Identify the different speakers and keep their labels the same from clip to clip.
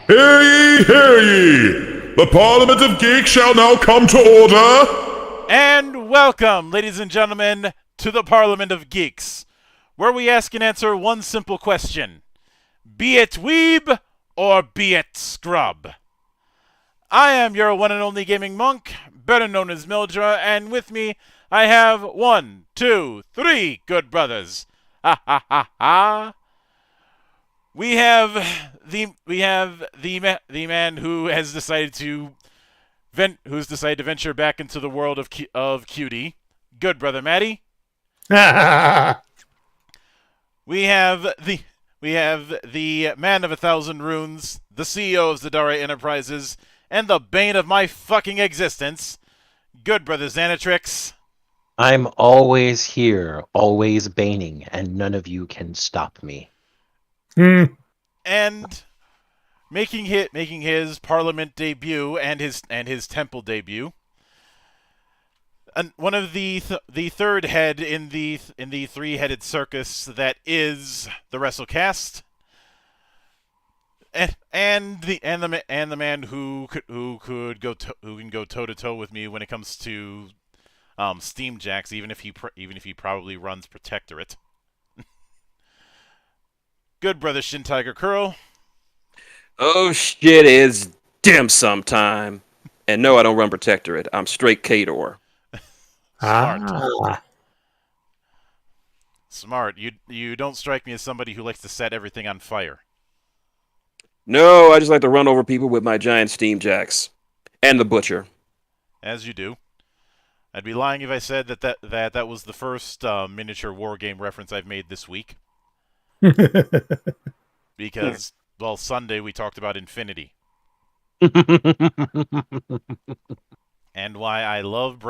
Speaker 1: Hear ye, hear ye! The Parliament of Geeks shall now come to order!
Speaker 2: And welcome, ladies and gentlemen, to the Parliament of Geeks, where we ask and answer one simple question. Be it weeb or be it scrub? I am your one and only gaming monk, better known as Mildra, and with me I have 1, 2, 3 good brothers. Ha ha ha ha. We have the man who has decided to venture back into the world of cutie. Good brother Matty. We have the man of 1,000 runes, the CEO of Zadara Enterprises, and the bane of my fucking existence. Good brother Xanatrix.
Speaker 3: I'm always here, always baning, and none of you can stop me.
Speaker 2: And making his Parliament debut and his Temple debut. And one of the third head in the three-headed circus that is the WrestleCast, and the man who can go toe to toe with me when it comes to Steam Jacks, even if he probably runs Protectorate. Good brother Shin Tiger Curl.
Speaker 4: Oh shit, it's dim sum time. And no, I don't run Protectorate. I'm straight Kador.
Speaker 2: Smart. Smart. You don't strike me as somebody who likes to set everything on fire.
Speaker 4: No, I just like to run over people with my giant steam jacks. And the butcher.
Speaker 2: As you do. I'd be lying if I said that was the first miniature war game reference I've made this week. Because, well, Sunday we talked about Infinity. And why I love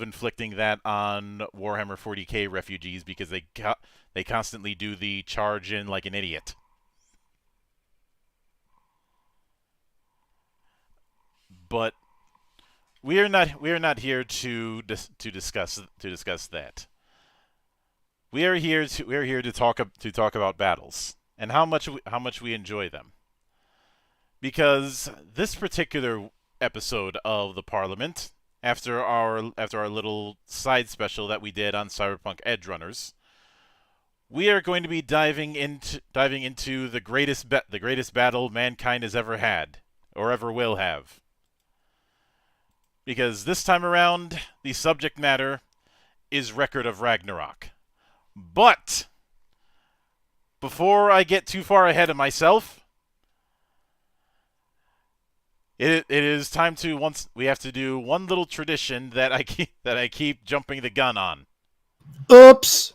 Speaker 2: inflicting that on Warhammer 40k refugees, because they constantly do the charge in like an idiot. But we are not here to discuss that. We are here to talk about battles and how much we enjoy them. Because this particular episode of the Parliament, after our little side special that we did on Cyberpunk Edgerunners, we are going to be diving into the greatest battle mankind has ever had or ever will have. Because this time around, the subject matter is Record of Ragnarok. But before I get too far ahead of myself, it is time to we have to do one little tradition that I keep jumping the gun on.
Speaker 5: Oops.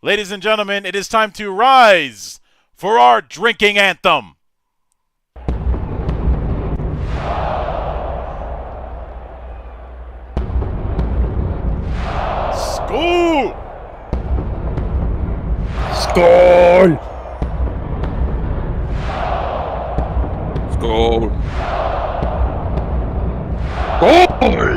Speaker 2: Ladies and gentlemen, it is time to rise for our drinking anthem. Skål!
Speaker 5: Skål!
Speaker 4: Skål.
Speaker 3: Skål!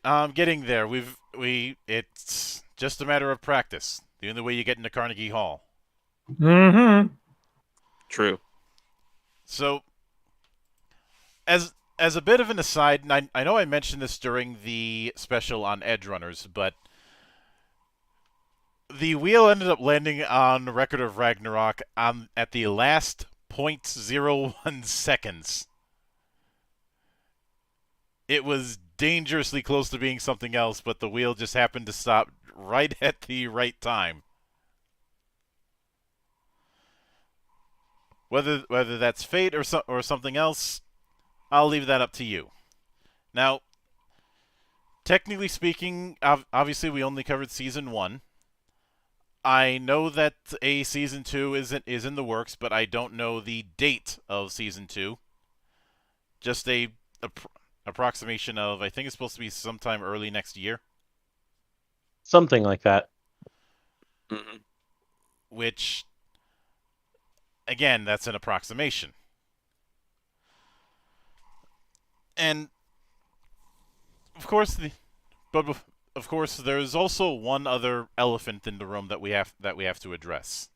Speaker 2: I'm getting there. It's just a matter of practice. The only way you get into Carnegie Hall.
Speaker 5: Mm-hmm.
Speaker 4: True.
Speaker 2: So, as a bit of an aside, and I know I mentioned this during the special on Edgerunners, but the wheel ended up landing on Record of Ragnarok at the last 0.01 seconds. It was dangerously close to being something else, but the wheel just happened to stop right at the right time. Whether that's fate or something else, I'll leave that up to you. Now, technically speaking, obviously we only covered Season 1. I know that a Season 2 is in the works, but I don't know the date of Season 2. just a approximation of, I think it's supposed to be sometime early next year,
Speaker 3: Something like that.
Speaker 4: Mhm.
Speaker 2: which, again, that's an approximation. And of course, of course, there's also one other elephant in the room that we have to address,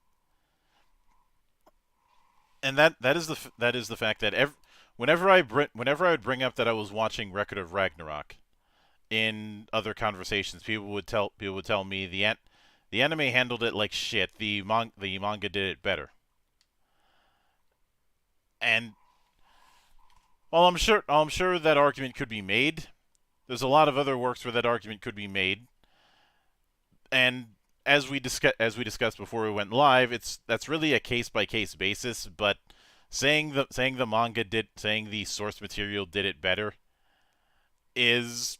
Speaker 2: and that is the fact that whenever I would bring up that I was watching Record of Ragnarok in other conversations, people would tell me the anime handled it like shit. The manga did it better. And while I'm sure that argument could be made, there's a lot of other works where that argument could be made. And as we discussed before we went live, that's really a case by case basis. But saying the source material did it better is,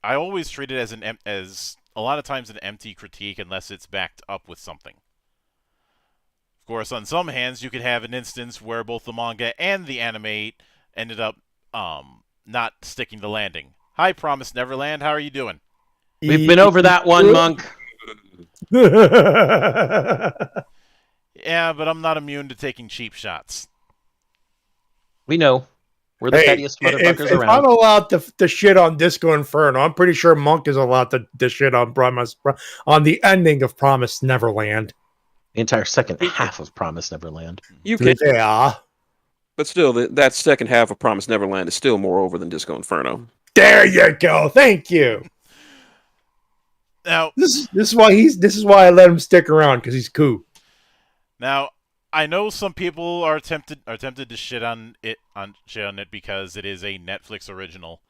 Speaker 2: I always treat it as a lot of times an empty critique unless it's backed up with something. Of course, on some hands, you could have an instance where both the manga and the anime ended up not sticking the landing. Hi, Promised Neverland. How are you doing?
Speaker 3: We've been over that one, Monk.
Speaker 2: Yeah, but I'm not immune to taking cheap shots.
Speaker 3: We know. We're the pettiest motherfuckers
Speaker 5: if
Speaker 3: around.
Speaker 5: I'm allowed to shit on Disco Inferno, I'm pretty sure Monk is allowed to shit on the ending of Promised Neverland.
Speaker 3: The entire second half of Promise Neverland.
Speaker 4: You can,
Speaker 5: Yeah.
Speaker 4: but still, that second half of Promise Neverland is still more over than Disco Inferno.
Speaker 5: There you go. Thank you.
Speaker 2: Now,
Speaker 5: This is why I let him stick around, because he's cool.
Speaker 2: Now, I know some people are tempted to shit on it because it is a Netflix original.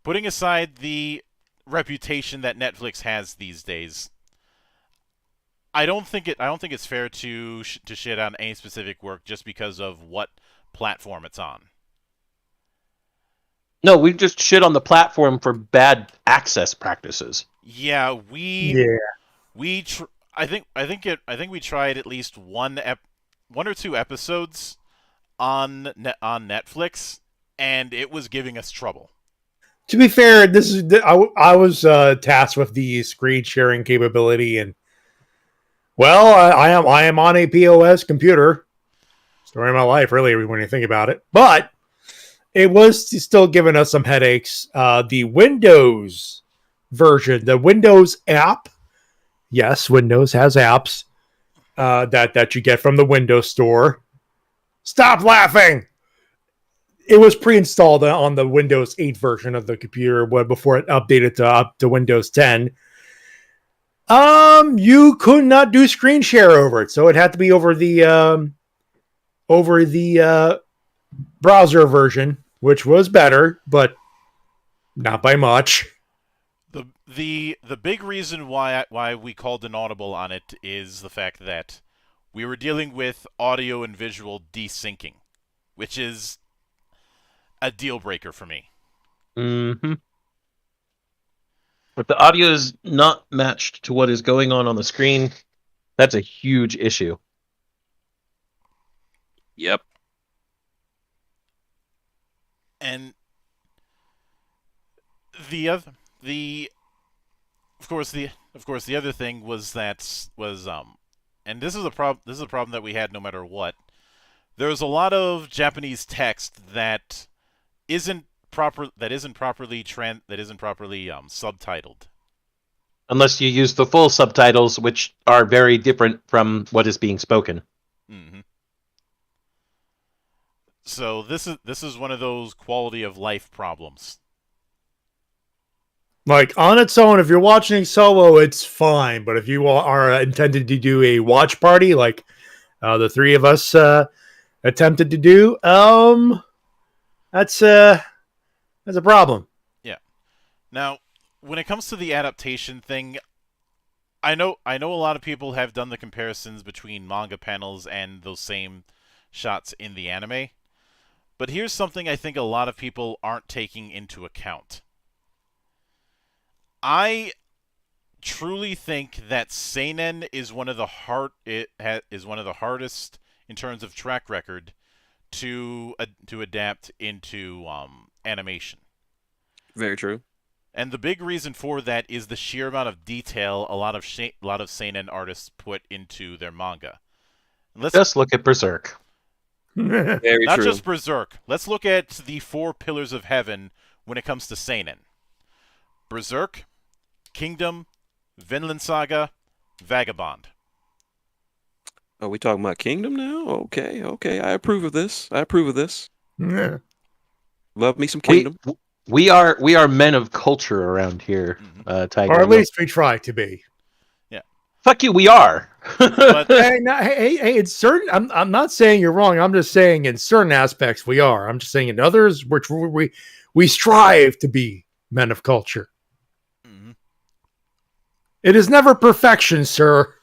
Speaker 2: Putting aside the reputation that Netflix has these days, I don't think it's fair to shit on any specific work just because of what platform it's on.
Speaker 3: No, we just shit on the platform for bad access practices.
Speaker 2: Yeah, I think we tried at least one or two episodes on Netflix, and it was giving us trouble.
Speaker 5: To be fair, I was tasked with the screen sharing capability, and I am on a POS computer. Story of my life, really, when you think about it. But it was still giving us some headaches. The Windows version, the Windows app. Yes, Windows has apps that you get from the Windows Store. Stop laughing! It was pre-installed on the Windows 8 version of the computer before it updated up to Windows 10. You could not do screen share over it, so it had to be over the browser version, which was better, but not by much.
Speaker 2: The big reason why we called an audible on it is the fact that we were dealing with audio and visual desyncing, which is a deal breaker for me.
Speaker 3: Mm-hmm. If the audio is not matched to what is going on the screen, that's a huge issue.
Speaker 4: Yep.
Speaker 2: And of course the other thing was and this is a problem that we had no matter what. There's a lot of Japanese text that isn't properly subtitled.
Speaker 3: Unless you use the full subtitles, which are very different from what is being spoken.
Speaker 2: Mm-hmm. So this is one of those quality of life problems.
Speaker 5: Like, on its own, if you're watching solo, it's fine. But if you are intended to do a watch party, like the three of us attempted to do, that's a problem.
Speaker 2: Yeah. Now, when it comes to the adaptation thing, I know a lot of people have done the comparisons between manga panels and those same shots in the anime. But here's something I think a lot of people aren't taking into account. I truly think that seinen is one of the hardest in terms of track record to adapt into animation.
Speaker 4: Very true.
Speaker 2: And the big reason for that is the sheer amount of detail a lot of seinen artists put into their manga. Let's
Speaker 3: Just look at Berserk.
Speaker 4: Very
Speaker 2: not
Speaker 4: true.
Speaker 2: just Berserk. Let's look at the 4 pillars of heaven when it comes to seinen. Berserk, Kingdom, Vinland Saga, Vagabond.
Speaker 4: Are we talking about Kingdom now? Okay, okay. I approve of this.
Speaker 5: Yeah.
Speaker 4: Love me some
Speaker 3: We,
Speaker 4: Kingdom.
Speaker 3: we are men of culture around here, Tiger.
Speaker 5: Or at least we try to be.
Speaker 3: Fuck you, we are.
Speaker 2: But
Speaker 5: Hey, in certain, I'm not saying you're wrong. I'm just saying in certain aspects we are. I'm just saying in others, we strive to be men of culture.
Speaker 2: Mhm.
Speaker 5: It is never perfection, sir.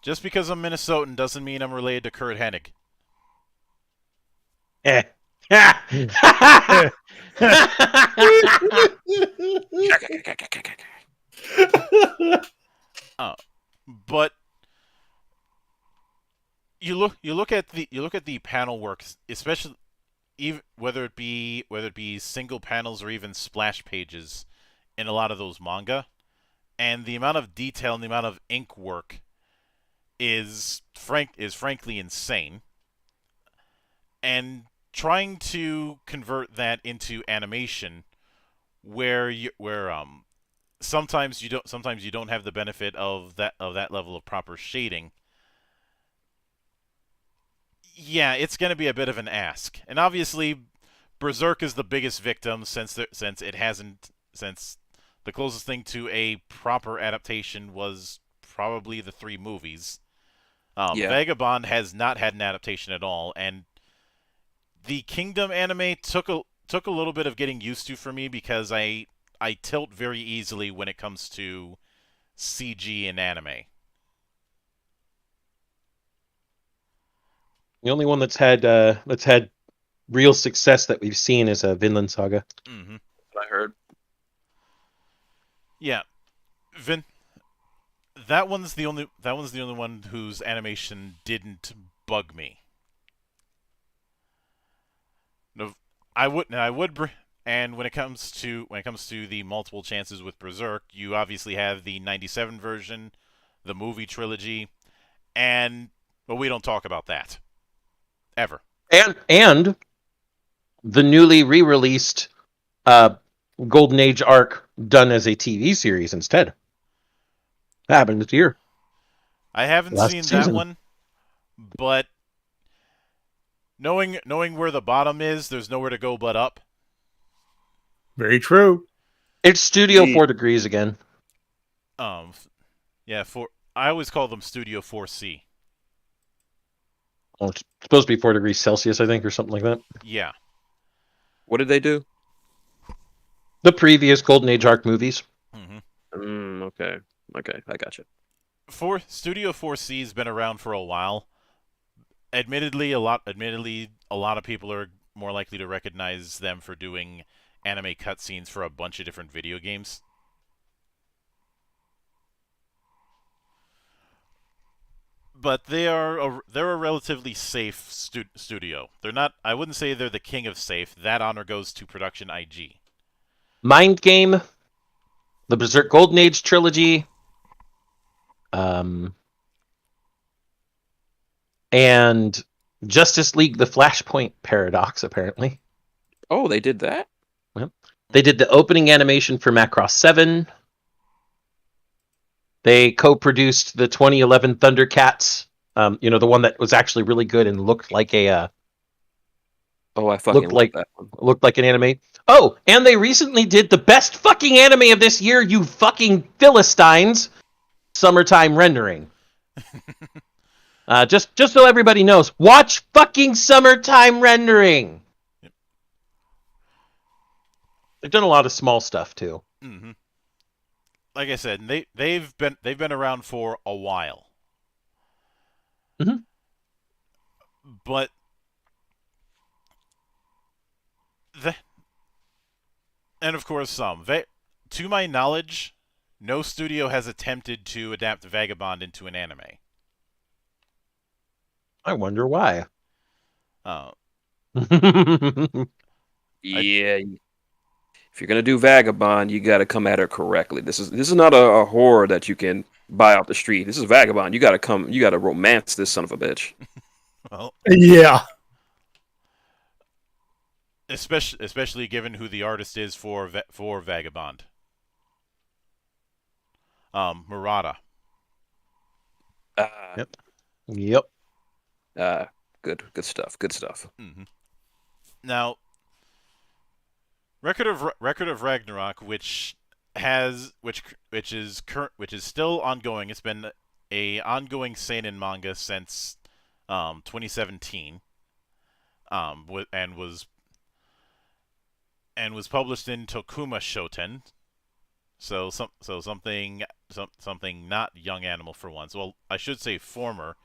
Speaker 2: just because I'm Minnesotan doesn't mean I'm related to Kurt Hennig.
Speaker 3: Eh.
Speaker 2: But you look at the panel works, especially even whether it be single panels or even splash pages in a lot of those manga, and the amount of detail and the amount of ink work is frankly insane. And trying to convert that into animation, where sometimes you don't have the benefit of that level of proper shading. Yeah, it's going to be a bit of an ask. And obviously Berserk is the biggest victim since the closest thing to a proper adaptation was probably the 3 movies.
Speaker 4: Yeah.
Speaker 2: Vagabond has not had an adaptation at all, and the Kingdom anime took a little bit of getting used to for me because I tilt very easily when it comes to CG and anime.
Speaker 3: The only one that's had real success that we've seen is Vinland Saga.
Speaker 2: Mm-hmm.
Speaker 4: I heard.
Speaker 2: Yeah, that one's the only one whose animation didn't bug me. No, and when it comes to the multiple chances with Berserk, you obviously have the '97 version, the movie trilogy, but we don't talk about that ever.
Speaker 3: And the newly re-released Golden Age arc done as a TV series instead. That happened this year.
Speaker 2: I haven't
Speaker 3: Last
Speaker 2: seen
Speaker 3: season.
Speaker 2: that one, but knowing where the bottom is, there's nowhere to go but up.
Speaker 5: Very true.
Speaker 3: It's Studio
Speaker 4: The-
Speaker 3: 4 Degrees again.
Speaker 2: Yeah, I always call them Studio 4C.
Speaker 3: Oh, it's supposed to be 4 degrees Celsius, I think, or something like that.
Speaker 2: Yeah.
Speaker 4: What did they do?
Speaker 3: The previous Golden Age arc movies.
Speaker 2: Mm-hmm.
Speaker 4: Okay, I gotcha.
Speaker 2: Studio 4C has been around for a while. Admittedly, a lot of people are more likely to recognize them for doing anime cutscenes for a bunch of different video games. But they're a relatively safe studio. They're not. I wouldn't say they're the king of safe. That honor goes to Production IG.
Speaker 3: Mind Game, the Berserk Golden Age trilogy, and Justice League: The Flashpoint Paradox. Apparently,
Speaker 4: Oh, they did that?
Speaker 3: they did the opening animation for Macross 7. They co-produced the 2011 Thundercats. The one that was actually really good and looked like a
Speaker 4: Oh, I fucking
Speaker 3: Looked
Speaker 4: love
Speaker 3: like-
Speaker 4: that one.
Speaker 3: looked like an anime. Oh, and they recently did the best fucking anime of this year, you fucking Philistines. Summertime Rendering. Just so everybody knows, watch fucking Summertime Rendering.
Speaker 2: Yep.
Speaker 3: They've done a lot of small stuff too.
Speaker 2: Mm-hmm. Like I said, they've been around for a while.
Speaker 3: Mhm.
Speaker 2: But and of course to my knowledge, no studio has attempted to adapt Vagabond into an anime.
Speaker 3: I wonder why.
Speaker 2: Uh,
Speaker 4: Yeah. If you're gonna do Vagabond, you got to come at her correctly. This is not a horror that you can buy off the street. This is Vagabond. You got to come. You got to romance this son of a bitch.
Speaker 2: well,
Speaker 5: Yeah.
Speaker 2: especially given who the artist is for Vagabond. Murata.
Speaker 3: Yep. Yep.
Speaker 4: Good stuff. Good stuff.
Speaker 2: Mm-hmm. Now, Record of Ragnarok, which is still ongoing. It's been a ongoing seinen manga since 2017. And was published in Tokuma Shoten. So something not Young Animal for once. Well, I should say former.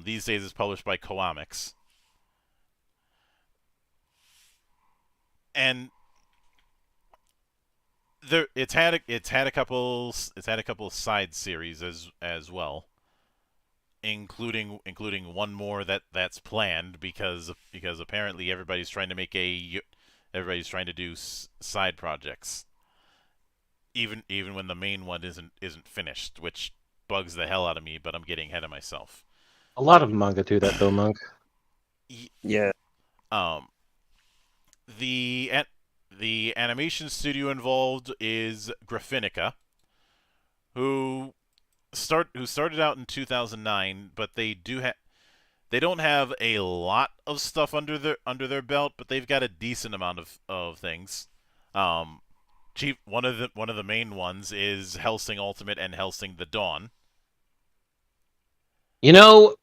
Speaker 2: These days it's published by Koamics. And it's had a couple side series as well, including one more that's planned because apparently everybody's trying to do side projects, even when the main one isn't finished, which bugs the hell out of me. But I'm getting ahead of myself.
Speaker 3: A lot of manga do that, though, Monk.
Speaker 4: Yeah.
Speaker 2: The animation studio involved is Graphinica, who started out in 2009, but they don't have a lot of stuff under their belt, but they've got a decent amount of things. One of the main ones is Hellsing Ultimate and Hellsing the Dawn.
Speaker 3: You know,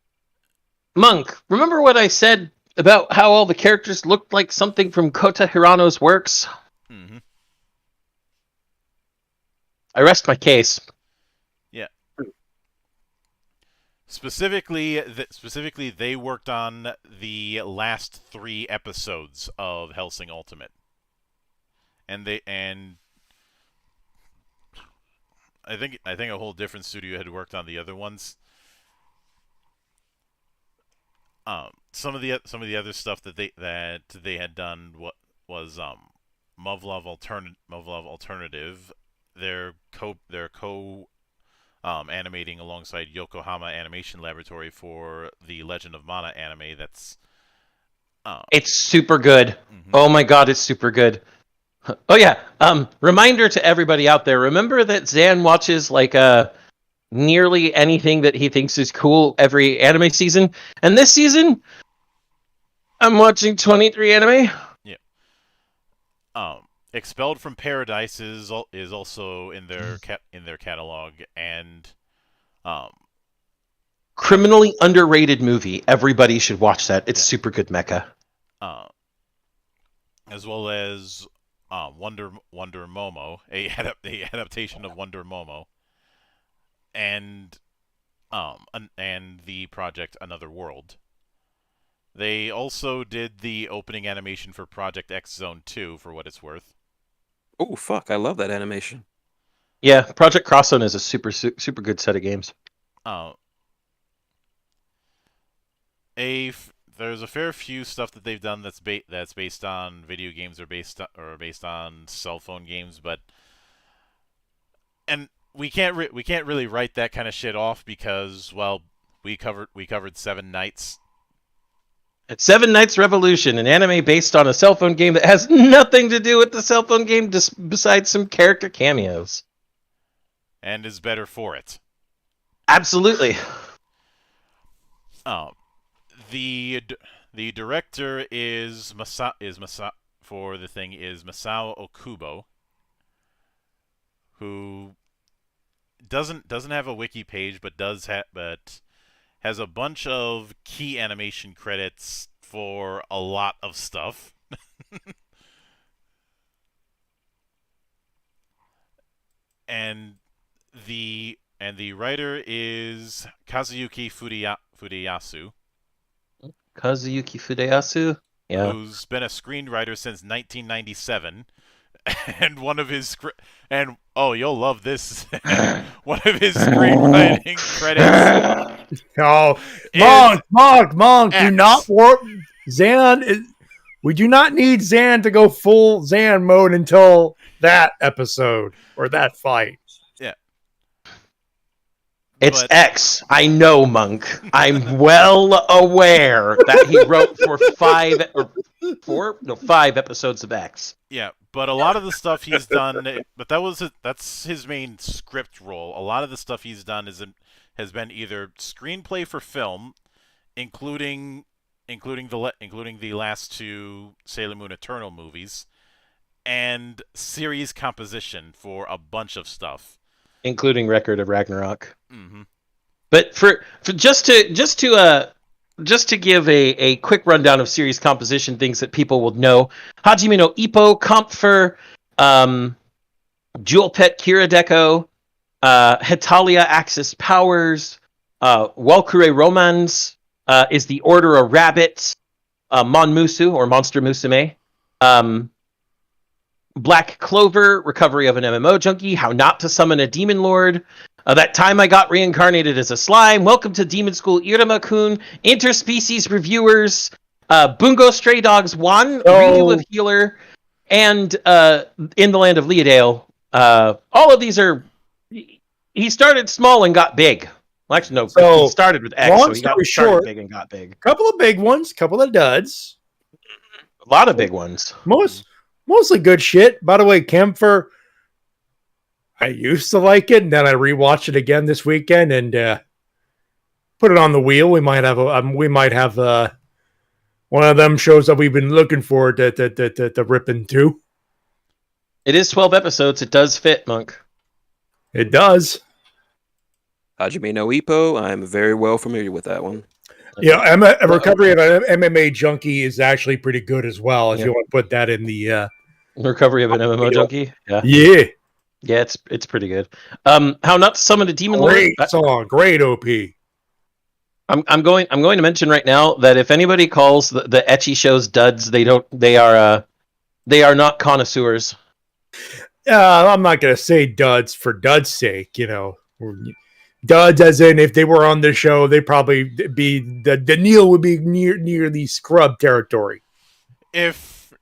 Speaker 3: Monk, remember what I said about how all the characters looked like something from Kota Hirano's works?
Speaker 2: Mm-hmm.
Speaker 3: I rest my case.
Speaker 2: Yeah. Specifically, they worked on the last 3 episodes of Hellsing Ultimate, and I think a whole different studio had worked on the other ones. Some of the other stuff that they had done was Muv-Luv Alternative. They're co animating alongside Yokohama Animation Laboratory for the Legend of Mana anime. That's
Speaker 3: It's super good.
Speaker 2: Mm-hmm.
Speaker 3: Oh my god, it's super good. Oh yeah. Reminder to everybody out there. Remember that Zan watches nearly anything that he thinks is cool every anime season, and this season I'm watching 23 anime.
Speaker 2: Yeah. Expelled from Paradise is also in their catalog, and
Speaker 3: criminally underrated movie. Everybody should watch that. It's super good mecha.
Speaker 2: As well as Wonder Momo, a adaptation of Wonder Momo, and the project Another World. They also did the opening animation for Project X Zone 2, for what it's worth.
Speaker 4: Oh fuck! I love that animation.
Speaker 3: Yeah, Project Cross Zone is a super good set of games.
Speaker 2: There's a fair few stuff that they've done that's based on video games or based on cell phone games, and we can't really write that kind of shit off because, well, we covered Seven Nights.
Speaker 3: It's Seven Nights Revolution, an anime based on a cell phone game that has nothing to do with the cell phone game besides some character cameos.
Speaker 2: And is better for it.
Speaker 3: Absolutely.
Speaker 2: The director is Masao Okubo, who doesn't have a wiki page, but has a bunch of key animation credits for a lot of stuff. and the writer is Kazuyuki Fudeyasu.
Speaker 3: Kazuyuki Fudeyasu? Yeah.
Speaker 2: Who's been a screenwriter since 1997. And one of his you'll love this. One of his screenwriting credits.
Speaker 5: Oh, Monk, do not warp. We do not need Zan to go full Zan mode until that episode or that fight.
Speaker 2: Yeah.
Speaker 3: It's
Speaker 2: But-
Speaker 3: X. I know, Monk. I'm well aware that he wrote for 5 episodes of X.
Speaker 2: Yeah, but a lot of the stuff he's done, but that's his main script role. A lot of the stuff he's done has been either screenplay for film, including the last 2 Sailor Moon Eternal movies, and series composition for a bunch of stuff,
Speaker 3: Including Record of Ragnarok.
Speaker 2: Mm-hmm.
Speaker 3: But for just to give a quick rundown of series composition, things that people will know: Hajime no Ippo, Kampfer, Jewel Pet Kiradeko, Hetalia Axis Powers, Walkure Romans, is the Order of Rabbits, Monmusu or Monster Musume, Black Clover, Recovery of an MMO Junkie, How Not to Summon a Demon Lord, That Time I Got Reincarnated as a Slime, Welcome to Demon School Iruma-kun, Interspecies Reviewers, Bungo Stray Dogs 1, Review of Healer, and In the Land of Leodale. All of these are... He started small and got big. Well, actually, no.
Speaker 5: So,
Speaker 3: he started with X, so he started
Speaker 5: short,
Speaker 3: big and got big.
Speaker 5: Couple of big ones, couple of duds.
Speaker 3: A lot of big ones.
Speaker 5: Mostly good shit. By the way, Kempfer, I used to like it, and then I rewatched it again this weekend and put it on the wheel. We might have one of them shows that we've been looking for to rip into.
Speaker 3: It is 12 episodes. It does fit, Monk.
Speaker 5: It does.
Speaker 4: Hajime no Ippo, I'm very well familiar with that one.
Speaker 5: Yeah, Recovery of an MMA Junkie is actually pretty good as well. If you want to put that in the
Speaker 3: Recovery of an MMO Junkie. Yeah,
Speaker 5: yeah,
Speaker 3: it's pretty good. How Not to Summon a Demon Lord.
Speaker 5: Great song, great OP.
Speaker 3: I'm going to mention right now that if anybody calls the ecchi shows duds, they are not connoisseurs.
Speaker 5: I'm not going to say duds for duds' sake, you know. Duds, as in if they were on the show, they'd probably be the Neil would be near the scrub territory.
Speaker 2: If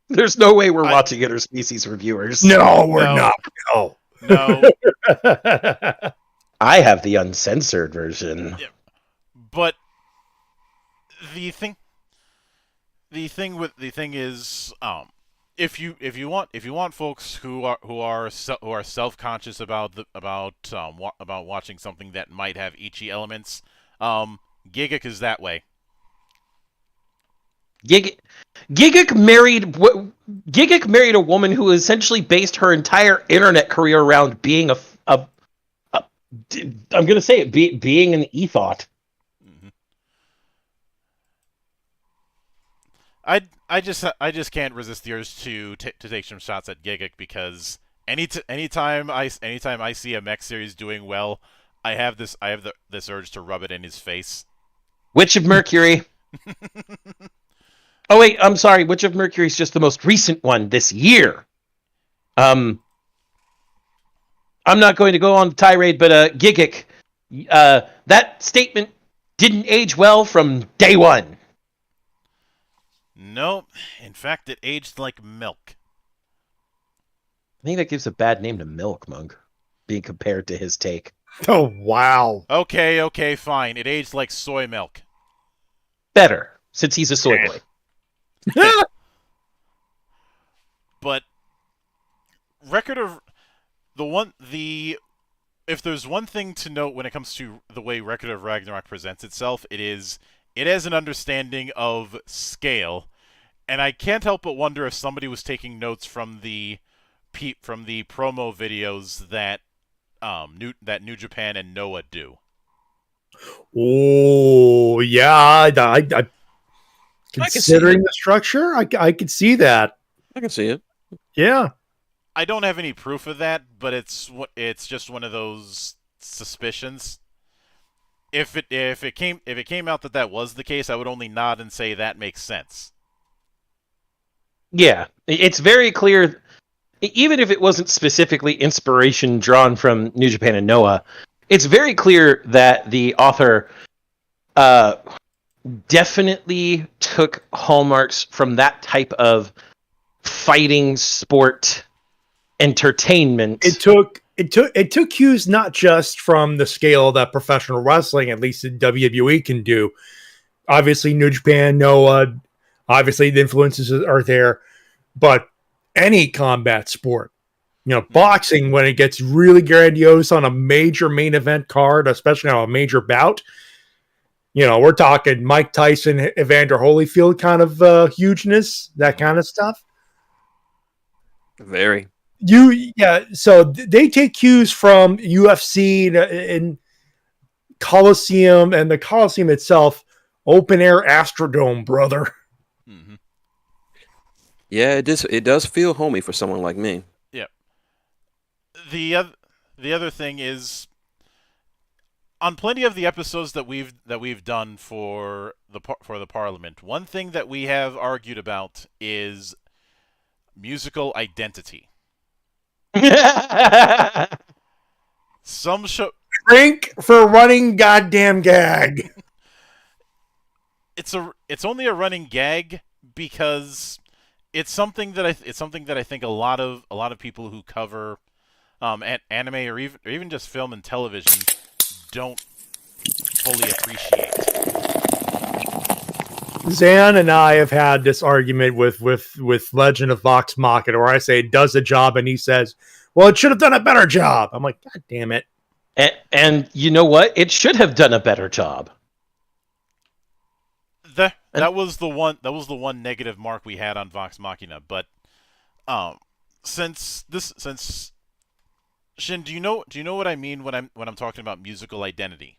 Speaker 3: There's no way we're watching Interspecies Reviewers.
Speaker 5: No, we're not.
Speaker 2: no,
Speaker 3: I have the uncensored version.
Speaker 2: yeah, but the thing is, if you want folks who are self-conscious about watching something that might have ecchi elements, Gigguk is that way.
Speaker 3: Gigguk married a woman who essentially based her entire internet career around being I'm gonna say it, being an ethot.
Speaker 2: Mm-hmm. I just can't resist the urge to take some shots at Gigguk because anytime I see a mech series doing well, I have this urge to rub it in his face.
Speaker 3: Witch of Mercury. Oh wait, I'm sorry. Witch of Mercury is just the most recent one this year. I'm not going to go on the tirade, but Gigguk, that statement didn't age well from day one.
Speaker 2: No, in fact, it aged like milk.
Speaker 3: I think that gives a bad name to Milk, Monk, being compared to his take.
Speaker 5: Oh, wow.
Speaker 2: Okay, fine. It aged like soy milk.
Speaker 3: Better, since he's a soy boy.
Speaker 2: But if there's one thing to note when it comes to the way Record of Ragnarok presents itself, it has an understanding of scale, and I can't help but wonder if somebody was taking notes from the promo videos that New Japan and Noah do.
Speaker 5: Oh, yeah. I considering the structure, I could see that.
Speaker 4: I can see it.
Speaker 5: Yeah.
Speaker 2: I don't have any proof of that, but it's just one of those suspicions. If it came out that was the case, I would only nod and say that makes sense.
Speaker 3: Yeah, it's very clear. Even if it wasn't specifically inspiration drawn from New Japan and Noah, it's very clear that the author definitely took hallmarks from that type of fighting sport entertainment.
Speaker 5: It took cues not just from the scale that professional wrestling, at least in WWE, can do. Obviously, New Japan, Noah, obviously the influences are there, but any combat sport, boxing, when it gets really grandiose on a major main event card, especially on a major bout, we're talking Mike Tyson, Evander Holyfield kind of hugeness, that kind of stuff.
Speaker 4: Very.
Speaker 5: So they take cues from UFC and Coliseum, and the Coliseum itself, open air Astrodome, brother.
Speaker 2: Mm-hmm.
Speaker 4: Yeah, it does feel homey for someone like me.
Speaker 2: Yeah. The other thing is, on plenty of the episodes that we've done for the Parliament, one thing that we have argued about is musical identity. Some show
Speaker 5: Drink for running goddamn gag.
Speaker 2: It's only a running gag because it's something that I think a lot of people who cover anime or even just film and television don't fully appreciate.
Speaker 5: Zan and I have had this argument with Legend of Vox Machina, where I say it does the job, and he says, "Well, it should have done a better job." I'm like, "God damn it!"
Speaker 3: And you know what? It should have done a better job.
Speaker 2: That was the one negative mark we had on Vox Machina, but since Shin, do you know what I mean when I'm talking about musical identity?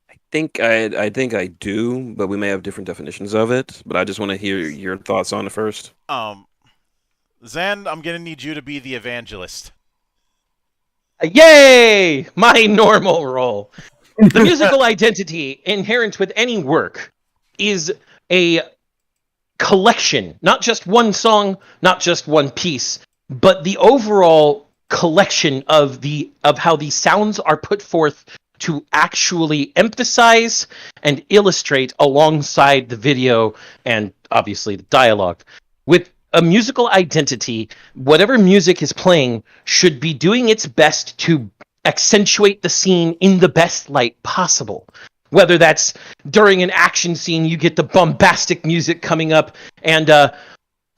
Speaker 4: I think I do, but we may have different definitions of it. But I just want to hear your thoughts on it first.
Speaker 2: Zan, I'm gonna need you to be the evangelist.
Speaker 3: Yay! My normal role. The musical identity inherent with any work is a collection, not just one song, not just one piece, but the overall collection of how these sounds are put forth to actually emphasize and illustrate alongside the video and obviously the dialogue. With a musical identity, whatever music is playing should be doing its best to accentuate the scene in the best light possible. Whether that's during an action scene, you get the bombastic music coming up, and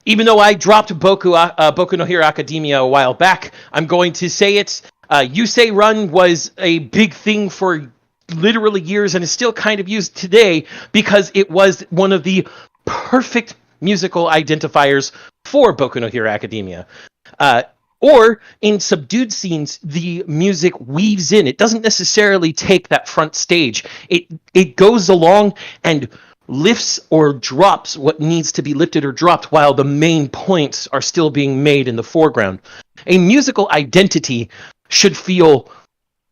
Speaker 3: even though I dropped Boku no Hero Academia a while back, I'm going to say it. Yusei Run was a big thing for literally years and is still kind of used today because it was one of the perfect musical identifiers for Boku no Hero Academia. Or in subdued scenes, the music weaves in. It doesn't necessarily take that front stage. It goes along and lifts or drops what needs to be lifted or dropped while the main points are still being made in the foreground. A musical identity should feel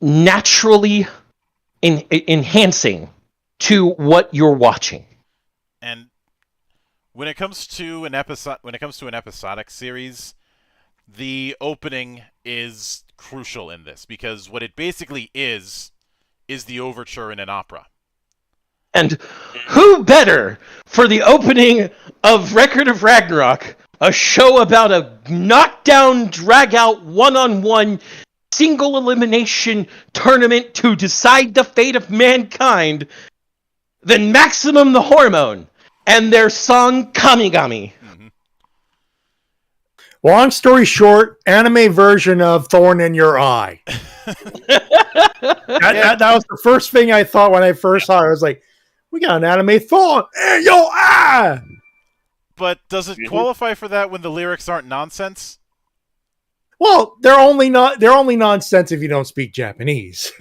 Speaker 3: naturally enhancing to what you're watching.
Speaker 2: And when it comes to an episodic series, the opening is crucial in this because what it basically is the overture in an opera.
Speaker 3: And who better for the opening of Record of Ragnarok, a show about a knockdown, drag-out, one-on-one, single elimination tournament to decide the fate of mankind, than Maximum the Hormone and their song Kamigami.
Speaker 2: Mm-hmm.
Speaker 5: Long story short, anime version of Thorn in Your Eye. that was the first thing I thought when I first saw it. I was like, we got an anime Thorn in Your Eye!
Speaker 2: But does it qualify for that when the lyrics aren't nonsense?
Speaker 5: Well, they're only nonsense if you don't speak Japanese.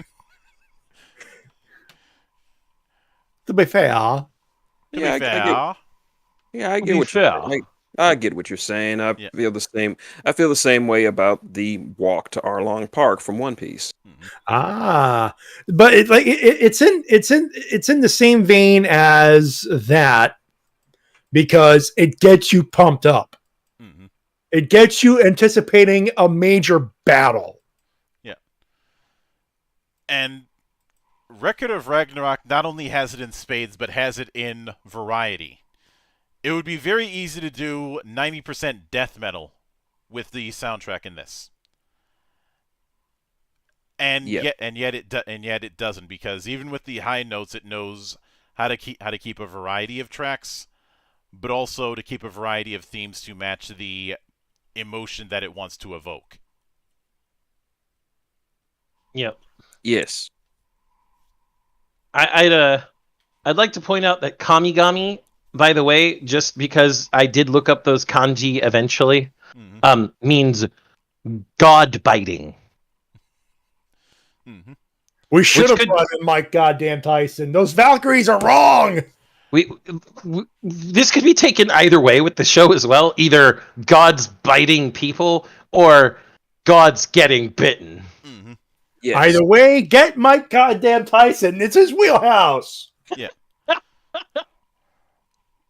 Speaker 5: To be fair.
Speaker 2: I
Speaker 4: get what you're saying. I feel the same. I feel the same way about the walk to Arlong Park from One Piece.
Speaker 5: Mm-hmm. But it's in the same vein as that because it gets you pumped up.
Speaker 2: Mm-hmm.
Speaker 5: It gets you anticipating a major battle.
Speaker 2: Yeah. And Record of Ragnarok not only has it in spades, but has it in variety. It would be very easy to do 90% death metal with the soundtrack in this. And yet it doesn't, because even with the high notes, it knows how to keep a variety of tracks, but also to keep a variety of themes to match the emotion that it wants to evoke.
Speaker 3: Yep.
Speaker 4: Yes.
Speaker 3: I'd like to point out that Kamigami, by the way, just because I did look up those kanji eventually, means god biting.
Speaker 2: Mm-hmm.
Speaker 5: We should have brought in Mike Goddamn Tyson. Those Valkyries are wrong.
Speaker 3: This could be taken either way with the show as well. Either gods biting people or gods getting bitten.
Speaker 2: Mm-hmm.
Speaker 4: Yes.
Speaker 5: Either way, get Mike Goddamn Tyson. It's his wheelhouse.
Speaker 2: Yeah.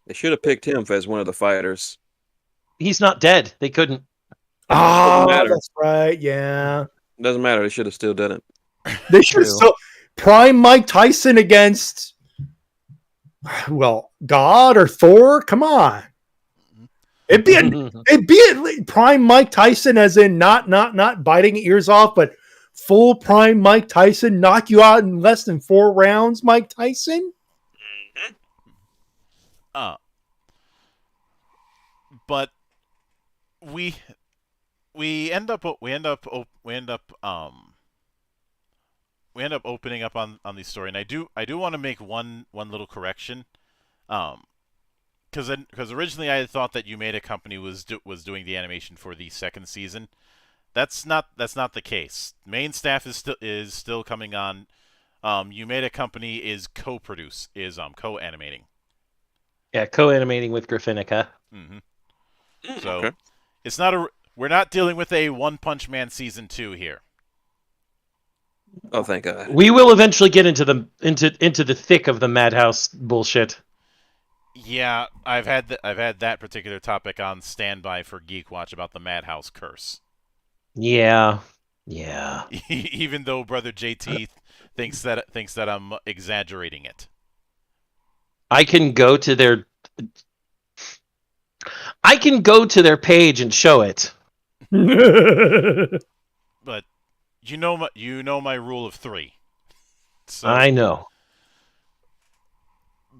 Speaker 4: They should have picked him as one of the fighters.
Speaker 3: He's not dead. They couldn't.
Speaker 5: Oh,
Speaker 4: matter.
Speaker 5: that's right. Yeah.
Speaker 4: Doesn't matter. They should have still done it.
Speaker 5: They should still prime Mike Tyson against, well, God or Thor. Come on. It'd be prime Mike Tyson, as in not biting ears off, but full prime Mike Tyson, knock you out in less than 4 rounds, Mike Tyson.
Speaker 2: But we end up opening up on the story, and I do want to make one little correction, because originally I had thought that You Made a Company was doing the animation for the second season. That's not the case. Main staff is still coming on. You Made a Company is co-animating.
Speaker 3: Yeah, co-animating with Griffinica.
Speaker 2: Mm-hmm. So
Speaker 4: Okay.
Speaker 2: it's not we're not dealing with a One Punch Man season 2 here.
Speaker 4: Oh, thank God.
Speaker 3: We will eventually get into the thick of the Madhouse bullshit.
Speaker 2: Yeah, I've had that particular topic on standby for Geek Watch about the Madhouse curse.
Speaker 3: Yeah.
Speaker 2: Even though Brother JT thinks that I'm exaggerating it.
Speaker 3: I can go to their page and show it.
Speaker 2: But you know my rule of 3. So,
Speaker 3: I know.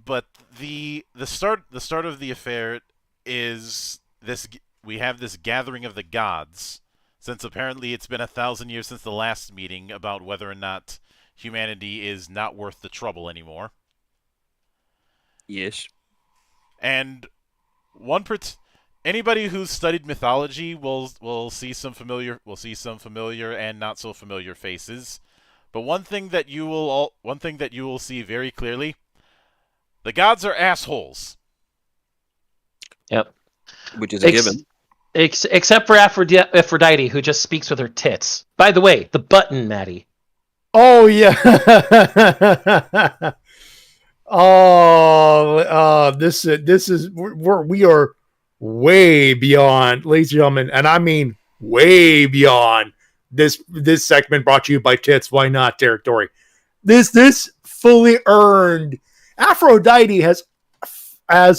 Speaker 2: But the start of the affair is this. We have this gathering of the gods, since apparently it's been 1,000 years since the last meeting about whether or not humanity is not worth the trouble anymore.
Speaker 4: Yes.
Speaker 2: And anybody who's studied mythology will see some familiar and not so familiar faces. But one thing that you will see very clearly, the gods are assholes.
Speaker 3: Yep.
Speaker 4: Which is a given.
Speaker 3: Except for Aphrodite, who just speaks with her tits. By the way, the button, Maddie.
Speaker 5: Oh yeah. This is we are way beyond, ladies and gentlemen, and I mean way beyond this segment brought to you by Tits. Why not territory? This fully earned. Aphrodite has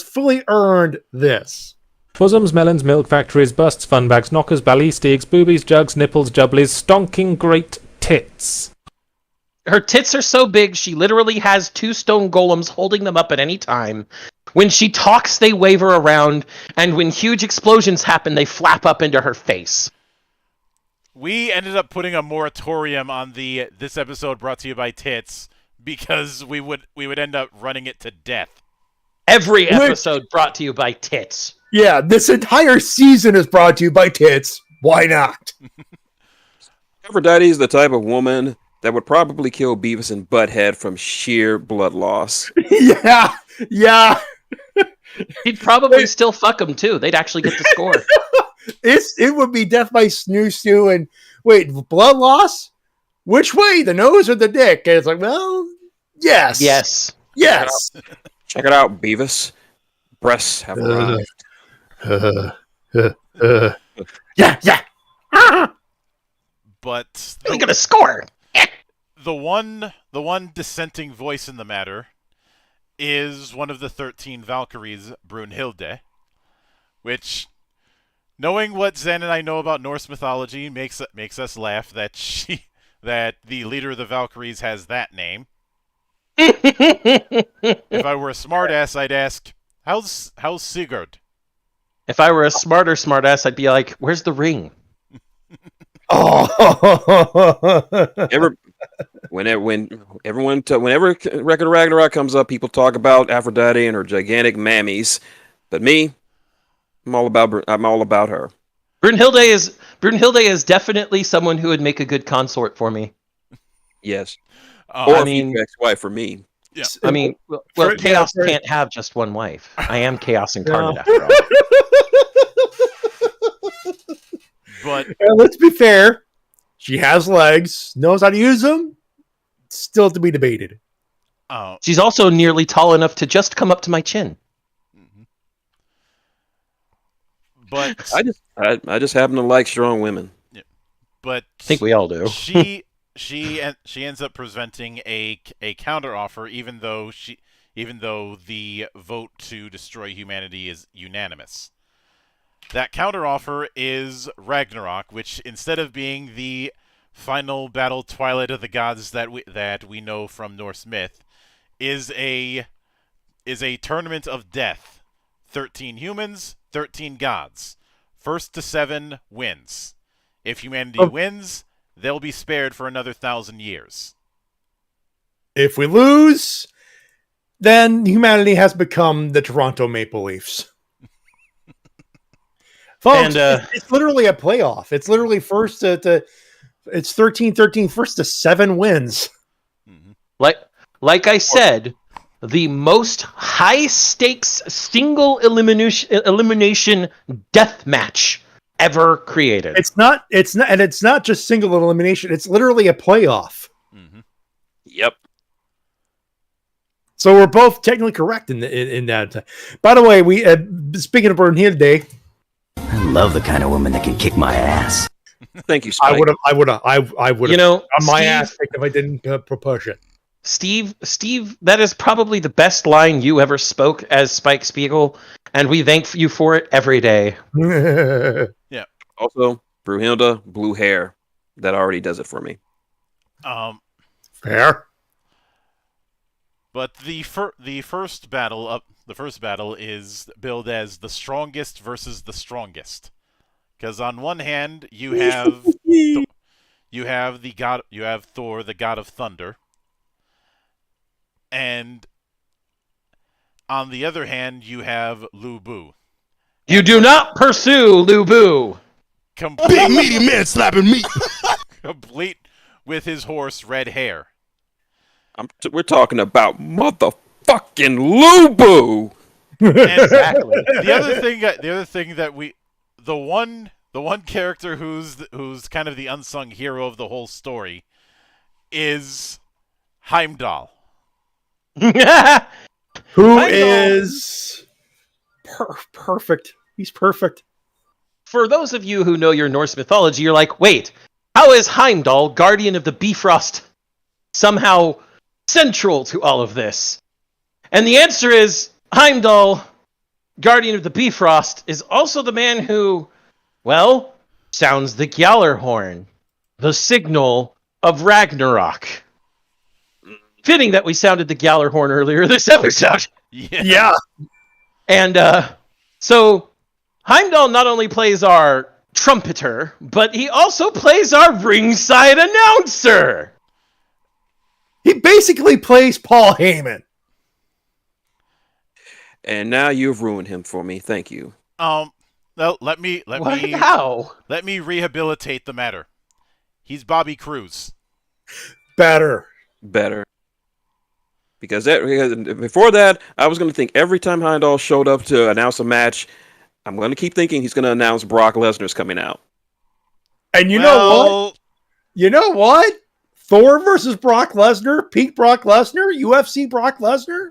Speaker 5: fully earned this.
Speaker 6: Bosoms, melons, milk factories, busts, fun bags, knockers, ballistics, boobies, jugs, nipples, jubblies, stonking great tits.
Speaker 3: Her tits are so big, she literally has 2 stone golems holding them up at any time. When she talks, they waver around, and when huge explosions happen, they flap up into her face.
Speaker 2: We ended up putting a moratorium on this episode brought to you by Tits because we would end up running it to death.
Speaker 3: Every episode brought to you by Tits.
Speaker 5: Yeah, this entire season is brought to you by Tits. Why not?
Speaker 4: Aphrodite is the type of woman that would probably kill Beavis and Butthead from sheer blood loss.
Speaker 5: Yeah.
Speaker 3: He'd probably still fuck them too. They'd actually get the score.
Speaker 5: It would be death by snoo stew and wait, blood loss? Which way, the nose or the dick? And it's like, well, yes.
Speaker 4: Check it out, Beavis. Breasts have arrived.
Speaker 5: Yeah.
Speaker 2: But
Speaker 3: They're gonna score.
Speaker 2: the one dissenting voice in the matter is one of the 13 Valkyries, Brunhilde, which, knowing what Zen and I know about Norse mythology, makes us laugh that the leader of the Valkyries has that name. If I were a smartass, I'd ask, how's Sigurd?
Speaker 3: If I were a smartass, I'd be like, "Where's the ring?"
Speaker 5: Oh,
Speaker 4: Whenever Record of Ragnarok comes up, people talk about Aphrodite and her gigantic mammies, but me, I'm all about her.
Speaker 3: Brunhilde is definitely someone who would make a good consort for me.
Speaker 4: Yes,
Speaker 2: Oh,
Speaker 4: or
Speaker 3: I mean-
Speaker 4: future ex-wife for me.
Speaker 2: yeah.
Speaker 3: I mean, well,
Speaker 5: For-
Speaker 3: Chaos
Speaker 5: yeah, for-
Speaker 3: can't have just one wife. I am Chaos incarnate
Speaker 5: No.
Speaker 3: after all.
Speaker 2: But
Speaker 5: And let's be fair. She has legs, knows how to use them. Still to be debated.
Speaker 3: She's also nearly tall enough to just come up to my chin.
Speaker 2: but
Speaker 4: I just happen to like strong women.
Speaker 2: but
Speaker 3: I think we all do.
Speaker 2: she ends up presenting a counteroffer, even though the vote to destroy humanity is unanimous. That counteroffer is Ragnarok, which, instead of being the final battle, Twilight of the Gods that we know from Norse myth, is a tournament of death. 13 humans, 13 gods. First to 7 wins. If humanity wins, they'll be spared for another 1,000 years.
Speaker 5: If we lose, then humanity has become the Toronto Maple Leafs. Folks,
Speaker 3: And,
Speaker 5: it's literally a playoff. It's literally first to it's 13-13, first to 7 wins.
Speaker 3: Like I said, the most high stakes single elimination death match ever created.
Speaker 5: It's not just single elimination. It's literally a playoff.
Speaker 2: Mm-hmm.
Speaker 4: Yep.
Speaker 5: So we're both technically correct in that. By the way, we speaking of Brunhilde,
Speaker 7: I love the kind of woman that can kick my ass.
Speaker 4: Thank you, Spike.
Speaker 5: I would have
Speaker 3: You know,
Speaker 5: on my
Speaker 3: Steve-
Speaker 5: ass if I didn't push it.
Speaker 3: Steve, that is probably the best line you ever spoke as Spike Spiegel, and we thank you for it every day.
Speaker 4: Also, Brunhilde, blue hair. That already does it for me.
Speaker 5: Fair.
Speaker 2: But the first battle is billed as the strongest versus the strongest, because on one hand you have Thor, the god of thunder, and on the other hand you have Lu Bu.
Speaker 3: You do not pursue Lu Bu.
Speaker 2: Complete,
Speaker 1: meaty man slapping meat.
Speaker 2: complete with his horse red hair.
Speaker 4: We're talking about motherfucking Lubu.
Speaker 3: Exactly.
Speaker 2: The one character who's kind of the unsung hero of the whole story is Heimdall.
Speaker 5: Who
Speaker 3: Heimdall.
Speaker 5: is perfect. He's perfect.
Speaker 3: For those of you who know your Norse mythology, you're like, wait, how is Heimdall, guardian of the Bifrost, somehow central to all of this? And the answer is, Heimdall, guardian of the Bifrost, is also the man who, well, sounds the Gjallarhorn, the signal of Ragnarok. Fitting that we sounded the Gjallarhorn earlier this episode.
Speaker 5: Yeah.
Speaker 3: And so Heimdall not only plays our trumpeter, but he also plays our ringside announcer.
Speaker 5: He basically plays Paul Heyman.
Speaker 4: And now you've ruined him for me. Thank you.
Speaker 2: Well, let me
Speaker 3: How?
Speaker 2: rehabilitate the matter. He's Bobby Cruz.
Speaker 5: Better.
Speaker 4: Because before that, I was going to think every time Heimdall showed up to announce a match, I'm going to keep thinking he's going to announce Brock Lesnar's coming out.
Speaker 5: And you know what? Thor versus Brock Lesnar, peak Brock Lesnar, UFC Brock Lesnar.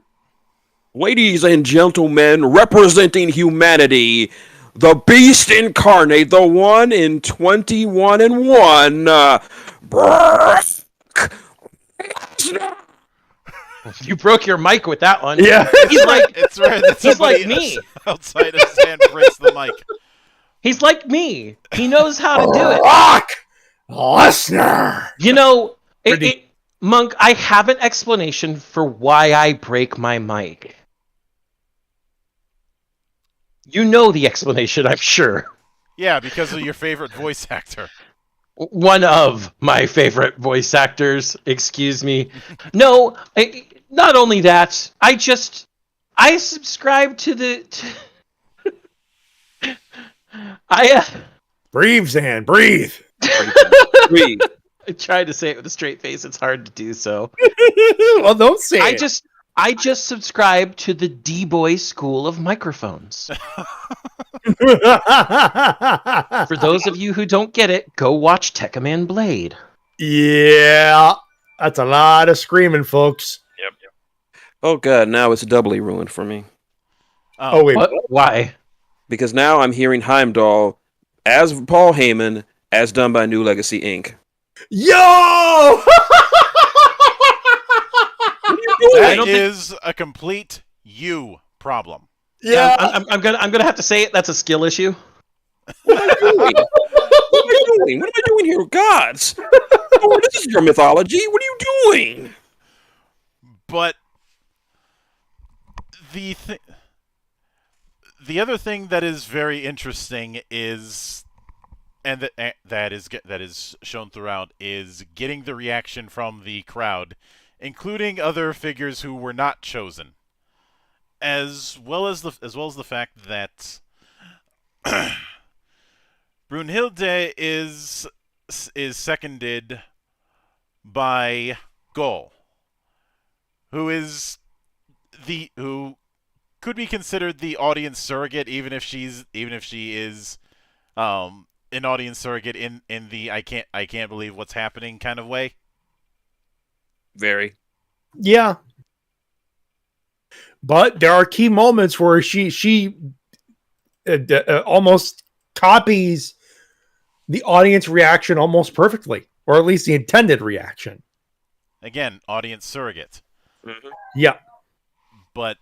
Speaker 4: Ladies and gentlemen, representing humanity, the Beast Incarnate, the 1 in 21 and 1, Brock
Speaker 3: You broke your mic with that one.
Speaker 5: Yeah.
Speaker 3: He's like
Speaker 2: It's rare that
Speaker 3: he's like
Speaker 2: somebody
Speaker 3: me.
Speaker 2: outside of Zan breaks the mic.
Speaker 3: He's like me. He knows how to do it.
Speaker 5: Brock Lesnar.
Speaker 3: You know,
Speaker 5: Pretty-
Speaker 3: Monk, I have an explanation for why I break my mic. You know the explanation, I'm sure.
Speaker 2: Yeah, because of your favorite voice actor.
Speaker 3: One of my favorite voice actors, excuse me. No, not only that, I subscribe to the...
Speaker 5: Breathe, Zan. Breathe.
Speaker 4: Breathe.
Speaker 3: I tried to say it with a straight face. It's hard to do so.
Speaker 5: Well, don't say
Speaker 3: I
Speaker 5: it.
Speaker 3: just subscribe to the D-Boy School of Microphones. For those of you who don't get it, go watch Tekkaman Blade.
Speaker 5: Yeah, that's a lot of screaming, folks.
Speaker 4: Oh god, now it's doubly ruined for me.
Speaker 5: Oh wait,
Speaker 3: What? Why?
Speaker 4: Because now I'm hearing Heimdall as Paul Heyman, as done by New Legacy Inc.
Speaker 5: yo!
Speaker 2: That is a complete you problem.
Speaker 5: Yeah,
Speaker 3: I'm gonna have to say it. That's a skill issue.
Speaker 4: What am I doing? What am I doing here? Gods! Oh, this is your mythology. What are you doing?
Speaker 2: But the other thing that is very interesting is, and that is shown throughout, is getting the reaction from the crowd, including other figures who were not chosen, as well as the fact that Brunhilde is seconded by Gull, who could be considered the audience surrogate, even if she is an audience surrogate in the I can't believe what's happening kind of way.
Speaker 4: Very.
Speaker 5: yeah. But there are key moments where she almost copies the audience reaction almost perfectly, or at least the intended reaction.
Speaker 2: Again, audience surrogate.
Speaker 5: Yeah.
Speaker 2: But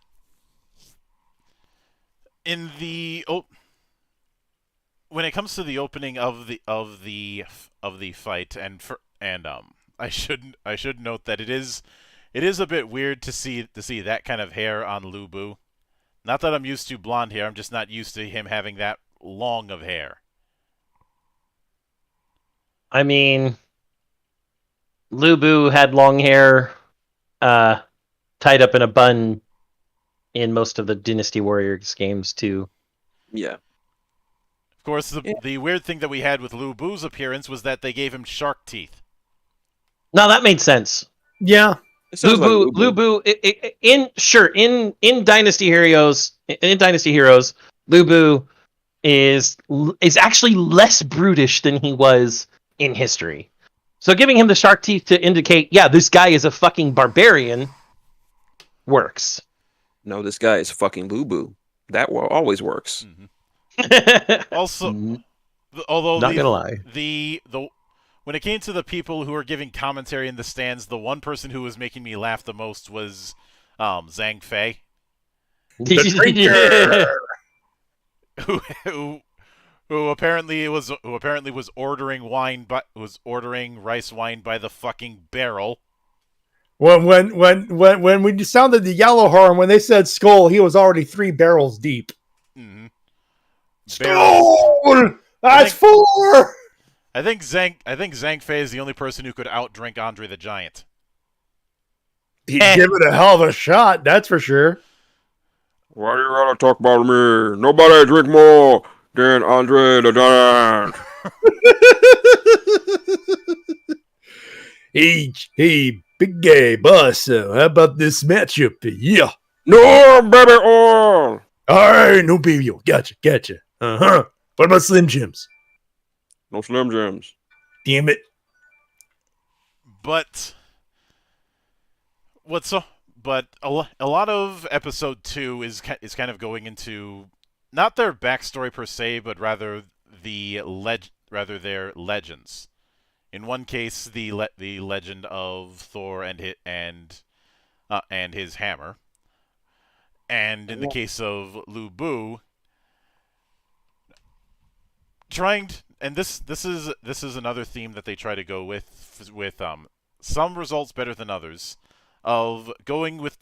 Speaker 2: in the when it comes to the opening of the fight, I should note that it is a bit weird to see that kind of hair on Lu Bu. Not that I'm used to blonde hair, I'm just not used to him having that long of hair.
Speaker 3: I mean, Lu Bu had long hair, tied up in a bun in most of the Dynasty Warriors games too.
Speaker 4: Yeah.
Speaker 2: Of course, the weird thing that we had with Lu Bu's appearance was that they gave him shark teeth.
Speaker 3: No, that made sense.
Speaker 5: Yeah.
Speaker 4: It sounds like
Speaker 3: Lu Bu, in Dynasty Heroes, Lu Bu is actually less brutish than he was in history. So giving him the shark teeth to indicate, yeah, this guy is a fucking barbarian, works.
Speaker 4: No, this guy is fucking Lu Bu. That always works.
Speaker 2: Also, although
Speaker 3: Not gonna lie.
Speaker 2: the when it came to the people who were giving commentary in the stands, the one person who was making me laugh the most was Zhang Fei, who apparently was ordering rice wine by the fucking barrel.
Speaker 5: When we sounded the yellow horn, when they said skull, he was already 3 barrels deep.
Speaker 2: Mm-hmm.
Speaker 5: Skull! That's 4!
Speaker 2: I think Zhang Fei is the only person who could outdrink Andre the Giant.
Speaker 5: He'd give it a hell of a shot, that's for sure.
Speaker 4: Why do you gotta talk about me? Nobody drink more than Andre the Giant.
Speaker 5: Hey, big gay boss, how about this matchup? Yeah.
Speaker 4: No, baby oil.
Speaker 5: Alright, no baby oil. Gotcha. Uh-huh. What about Slim Jims?
Speaker 4: No Slim Jims.
Speaker 5: Damn it.
Speaker 2: But a lot of episode 2 is kind of going into not their backstory per se, but rather their legends In one case, the legend of Thor and his hammer, and in the case of Lu Bu, and this is another theme that they try to go with some results better than others, of going with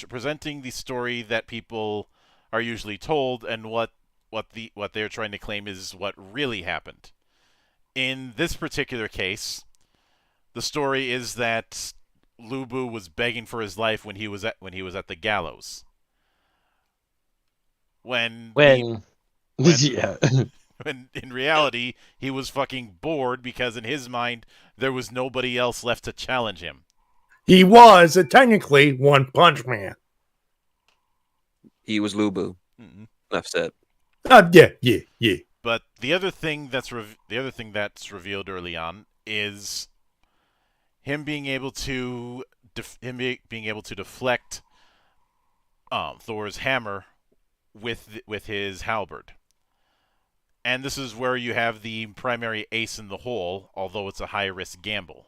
Speaker 2: presenting the story that people are usually told and what they're trying to claim is what really happened. In this particular case, the story is that Lu Bu was begging for his life when he was at the gallows. When
Speaker 3: Yeah.
Speaker 2: when in reality he was fucking bored because in his mind there was nobody else left to challenge him.
Speaker 5: He was technically One Punch Man.
Speaker 4: He was Lubu.
Speaker 2: Mm-hmm.
Speaker 4: Enough said.
Speaker 5: Yeah.
Speaker 2: But the other thing that's revealed early on is him being able to deflect Thor's hammer with his halberd. And this is where you have the primary ace in the hole, although it's a high-risk gamble.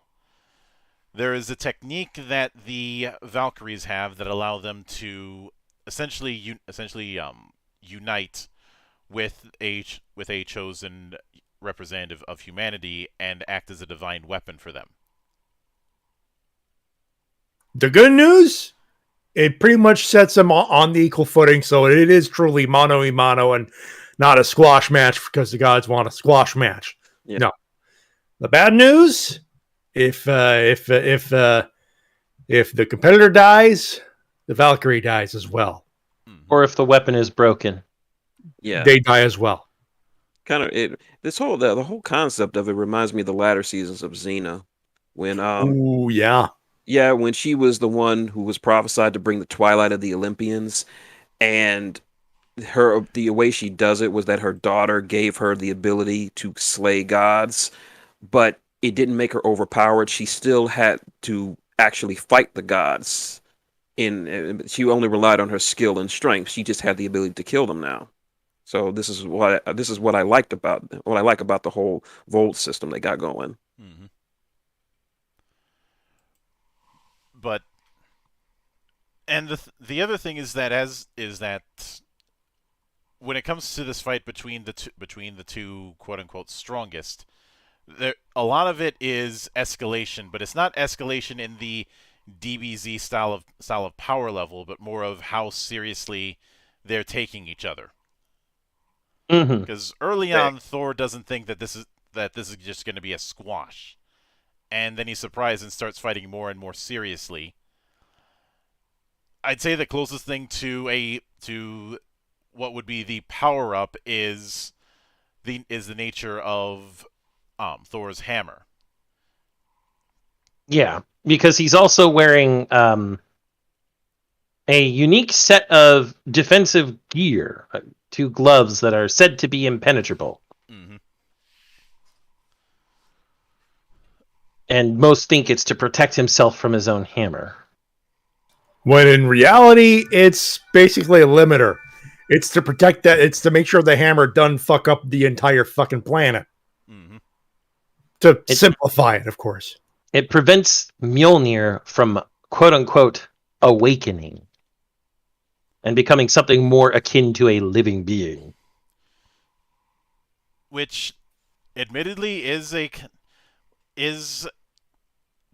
Speaker 2: There is a technique that the Valkyries have that allow them to essentially unite with a chosen representative of humanity and act as a divine weapon for them.
Speaker 5: The good news, it pretty much sets them on the equal footing, so it is truly mano a mano and not a squash match because the gods want a squash match.
Speaker 4: Yeah.
Speaker 5: No. The bad news, if the competitor dies, the Valkyrie dies as well.
Speaker 3: Or if the weapon is broken.
Speaker 4: Yeah.
Speaker 5: They die as well.
Speaker 4: Kind of the whole concept of it reminds me of the latter seasons of Xena, when
Speaker 5: Ooh, yeah.
Speaker 4: yeah, when she was the one who was prophesied to bring the twilight of the Olympians, and the way she does it was that her daughter gave her the ability to slay gods, but it didn't make her overpowered. She still had to actually fight the gods. She only relied on her skill and strength. She just had the ability to kill them now. So this is what I like about the whole Volt system they got going.
Speaker 2: Mm-hmm. But and the other thing is that when it comes to this fight between the two quote unquote strongest, a lot of it is escalation, but it's not escalation in the DBZ style of power level, but more of how seriously they're taking each other. Because early on, Thor doesn't think that this is just going to be a squash, and then he's surprised and starts fighting more and more seriously. I'd say the closest thing to what would be the power up is the nature of Thor's hammer.
Speaker 3: Yeah, because he's also wearing a unique set of defensive gear, 2 gloves that are said to be impenetrable.
Speaker 2: Mm-hmm.
Speaker 3: And most think it's to protect himself from his own hammer.
Speaker 5: When in reality, it's basically a limiter. It's to protect that. It's to make sure the hammer doesn't fuck up the entire fucking planet.
Speaker 2: Mm-hmm.
Speaker 5: To simplify it, of course.
Speaker 3: It prevents Mjolnir from, quote-unquote, awakening and becoming something more akin to a living being.
Speaker 2: Which, admittedly, is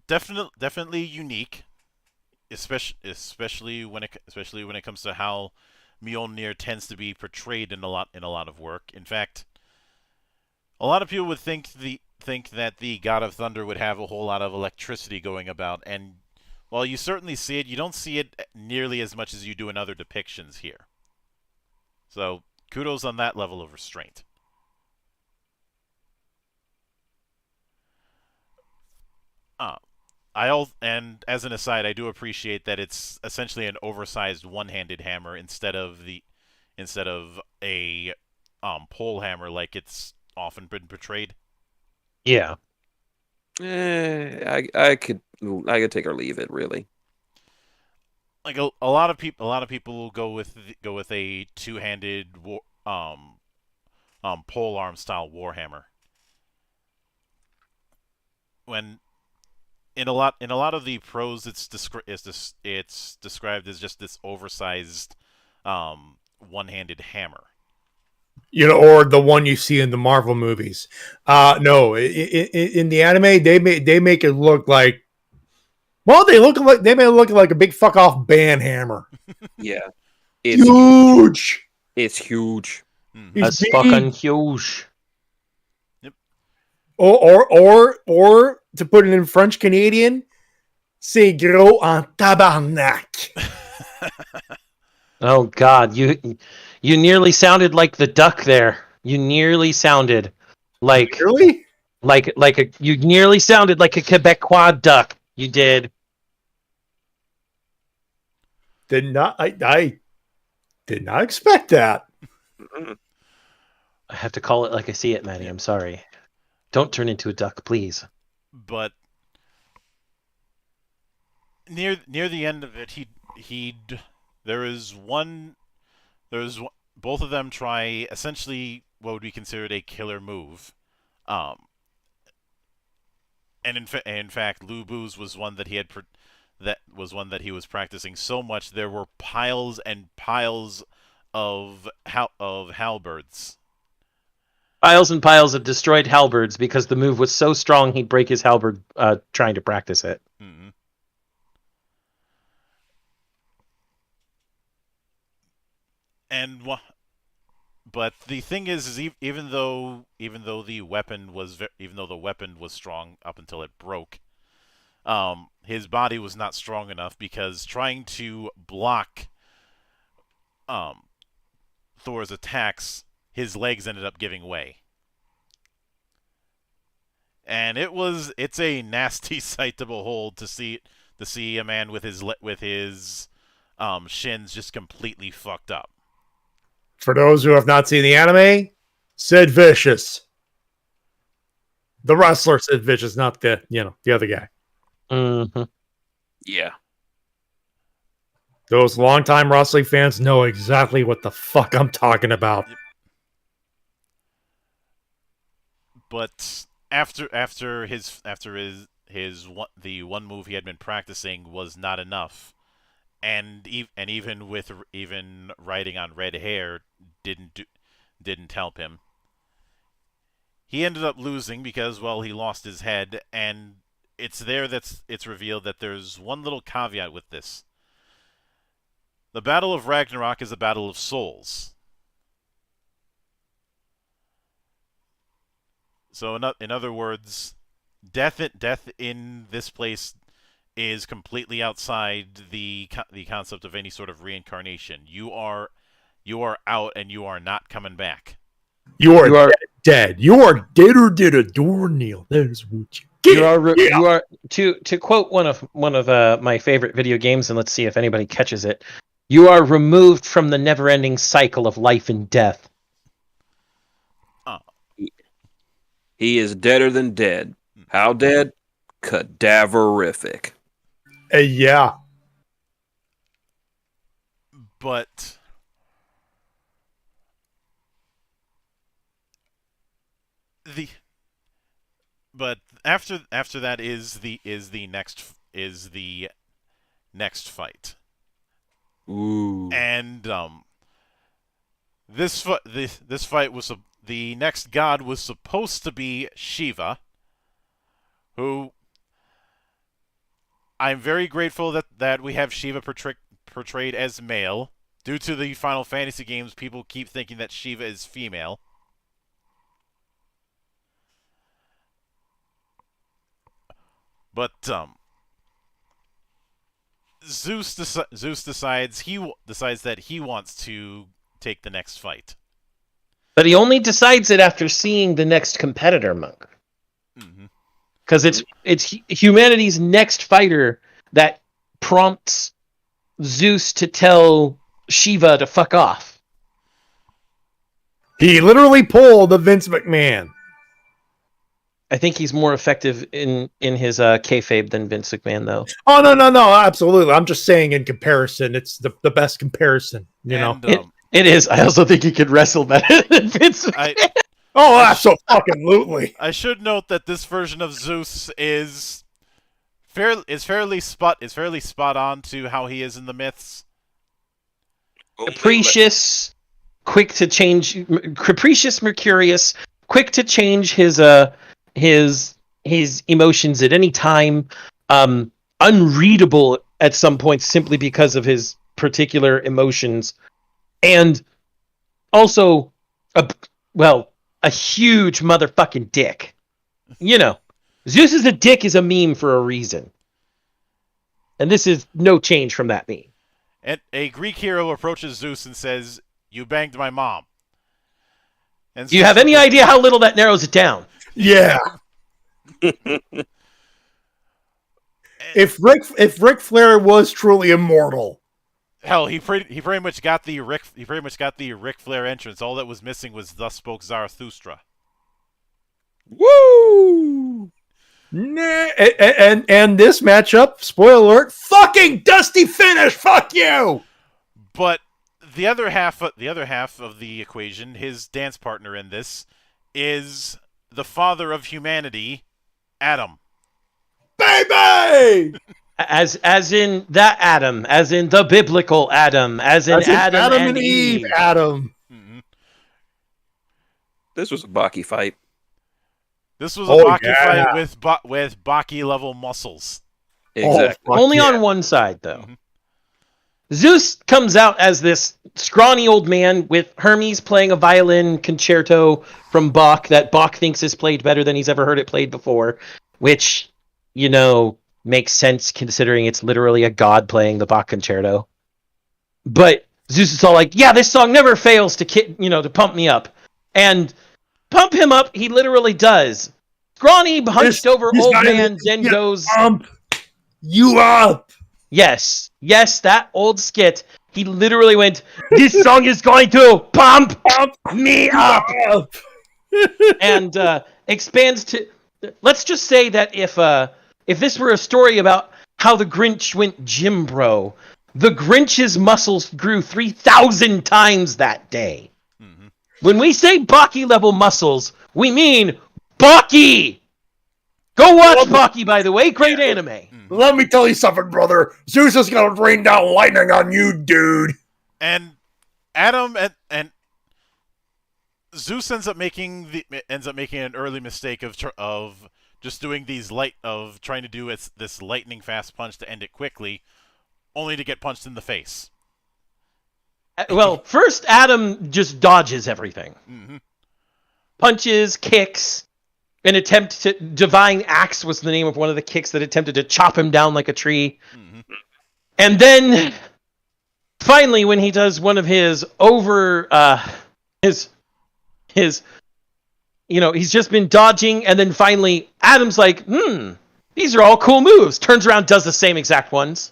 Speaker 2: definitely unique, especially when it comes to how Mjolnir tends to be portrayed in a lot of work. In fact, a lot of people would think that the God of Thunder would have a whole lot of electricity going about, and while you certainly see it, you don't see it nearly as much as you do in other depictions here. So, kudos on that level of restraint. And as an aside, I do appreciate that it's essentially an oversized one-handed hammer instead of a pole hammer like it's often been portrayed.
Speaker 3: Yeah.
Speaker 4: I could take or leave it, really.
Speaker 2: Like a lot of people will go with a two-handed pole arm style warhammer. when in a lot of the prose, it's described as just this oversized, one-handed hammer.
Speaker 5: Or the one you see in the Marvel movies. No, in the anime, they make it look like, well, they may look like a big fuck off band hammer.
Speaker 4: Yeah, it's
Speaker 5: Huge.
Speaker 4: It's huge.
Speaker 2: Mhm.
Speaker 5: It's
Speaker 3: That's fucking huge.
Speaker 5: Or to put it in French Canadian, c'est gros en tabarnak.
Speaker 3: Oh God, you nearly sounded like the duck there. You nearly sounded like
Speaker 5: Really?
Speaker 3: you nearly sounded like a Quebecois duck. You did.
Speaker 5: I did not expect that.
Speaker 3: I have to call it like I see it, Maddie. I'm sorry. Don't turn into a duck, please.
Speaker 2: But near the end of it, both of them try essentially what would be considered a killer move, and in fact, Lu Bu's was one that he was practicing so much there were piles and piles of halberds.
Speaker 3: Piles and piles of destroyed halberds because the move was so strong he'd break his halberd trying to practice it.
Speaker 2: Mm-hmm. But the thing is even though the weapon was strong up until it broke, his body was not strong enough because trying to block Thor's attacks, his legs ended up giving way. And it's a nasty sight to behold to see a man with his shins just completely fucked up.
Speaker 5: For those who have not seen the anime, Sid Vicious. The wrestler Sid Vicious, not the other guy.
Speaker 3: Mm-hmm.
Speaker 4: Yeah.
Speaker 5: Those longtime wrestling fans know exactly what the fuck I'm talking about.
Speaker 2: But after the one move he had been practicing was not enough, and even riding on red hair didn't help him. He ended up losing because, well, he lost his head, and it's revealed that there's one little caveat with this. The Battle of Ragnarok is a battle of souls. So in other words, death in this place is completely outside the concept of any sort of reincarnation. You are out and you are not coming back.
Speaker 5: You are dead. You are dead or dead a doornail. That is what you get.
Speaker 3: You are to quote one of my favorite video games, and let's see if anybody catches it. You are removed from the never-ending cycle of life and death.
Speaker 4: He is deader than dead. How dead? Cadaverific.
Speaker 5: Yeah.
Speaker 2: But after that is the next fight.
Speaker 4: Ooh.
Speaker 2: And this fight was the next god was supposed to be Shiva, who I'm very grateful that we have Shiva portrayed as male. Due to the Final Fantasy games, people keep thinking that Shiva is female. But Zeus decides that he wants to take the next fight.
Speaker 3: But he only decides it after seeing the next competitor, Monk. Because it's humanity's next fighter that prompts Zeus to tell Shiva to fuck off.
Speaker 5: He literally pulled the Vince McMahon.
Speaker 3: I think he's more effective in his kayfabe than Vince McMahon, though.
Speaker 5: Oh, no, absolutely. I'm just saying in comparison, it's the best comparison, you know?
Speaker 3: It is. I also think he could wrestle better than Vince McMahon.
Speaker 5: Oh, absolutely.
Speaker 2: I should note that this version of Zeus is fairly spot on to how he is in the myths.
Speaker 3: Capricious, quick to change, capricious, mercurious, quick to change his emotions at any time, unreadable at some points simply because of his particular emotions, and also a huge motherfucking dick. You know, Zeus is a dick is a meme for a reason, and this is no change from that meme.
Speaker 2: And a Greek hero approaches Zeus and says, "You banged my mom." And
Speaker 3: Do you have any idea how little that narrows it down?
Speaker 5: Yeah. If Ric Flair was truly immortal,
Speaker 2: hell, he pretty much got the Ric Flair entrance. All that was missing was "Thus Spoke Zarathustra."
Speaker 5: woo! And this matchup, spoiler alert, fucking dusty finish. Fuck you.
Speaker 2: But the other half of the equation, his dance partner in this, is the father of humanity, Adam.
Speaker 5: Baby!
Speaker 3: As in that Adam, as in the biblical Adam, as in Adam and Eve.
Speaker 5: Adam.
Speaker 2: Mm-hmm.
Speaker 4: This was a Baki fight.
Speaker 2: This was a Baki fight with Baki level muscles.
Speaker 4: Exactly.
Speaker 3: Only on one side, though.
Speaker 2: Mm-hmm.
Speaker 3: Zeus comes out as this scrawny old man with Hermes playing a violin concerto from Bach that Bach thinks is played better than he's ever heard it played before, which, you know, makes sense considering it's literally a god playing the Bach concerto. But Zeus is all like, yeah, this song never fails to pump me up. And pump him up, he literally does. Scrawny, hunched over old man then goes...
Speaker 5: Pump you up!
Speaker 3: Yes, that old skit. He literally went, this song is going to pump me up! And expands to... Let's just say that if this were a story about how the Grinch went Jim Bro, the Grinch's muscles grew 3,000 times that day. Mm-hmm. When we say Baki level muscles, we mean Baki! Go watch Baki, by the way. Great anime.
Speaker 5: Let me tell you something, brother. Zeus is gonna rain down lightning on you, dude.
Speaker 2: And Adam and Zeus ends up making an early mistake of just doing trying to do this lightning fast punch to end it quickly, only to get punched in the face.
Speaker 3: Well, first Adam just dodges everything.
Speaker 2: Mm-hmm.
Speaker 3: Punches, kicks, an attempt to... Divine Axe was the name of one of the kicks that attempted to chop him down like a tree. Mm-hmm. And then, finally, when he does one of his he's just been dodging, and then finally, Adam's like, these are all cool moves. Turns around, does the same exact ones.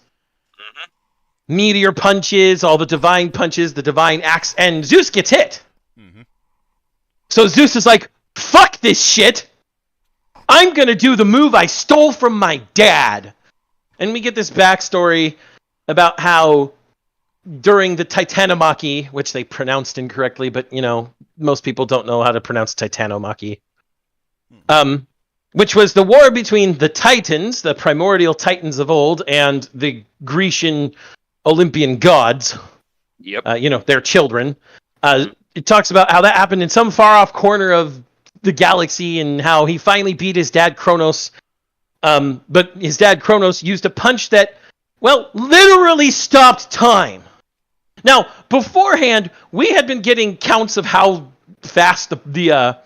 Speaker 3: Mm-hmm. Meteor punches, all the divine punches, the divine axe, and Zeus gets hit. Mm-hmm. So Zeus is like, fuck this shit. I'm gonna do the move I stole from my dad. And we get this backstory about how during the Titanomachy, which they pronounced incorrectly, but, most people don't know how to pronounce Titanomachy, which was the war between the Titans, the primordial Titans of old, and the Grecian Olympian gods.
Speaker 4: Yep.
Speaker 3: Their children. It talks about how that happened in some far-off corner of the galaxy and how he finally beat his dad Kronos. But his dad Kronos used a punch that, literally stopped time. Now, beforehand, we had been getting counts of how fast the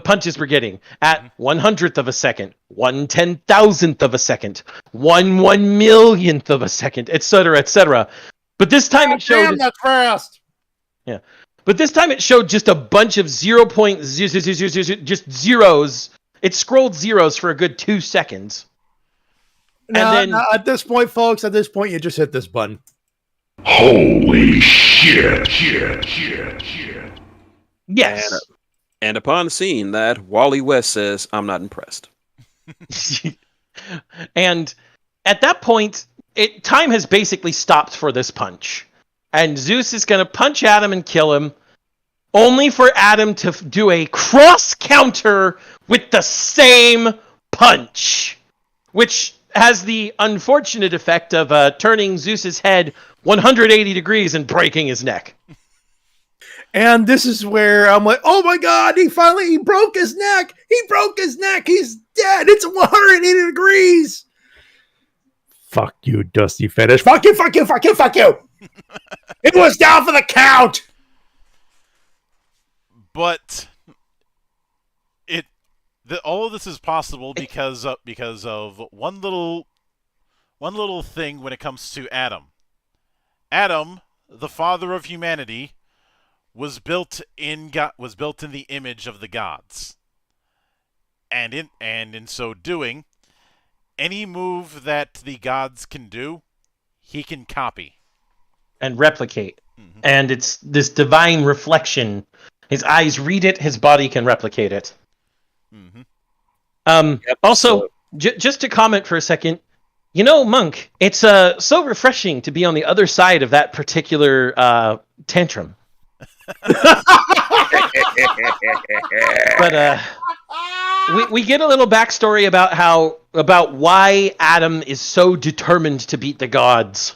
Speaker 3: punches were getting at 1/100th of a second, 1/10,000th of a second, 1/1,000,000th of a second, etc., etc. But this time it showed...
Speaker 5: Damn, that's fast!
Speaker 3: Yeah. But this time it showed just a bunch of 0.000, just zeros. It scrolled zeros for a good 2 seconds.
Speaker 5: And then at this point, folks, you just hit this button.
Speaker 1: Holy shit.
Speaker 3: Yes.
Speaker 4: And upon seeing that, Wally West says, I'm not impressed.
Speaker 3: And at that point, time has basically stopped for this punch. And Zeus is going to punch Adam and kill him. only for Adam to do a cross counter with the same punch, which has the unfortunate effect of turning Zeus's head 180 degrees and breaking his neck.
Speaker 5: And this is where I'm like, oh my god, he broke his neck. He broke his neck. He's dead. It's 180 degrees. Fuck you, Dusty Fetish. Fuck you, fuck you, fuck you, fuck you. It was down for the count.
Speaker 2: But all of this is possible because of one little thing when it comes to Adam. Adam, the father of humanity, was built in the image of the gods, and in so doing, any move that the gods can do, he can copy
Speaker 3: and replicate. And it's this divine reflection. His eyes read it, his body can replicate it. Also, just to comment for a second, Monk, it's so refreshing to be on the other side of that particular tantrum. But we get a little backstory about why Adam is so determined to beat the gods.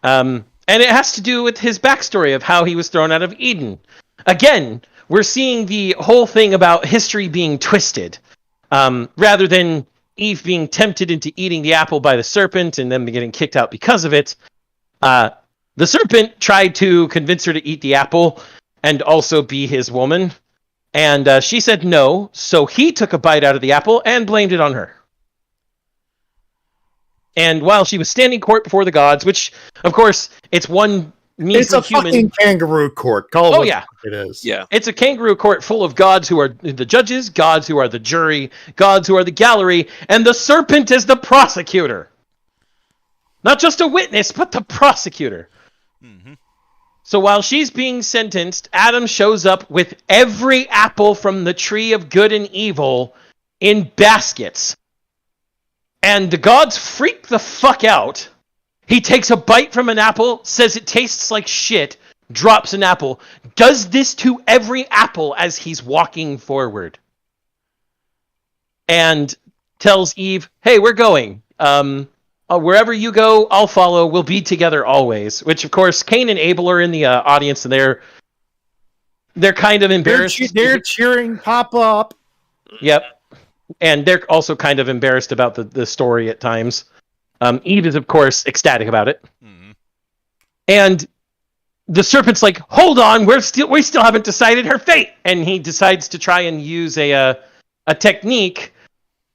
Speaker 3: And it has to do with his backstory of how he was thrown out of Eden. Again, we're seeing the whole thing about history being twisted. Rather than Eve being tempted into eating the apple by the serpent and then getting kicked out because of it, the serpent tried to convince her to eat the apple and also be his woman. And she said no, so he took a bite out of the apple and blamed it on her. And while she was standing court before the gods, which, of course, it's one measly
Speaker 5: It's a
Speaker 3: human...
Speaker 5: fucking kangaroo court. Call it what it is.
Speaker 4: Yeah.
Speaker 3: It's a kangaroo court full of gods who are the judges, gods who are the jury, gods who are the gallery, and the serpent is the prosecutor. Not just a witness, but the prosecutor. So while she's being sentenced, Adam shows up with every apple from the tree of good and evil in baskets. And the gods freak the fuck out. He takes a bite from an apple, says it tastes like shit, drops an apple, does this to every apple as he's walking forward. And tells Eve, hey, we're going. Wherever you go, I'll follow. We'll be together always. Which, of course, Cain and Abel are in the audience, and they're kind of embarrassed.
Speaker 5: They're cheering Papa up.
Speaker 3: Yep. And they're also kind of embarrassed about the story at times. Eve is, of course, ecstatic about it. And the serpent's like, hold on, we still haven't decided her fate. And he decides to try and use a technique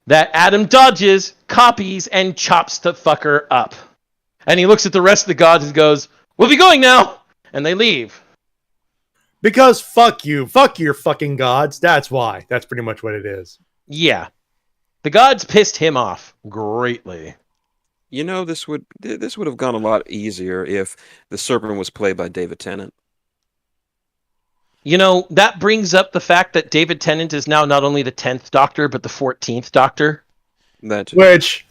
Speaker 3: that Adam dodges, copies, and chops the fucker up. And he looks at the rest of the gods and goes, we'll be going now! And they leave.
Speaker 5: Because fuck you. Fuck your fucking gods. That's why. That's pretty much what it is.
Speaker 3: Yeah. The gods pissed him off greatly.
Speaker 4: This would have gone a lot easier if the serpent was played by David Tennant.
Speaker 3: That brings up the fact that David Tennant is now not only the 10th Doctor, but the 14th Doctor.
Speaker 5: Which,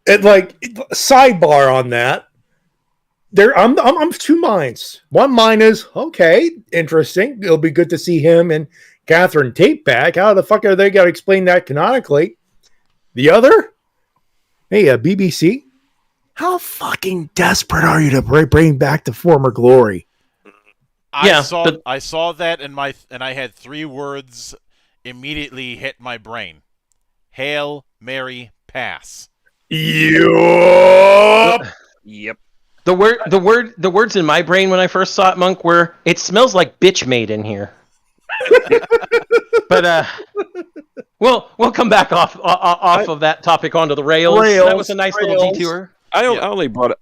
Speaker 5: sidebar on that. I'm of two minds. One mind is, okay, interesting. It'll be good to see him and Catherine Tate back. How the fuck are they going to explain that canonically? The other, hey, BBC, how fucking desperate are you to bring back the former glory?
Speaker 2: I saw that and I had three words immediately hit my brain. Hail Mary pass.
Speaker 5: Yup.
Speaker 4: Yep.
Speaker 3: The words in my brain when I first saw it, Monk, were, it smells like bitch made in here. But we'll come back off of that topic onto the rails. That was a nice little detour.
Speaker 4: I only brought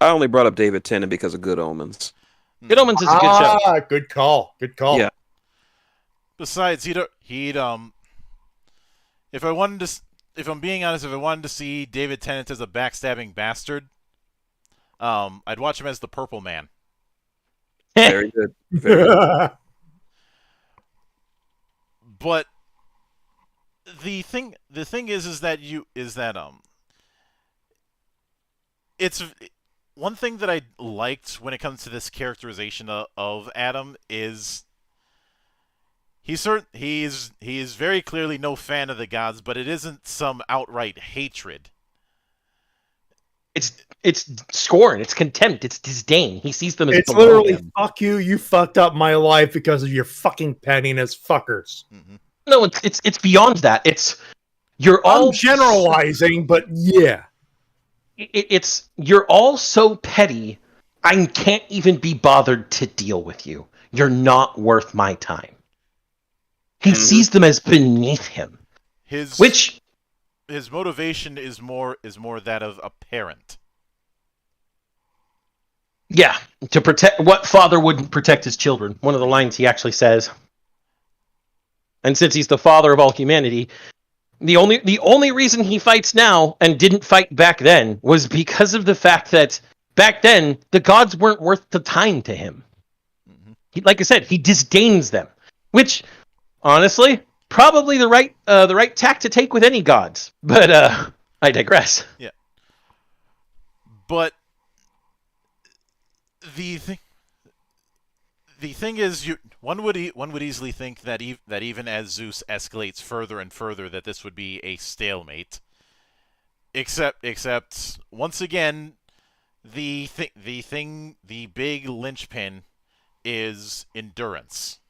Speaker 4: up David Tennant because of Good Omens.
Speaker 3: Good Omens is a good show.
Speaker 5: Good call. Good call.
Speaker 4: Yeah.
Speaker 2: Besides, if I'm being honest, if I wanted to see David Tennant as a backstabbing bastard, I'd watch him as the Purple Man.
Speaker 4: Very good. Very good.
Speaker 2: But the thing is that it's one thing that I liked when it comes to this characterization of Adam is he is very clearly no fan of the gods, but it isn't some outright hatred.
Speaker 3: It's scorn, it's contempt, it's disdain. He sees them as
Speaker 5: It's
Speaker 3: below
Speaker 5: literally
Speaker 3: him.
Speaker 5: fuck you. You fucked up my life because of your fucking pettiness, fuckers.
Speaker 2: Mm-hmm.
Speaker 3: No, it's beyond that. It's you're all
Speaker 5: I'm generalizing, but yeah.
Speaker 3: It's you're all so petty. I can't even be bothered to deal with you. You're not worth my time. He sees them as beneath him,
Speaker 2: His motivation is more that of a parent.
Speaker 3: Yeah, to protect what father wouldn't protect his children. One of the lines he actually says. And since he's the father of all humanity, the only reason he fights now and didn't fight back then was because of the fact that back then the gods weren't worth the time to him. Like I said, he disdains them, which honestly probably the right tack to take with any gods. But I digress.
Speaker 2: Yeah. But the thing is, one would easily think that even as Zeus escalates further and further, that this would be a stalemate. Except once again, the big linchpin is endurance,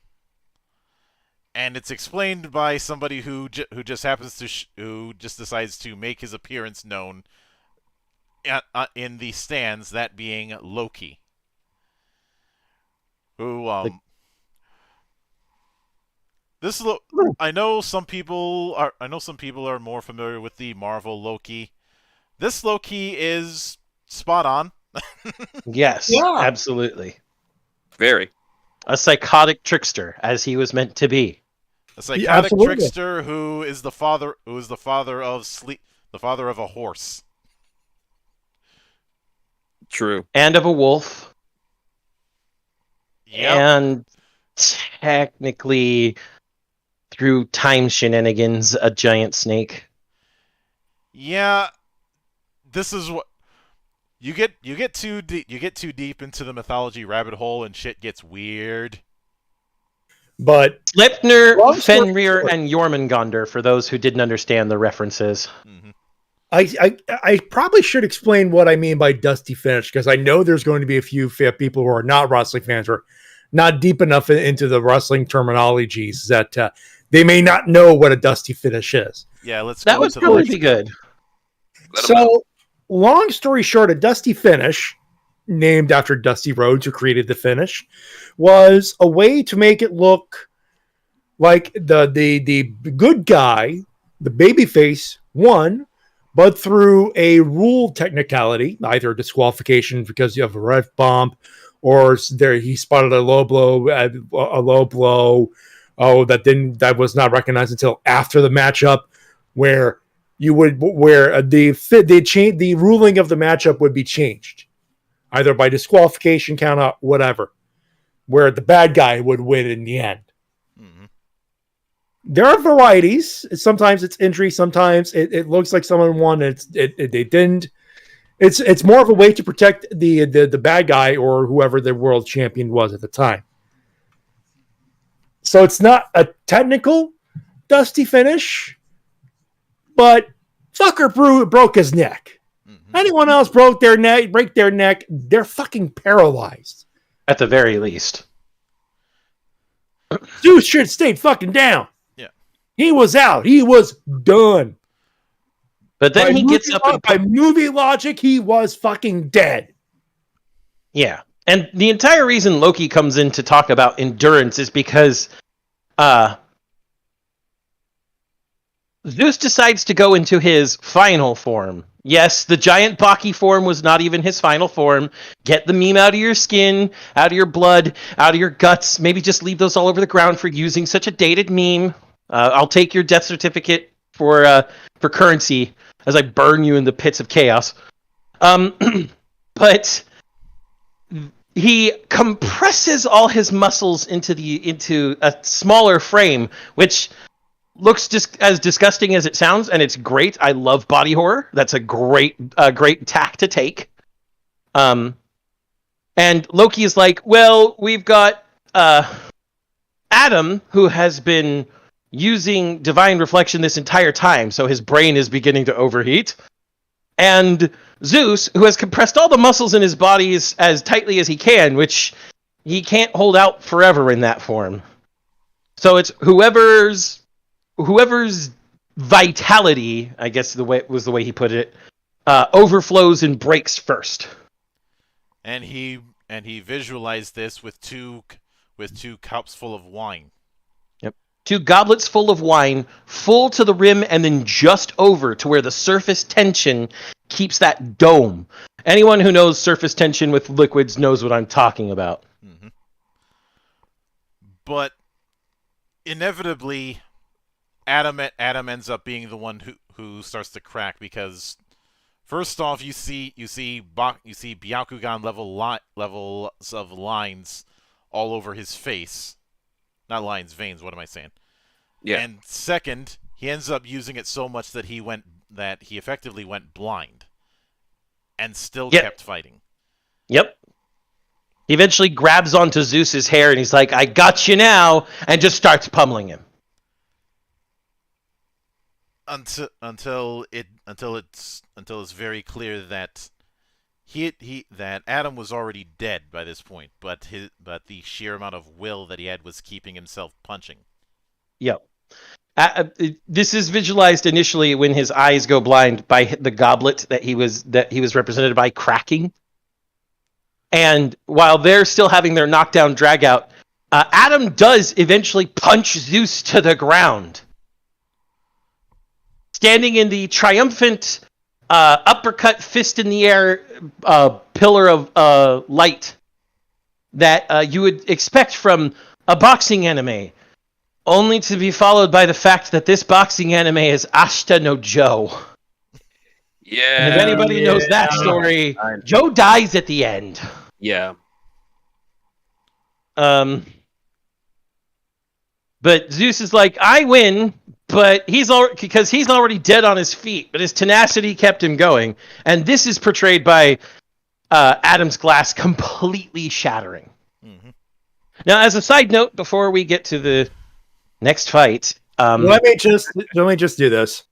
Speaker 2: and it's explained by somebody who just happens to who just decides to make his appearance known in the stands. That being Loki. Who I know some people are more familiar with the Marvel Loki. This Loki is spot on.
Speaker 3: Yes,
Speaker 5: Yeah.
Speaker 3: absolutely.
Speaker 4: Very.
Speaker 3: A psychotic trickster, as he was meant to be.
Speaker 2: A psychotic
Speaker 5: absolutely.
Speaker 2: trickster who is the father of the father of a horse.
Speaker 4: True.
Speaker 3: And of a wolf.
Speaker 2: Yep.
Speaker 3: And technically, through time shenanigans, a giant snake.
Speaker 2: Yeah, this is what you get too deep into the mythology rabbit hole and shit gets weird.
Speaker 5: But
Speaker 3: Sleipnir,
Speaker 5: Long story
Speaker 3: Fenrir,
Speaker 5: short.
Speaker 3: and Jormungandr, for those who didn't understand the references.
Speaker 2: Mm-hmm.
Speaker 5: I probably should explain what I mean by dusty finish, because I know there's going to be a few people who are not wrestling fans or not deep enough into the wrestling terminologies that they may not know what a dusty finish is.
Speaker 2: Yeah, let's
Speaker 3: That
Speaker 2: go
Speaker 3: would
Speaker 2: into the
Speaker 3: probably be good.
Speaker 4: Let 'em know.
Speaker 5: So, long story short, a dusty finish, named after Dusty Rhodes, who created the finish, was a way to make it look like the good guy, the babyface, won, but through a rule technicality, either disqualification because you have a ref bump, or there he spotted a low blow, that was not recognized until after the matchup, where the ruling of the matchup would be changed, either by disqualification, count out, whatever, where the bad guy would win in the end.
Speaker 2: Mm-hmm.
Speaker 5: There are varieties. Sometimes it's injury. Sometimes it looks like someone won. They didn't. It's more of a way to protect the bad guy or whoever the world champion was at the time. So it's not a technical dusty finish, but fucker broke his neck.
Speaker 2: Mm-hmm.
Speaker 5: Anyone else break their neck, they're fucking paralyzed.
Speaker 3: At the very least.
Speaker 5: Zeus should have stayed fucking down.
Speaker 2: Yeah.
Speaker 5: He was out. He was done.
Speaker 3: But then he gets up and...
Speaker 5: By movie logic, he was fucking dead.
Speaker 3: Yeah. And the entire reason Loki comes in to talk about endurance is because Zeus decides to go into his final form. Yes, the giant Baki form was not even his final form. Get the meme out of your skin, out of your blood, out of your guts. Maybe just leave those all over the ground for using such a dated meme. I'll take your death certificate for currency as I burn you in the pits of chaos. But he compresses all his muscles into a smaller frame, which looks just as disgusting as it sounds, and it's great. I love body horror. That's a great tack to take. And Loki is like, well, we've got Adam, who has been using divine reflection this entire time, so his brain is beginning to overheat, and Zeus, who has compressed all the muscles in his body as tightly as he can, which he can't hold out forever in that form. So it's whoever's vitality, I guess the way he put it, overflows and breaks first.
Speaker 2: And he visualized this with two cups full of wine.
Speaker 3: Yep. 2 goblets full of wine, full to the rim and then just over to where the surface tension keeps that dome. Anyone who knows surface tension with liquids knows what I'm talking about.
Speaker 2: Mm-hmm. But inevitably, Adam ends up being the one who starts to crack, because first off, you see Byakugan levels of lines all over his face. Not lines, veins, what am I saying?
Speaker 4: Yeah.
Speaker 2: And second, he ends up using it so much that he effectively went blind and still kept fighting.
Speaker 3: Yep. He eventually grabs onto Zeus's hair and he's like, "I got you now," and just starts pummeling him.
Speaker 2: Until it's very clear that that Adam was already dead by this point, but the sheer amount of will that he had was keeping himself punching.
Speaker 3: Yep. This is visualized initially when his eyes go blind by the goblet that he was represented by cracking. And while they're still having their knockdown drag out, Adam does eventually punch Zeus to the ground. Standing in the triumphant uppercut fist in the air pillar of light that you would expect from a boxing anime, only to be followed by the fact that this boxing anime is Ashita no Joe.
Speaker 4: Yeah.
Speaker 3: And if anybody knows that story, Joe dies at the end.
Speaker 4: Yeah.
Speaker 3: But Zeus is like, "I win," but he's already dead on his feet. But his tenacity kept him going, and this is portrayed by Adam's glass completely shattering. Mm-hmm. Now, as a side note, before we get to the next fight,
Speaker 5: let me just do this.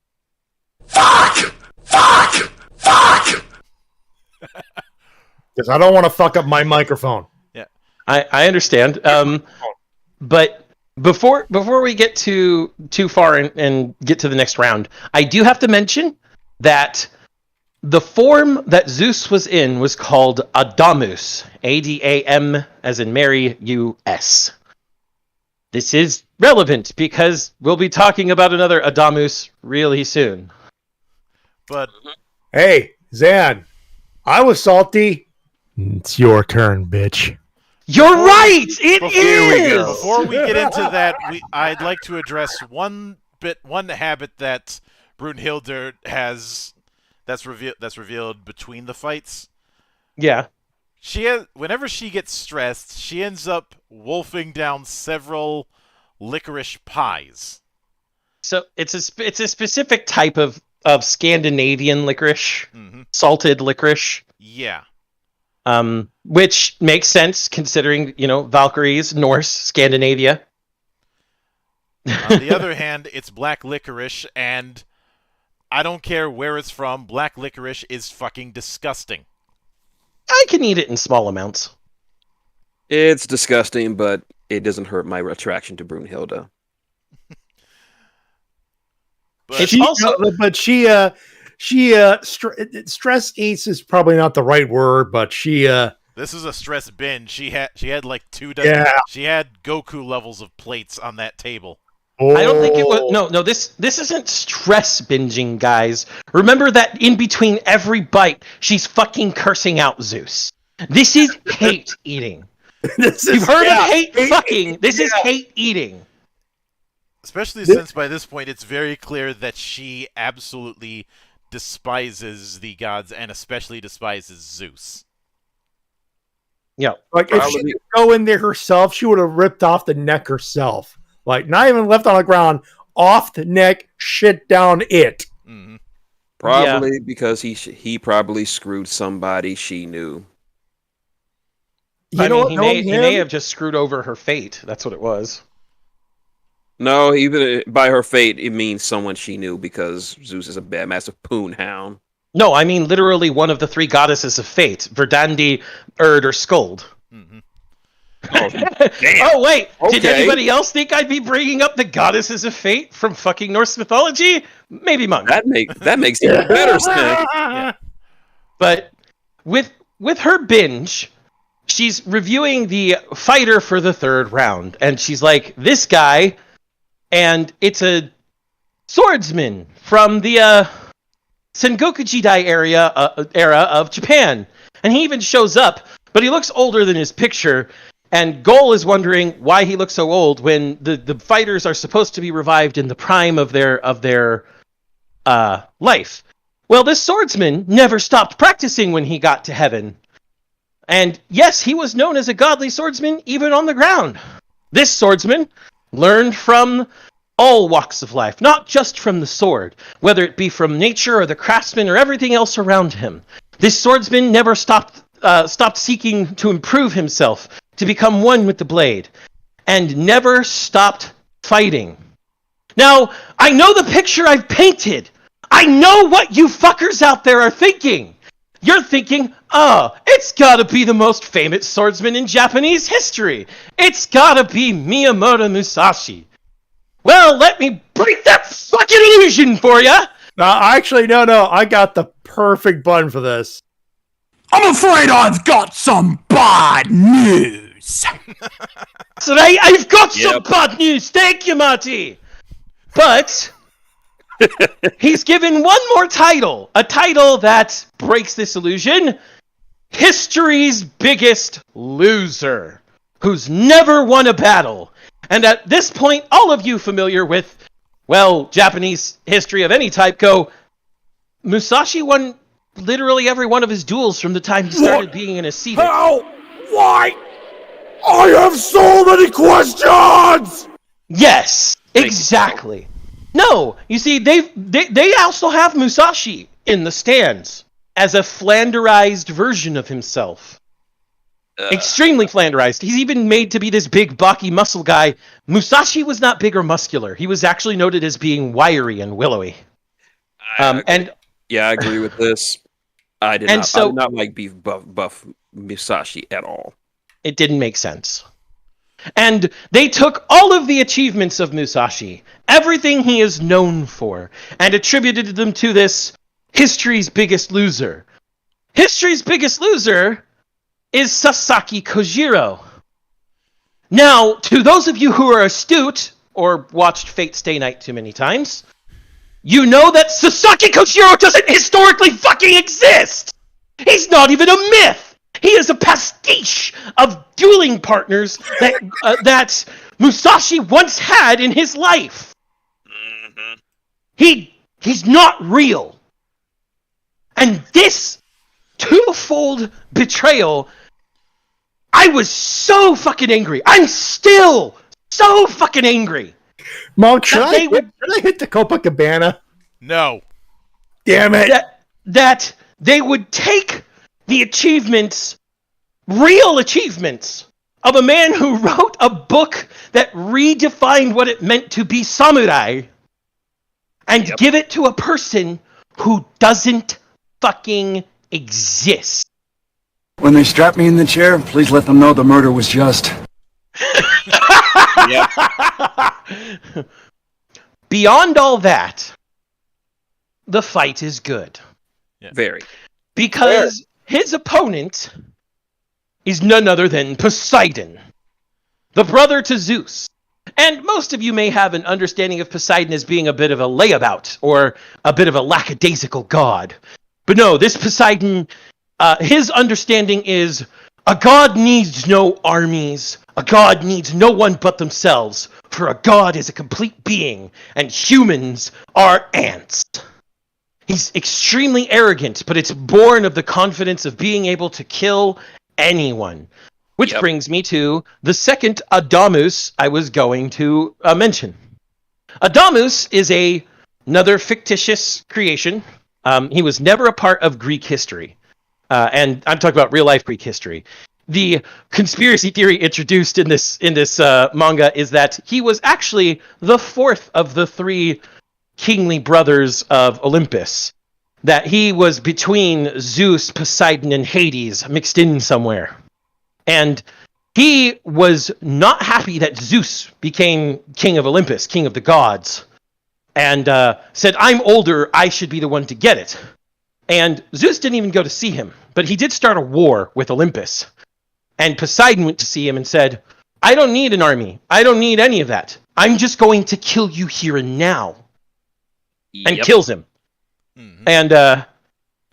Speaker 1: Fuck!
Speaker 5: Because I don't want to fuck up my microphone.
Speaker 2: Yeah,
Speaker 3: I understand. But before we get too far and get to the next round, I do have to mention that the form that Zeus was in was called Adamus, Adam as in Mary, U-S. This is relevant because we'll be talking about another Adamus really soon.
Speaker 2: but
Speaker 5: Hey, Zan, I was salty. It's your turn, bitch.
Speaker 3: You're right! It is!
Speaker 2: Before we get into that, I'd like to address one habit that Brunhilde has that's revealed between the fights.
Speaker 3: Yeah.
Speaker 2: Whenever she gets stressed, she ends up wolfing down several licorice pies.
Speaker 3: So it's a specific type of Scandinavian licorice, salted licorice.
Speaker 2: Yeah.
Speaker 3: Which makes sense considering, Valkyries, Norse, Scandinavia.
Speaker 2: On the other hand, it's black licorice, and I don't care where it's from, black licorice is fucking disgusting.
Speaker 3: I can eat it in small amounts.
Speaker 4: It's disgusting, but it doesn't hurt my attraction to Brunhilde.
Speaker 5: Stress eats is probably not the right word, but
Speaker 2: this is a stress binge. She had like 2 dozen.
Speaker 5: Yeah.
Speaker 2: She had Goku levels of plates on that table.
Speaker 3: I don't think it was. No. This isn't stress binging, guys. Remember that in between every bite, she's fucking cursing out Zeus. This is hate eating. You've heard of hate fucking. This is hate eating.
Speaker 2: Especially since by this point it's very clear that she absolutely despises the gods and especially despises Zeus.
Speaker 3: Yeah.
Speaker 5: Like, if she could go in there herself, she would have ripped off the neck herself. Like, not even left on the ground, off the neck, shit down it.
Speaker 2: Mm-hmm.
Speaker 4: Probably because he probably screwed somebody she knew.
Speaker 3: He may have just screwed over her fate. That's what it was.
Speaker 4: No, even by her fate, it means someone she knew because Zeus is a bad, massive poon hound.
Speaker 3: No, I mean literally one of the three goddesses of fate: Verdandi, Erd, or Skuld.
Speaker 4: Oh,
Speaker 3: Oh wait, did
Speaker 4: Okay.
Speaker 3: anybody else think I'd be bringing up the goddesses of fate from fucking Norse mythology? Maybe Monk.
Speaker 4: that makes even better sense.
Speaker 3: But with her binge, she's reviewing the fighter for the third round, and she's like, "This guy," and it's a swordsman from the Sengoku Jidai era of Japan, and he even shows up, but he looks older than his picture. And Goal is wondering why he looks so old when the fighters are supposed to be revived in the prime of their life. Well, this swordsman never stopped practicing when he got to heaven. And yes, he was known as a godly swordsman even on the ground. This swordsman learned from all walks of life, not just from the sword, whether it be from nature or the craftsman or everything else around him. This swordsman never stopped seeking to improve himself, to become one with the blade, and never stopped fighting. Now, I know the picture I've painted. I know what you fuckers out there are thinking. You're thinking, it's gotta be the most famous swordsman in Japanese history. It's gotta be Miyamoto Musashi. Well, let me break that fucking illusion for ya!
Speaker 5: No, actually, no. I got the perfect button for this.
Speaker 8: I'm afraid I've got some bad news.
Speaker 3: So I've got some bad news. Thank you, Marty. But he's given one more title, a title that breaks this illusion: history's biggest loser, who's never won a battle. And at this point, all of you familiar with, well, Japanese history of any type go, Musashi won literally every one of his duels from the time he started being an ascetic.
Speaker 8: How? Why? I have so many questions!
Speaker 3: Yes, exactly. No, you see, they also have Musashi in the stands as a flanderized version of himself. Extremely flanderized. He's even made to be this big, blocky muscle guy. Musashi was not big or muscular. He was actually noted as being wiry and willowy. And
Speaker 4: yeah, I agree with this. I did not like beef buff Musashi at all.
Speaker 3: It didn't make sense. And they took all of the achievements of Musashi, everything he is known for, and attributed them to this history's biggest loser. History's biggest loser is Sasaki Kojiro. Now, to those of you who are astute, or watched Fate Stay Night too many times, you know that Sasaki Kojiro doesn't historically fucking exist! He's not even a myth! He is a pastiche of dueling partners that Musashi once had in his life. He's not real. And this twofold betrayal, I was so fucking angry. I'm still so fucking angry.
Speaker 5: Monk, should I hit the Copacabana?
Speaker 2: No.
Speaker 5: Damn it.
Speaker 3: That they would take the achievements, real achievements, of a man who wrote a book that redefined what it meant to be samurai, and give it to a person who doesn't fucking exist.
Speaker 8: When they strap me in the chair, please let them know the murder was just.
Speaker 3: Beyond all that, the fight is good.
Speaker 2: Yeah.
Speaker 4: Very.
Speaker 3: Because his opponent is none other than Poseidon, the brother to Zeus. And most of you may have an understanding of Poseidon as being a bit of a layabout, or a bit of a lackadaisical god. But no, this Poseidon, his understanding is, a god needs no armies, a god needs no one but themselves, for a god is a complete being, and humans are ants. He's extremely arrogant, but it's born of the confidence of being able to kill anyone. Which brings me to the second Adamus I was going to mention. Adamus is another fictitious creation. He was never a part of Greek history. And I'm talking about real-life Greek history. the conspiracy theory introduced in this manga is that he was actually the fourth of the three kingly brothers of Olympus. That he was between Zeus, Poseidon, and Hades, mixed in somewhere. And he was not happy that Zeus became king of Olympus, king of the gods, and said, I'm older, I should be the one to get it. And Zeus didn't even go to see him, but he did start a war with Olympus. And Poseidon went to see him and said, I don't need an army. I don't need any of that. I'm just going to kill you here and now. And kills him. Mm-hmm.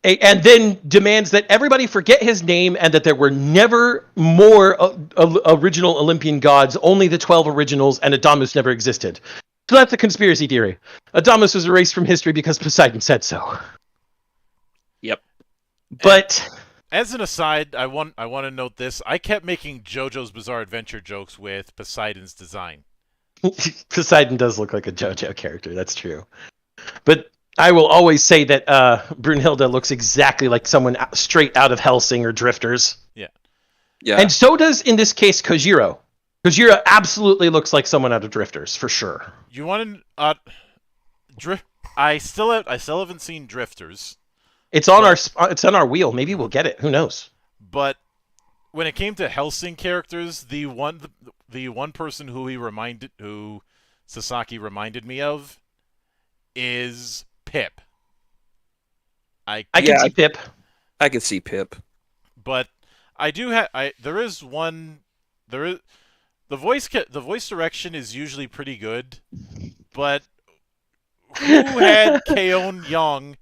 Speaker 3: And then demands that everybody forget his name and that there were never more original Olympian gods, only the 12 originals, and Adamus never existed. So that's a conspiracy theory. Adamus was erased from history because Poseidon said so.
Speaker 4: Yep.
Speaker 3: But
Speaker 2: as an aside, I want to note this. I kept making JoJo's Bizarre Adventure jokes with Poseidon's design.
Speaker 3: Poseidon does look like a JoJo character, that's true. But I will always say that Brunhilde looks exactly like someone straight out of Hellsing or Drifters.
Speaker 2: Yeah.
Speaker 4: Yeah.
Speaker 3: And so does, in this case, Kojiro. Kojiro absolutely looks like someone out of Drifters, for sure.
Speaker 2: You want to... I still haven't seen Drifters.
Speaker 3: It's on our wheel. Maybe we'll get it. Who knows?
Speaker 2: But when it came to Hellsing characters, the one person who Sasaki reminded me of is Pip. I
Speaker 3: can see Pip.
Speaker 4: I can see Pip.
Speaker 2: But I do have the voice direction is usually pretty good, but who had Keon Young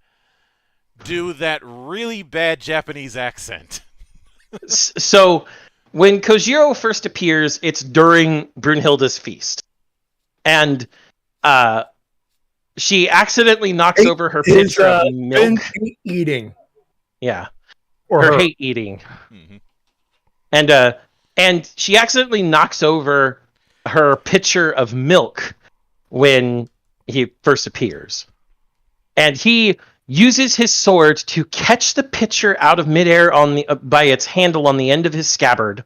Speaker 2: do that really bad Japanese accent?
Speaker 3: So when Kojiro first appears, it's during Brunhilde's feast. And she accidentally knocks over her pitcher of milk.
Speaker 5: Eating.
Speaker 3: Yeah.
Speaker 5: Or
Speaker 3: her hate eating. Mm-hmm. And she accidentally knocks over her pitcher of milk when he first appears. And he uses his sword to catch the pitcher out of midair by its handle on the end of his scabbard,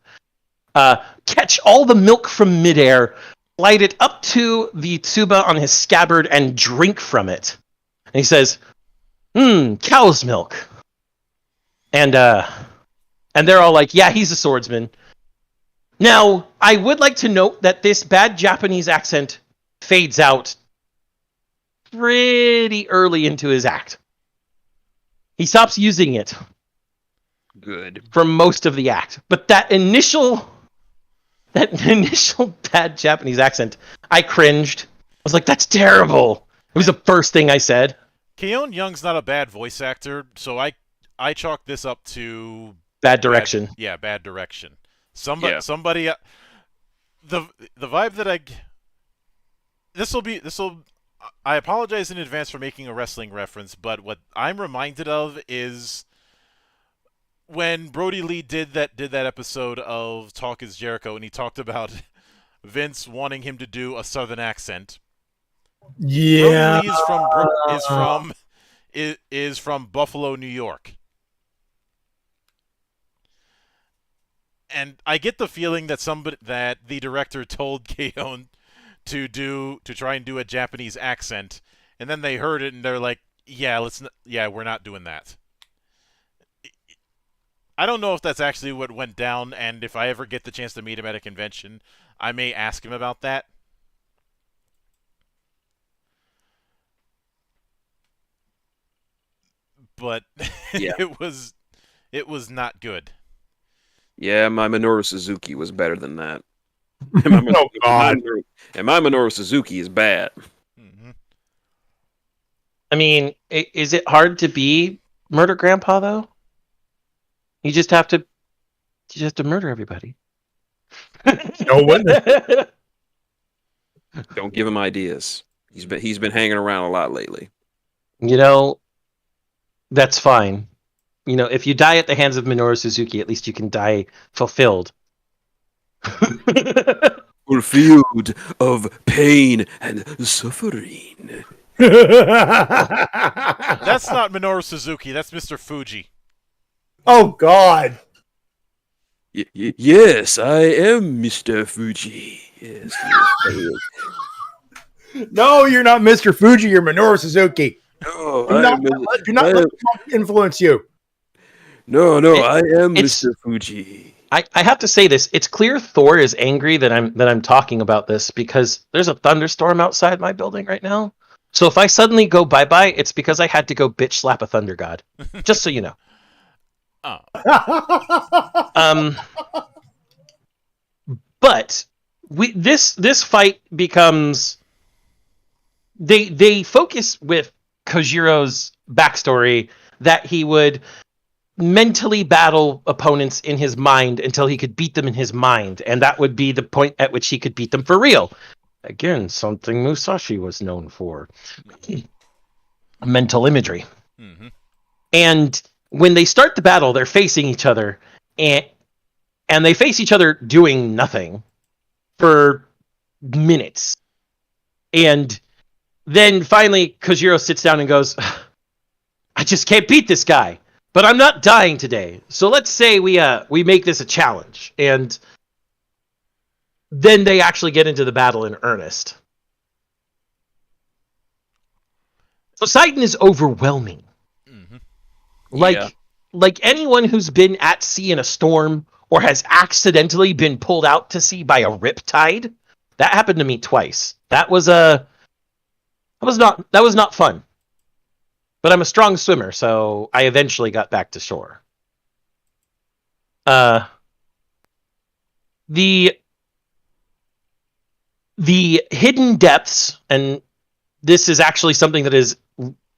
Speaker 3: catch all the milk from midair, slide it up to the tsuba on his scabbard, and drink from it. And he says, cow's milk. And they're all like, yeah, he's a swordsman. Now, I would like to note that this bad Japanese accent fades out pretty early into his act. He stops using it.
Speaker 4: Good.
Speaker 3: For most of the act. But that initial bad Japanese accent, I cringed. I was like, that's terrible. It was the first thing I said.
Speaker 2: Keon Young's not a bad voice actor, so I chalk this up to
Speaker 3: bad direction.
Speaker 2: Bad direction. Somebody the vibe that I apologize in advance for making a wrestling reference, but what I'm reminded of is when Brody Lee did that episode of Talk is Jericho, and he talked about Vince wanting him to do a southern accent.
Speaker 5: Yeah.
Speaker 2: Brody Lee is from Buffalo, New York. And I get the feeling that the director told Keon to try and do a Japanese accent, and then they heard it and they're like, we're not doing that. I don't know if that's actually what went down, and if I ever get the chance to meet him at a convention, I may ask him about that. But
Speaker 4: yeah.
Speaker 2: it was not good.
Speaker 4: Yeah, my Minoru Suzuki was better than that. And my Minoru Suzuki is bad.
Speaker 2: Mm-hmm.
Speaker 3: I mean, is it hard to be Murder Grandpa though? You just have to murder everybody.
Speaker 5: No wonder.
Speaker 4: Don't give him ideas. He's been hanging around a lot lately.
Speaker 3: You know, that's fine. You know, if you die at the hands of Minoru Suzuki, at least you can die fulfilled.
Speaker 4: Fulfilled of pain and suffering.
Speaker 2: That's not Minoru Suzuki. That's Mr. Fuji.
Speaker 5: Oh, God.
Speaker 4: Yes, I am Mr. Fuji. Yes.
Speaker 5: No, you're not Mr. Fuji. You're Minoru Suzuki.
Speaker 4: No,
Speaker 5: Do not, do not let the monk influence you.
Speaker 4: No, I am
Speaker 3: It's-
Speaker 4: Mr. Fuji.
Speaker 3: I have to say this. It's clear Thor is angry that I'm talking about this because there's a thunderstorm outside my building right now. So if I suddenly go bye-bye, it's because I had to go bitch slap a thunder god. Just so you know. But this fight becomes they focus with Kojiro's backstory that he would mentally battle opponents in his mind until he could beat them in his mind, and that would be the point at which he could beat them for real. Again, something Musashi was known for. Mental imagery.
Speaker 2: Mm-hmm.
Speaker 3: And when they start the battle, they're facing each other, and they face each other doing nothing for minutes. And then finally, Kojiro sits down and goes, I just can't beat this guy, but I'm not dying today. So let's say we make this a challenge. And then they actually get into the battle in earnest. Poseidon is overwhelming.
Speaker 2: Mm-hmm.
Speaker 3: Like anyone who's been at sea in a storm or has accidentally been pulled out to sea by a riptide. That happened to me twice. That was not fun. But I'm a strong swimmer, so I eventually got back to shore. The hidden depths, and this is actually something that is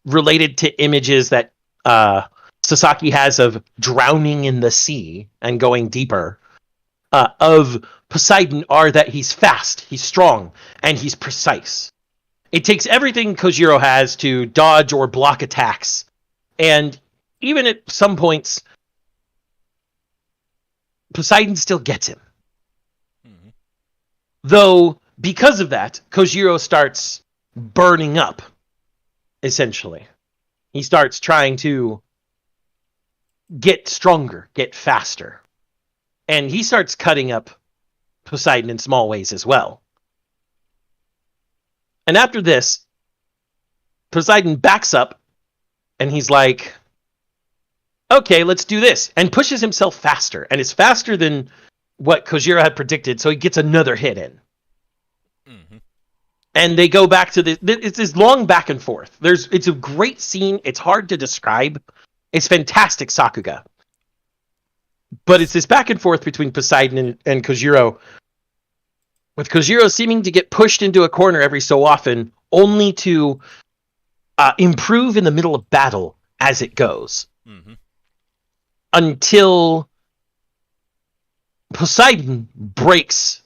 Speaker 3: related to images that Sasaki has of drowning in the sea and going deeper, of Poseidon, are that he's fast, he's strong, and he's precise. It takes everything Kojiro has to dodge or block attacks, and even at some points, Poseidon still gets him.
Speaker 2: Mm-hmm.
Speaker 3: Though, because of that, Kojiro starts burning up, essentially. He starts trying to get stronger, get faster. And he starts cutting up Poseidon in small ways as well. And after this, Poseidon backs up, and he's like, okay, let's do this, and pushes himself faster, and is faster than what Kojiro had predicted, so he gets another hit in.
Speaker 2: Mm-hmm.
Speaker 3: And they go back to it's this long back and forth. It's a great scene. It's hard to describe. It's fantastic Sakuga. But it's this back and forth between Poseidon and Kojiro, with Kojiro seeming to get pushed into a corner every so often, only to improve in the middle of battle as it goes.
Speaker 2: Mm-hmm.
Speaker 3: Until Poseidon breaks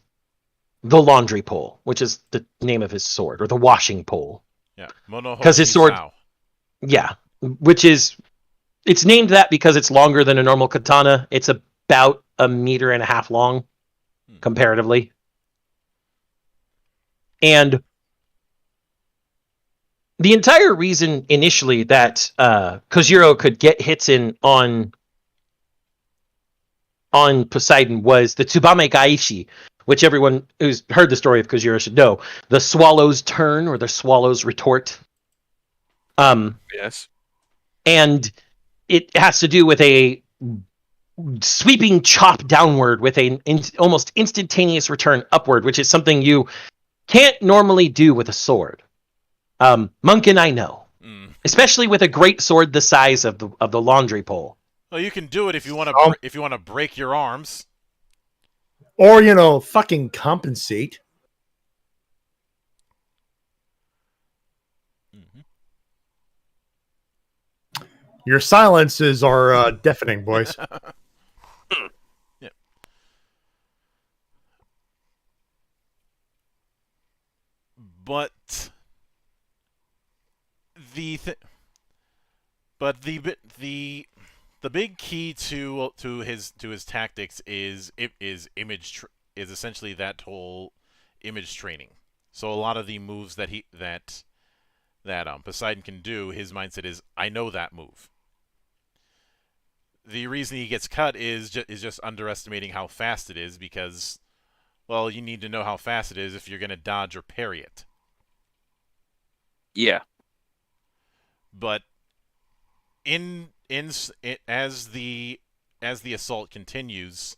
Speaker 3: the laundry pole, which is the name of his sword, or the washing pole.
Speaker 2: Yeah,
Speaker 3: 'Cause his sword-
Speaker 2: Sao.
Speaker 3: Yeah, it's named that because it's longer than a normal katana. It's about 1.5 meters long, comparatively. And the entire reason initially that Kojiro could get hits in on Poseidon was the Tsubame Gaishi, which everyone who's heard the story of Kojiro should know. The swallow's turn, or the swallow's retort.
Speaker 4: Yes.
Speaker 3: And it has to do with a sweeping chop downward with an almost instantaneous return upward, which is something you can't normally do with a sword. Monk and I know. Especially with a great sword the size of the laundry pole.
Speaker 2: Well, you can do it if you want to. If you want to break your arms.
Speaker 5: Or, fucking compensate.
Speaker 2: Mm-hmm.
Speaker 5: Your silences are deafening, boys.
Speaker 2: Yeah. But the big key to his tactics is essentially that whole image training. So a lot of the moves that Poseidon can do, his mindset is, I know that move. the reason he gets cut is just underestimating how fast it is, because, well, you need to know how fast it is if you're going to dodge or parry it.
Speaker 4: Yeah.
Speaker 2: But as the assault continues,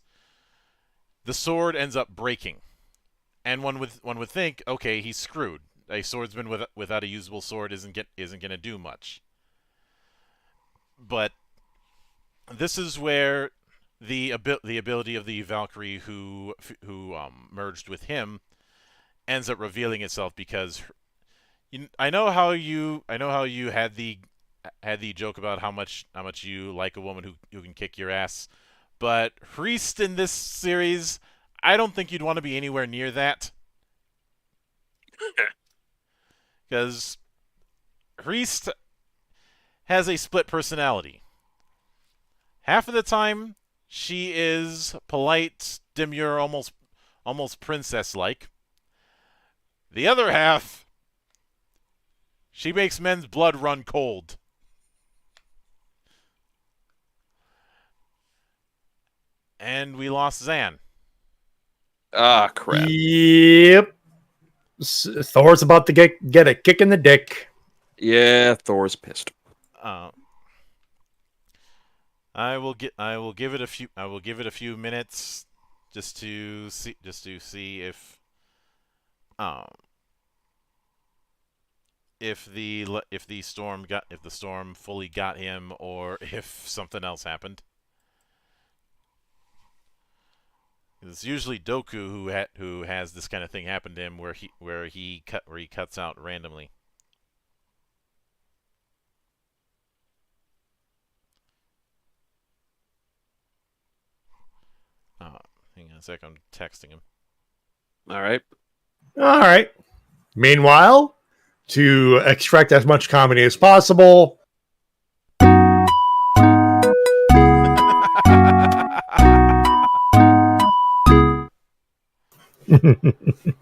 Speaker 2: the sword ends up breaking, and one would think, okay, he's screwed. A swordsman without a usable sword isn't going to do much. But this is where the ability of the Valkyrie who merged with him ends up revealing itself, because I know how you had the joke about how much you like a woman who can kick your ass, but Hriest in this series, I don't think you'd want to be anywhere near that. Because Hriest has a split personality. Half of the time, she is polite, demure, almost princess-like. The other half, she makes men's blood run cold. And we lost Zan.
Speaker 4: Ah, crap.
Speaker 5: Yep. Thor's about to get a kick in the dick.
Speaker 4: Yeah, Thor's pissed.
Speaker 2: I will give it a few minutes just to see if the storm fully got him, or if something else happened. It's usually Doku who has this kind of thing happen to him, where he cuts out randomly. Hang on a sec, I'm texting him.
Speaker 4: All right.
Speaker 5: All right. Meanwhile, to extract as much comedy as possible.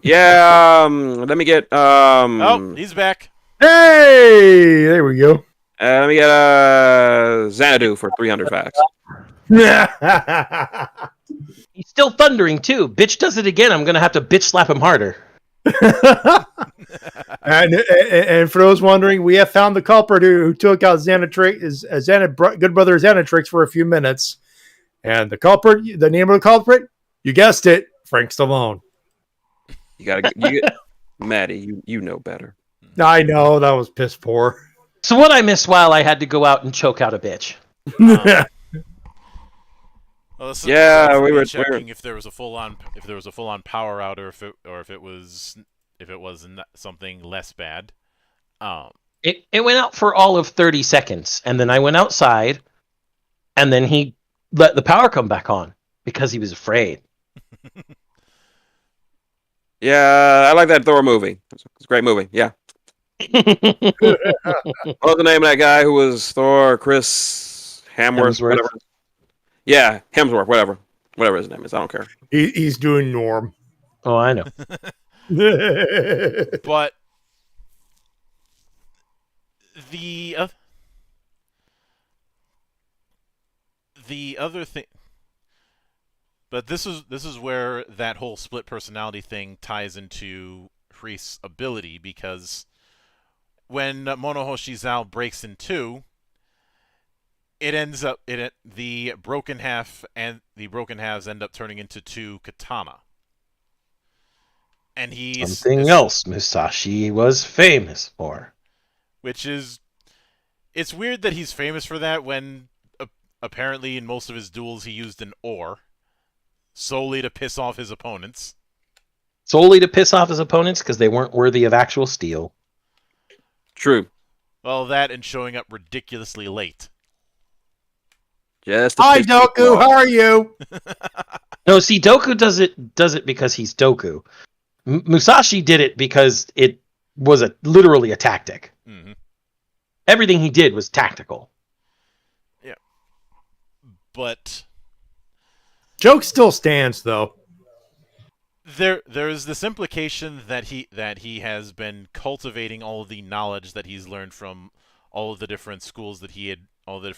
Speaker 4: Yeah, let me get
Speaker 2: Oh, he's back.
Speaker 5: Hey, there we go.
Speaker 4: let me get Xanadu for 300 facts.
Speaker 3: He's still thundering too. Bitch does it again. I'm gonna have to bitch slap him harder.
Speaker 5: and for those wondering, we have found the culprit who took out good brother Xanatrix for a few minutes. And the name of the culprit, you guessed it, Frank Stallone.
Speaker 4: Maddie, you know better.
Speaker 5: I know, that was piss poor.
Speaker 3: So what I missed while I had to go out and choke out a bitch.
Speaker 2: Well,
Speaker 4: we were
Speaker 2: checking if there was a full on power out, or if it was something less bad.
Speaker 3: It went out for all of 30 seconds, and then I went outside, and then he let the power come back on because he was afraid.
Speaker 4: Yeah, I like that Thor movie. It's a great movie. Yeah. What was the name of that guy who was Thor? Chris Hemsworth. Whatever. Yeah, Hemsworth. Whatever his name is, I don't care.
Speaker 5: He's doing Norm.
Speaker 3: Oh, I know.
Speaker 2: But the other thing. But this is where that whole split personality thing ties into Hriest's ability, because when Monohoshi Zao breaks in two, it ends up the broken halves end up turning into two katana. And
Speaker 3: something else Musashi was famous for.
Speaker 2: It's weird that he's famous for that when apparently in most of his duels he used an ore solely to piss off his opponents.
Speaker 3: Solely to piss off his opponents because they weren't worthy of actual steel.
Speaker 4: True.
Speaker 2: Well, that and showing up ridiculously late.
Speaker 5: Hi, Doku. How are you?
Speaker 3: No, see, Doku does it because he's Doku. Musashi did it because it was literally a tactic.
Speaker 2: Mm-hmm.
Speaker 3: Everything he did was tactical.
Speaker 2: Yeah, but
Speaker 5: joke still stands, though.
Speaker 2: There is this implication that he has been cultivating all of the knowledge that he's learned from all of the different schools that he had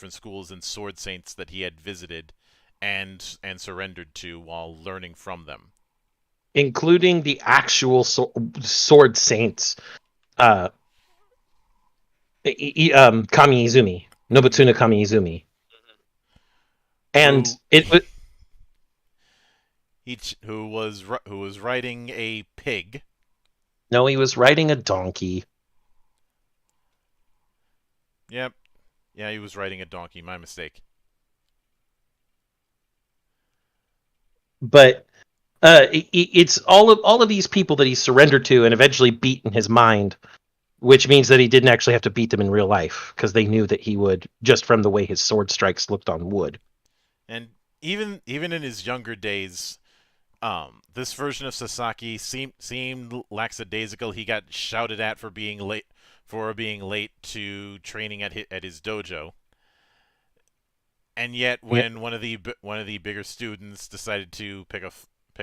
Speaker 2: schools and sword saints that he had visited and surrendered to while learning from them,
Speaker 3: including the actual sword saints, Kami-Izumi, Nobutsuna Kami-Izumi. And
Speaker 2: who was riding a pig.
Speaker 3: No, he was riding a donkey.
Speaker 2: Yep. Yeah, he was riding a donkey. My mistake.
Speaker 3: But it's all of these people that he surrendered to and eventually beat in his mind, which means that he didn't actually have to beat them in real life because they knew that he would, just from the way his sword strikes looked on wood.
Speaker 2: And even in his younger days, this version of Sasaki seemed lackadaisical. He got shouted at for being late to training at his dojo. And yet, when one of the bigger students decided to pick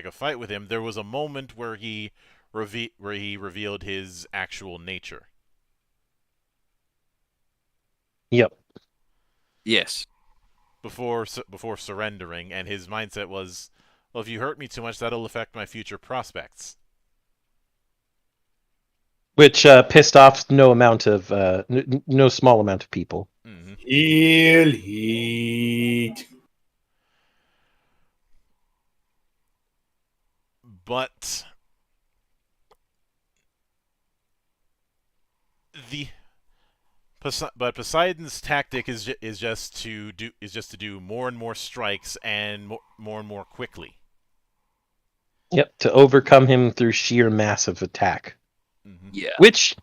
Speaker 2: a fight with him, there was a moment where he revealed his actual nature.
Speaker 3: Yep.
Speaker 4: Yes.
Speaker 2: Before surrendering, and his mindset was, well, if you hurt me too much, that'll affect my future prospects.
Speaker 3: Which pissed off no small amount of people.
Speaker 2: Mm-hmm.
Speaker 5: Elite.
Speaker 2: But Poseidon's tactic is just to do more and more strikes and more quickly.
Speaker 3: Yep, to overcome him through sheer massive attack.
Speaker 2: Mm-hmm.
Speaker 4: Yeah.
Speaker 3: Which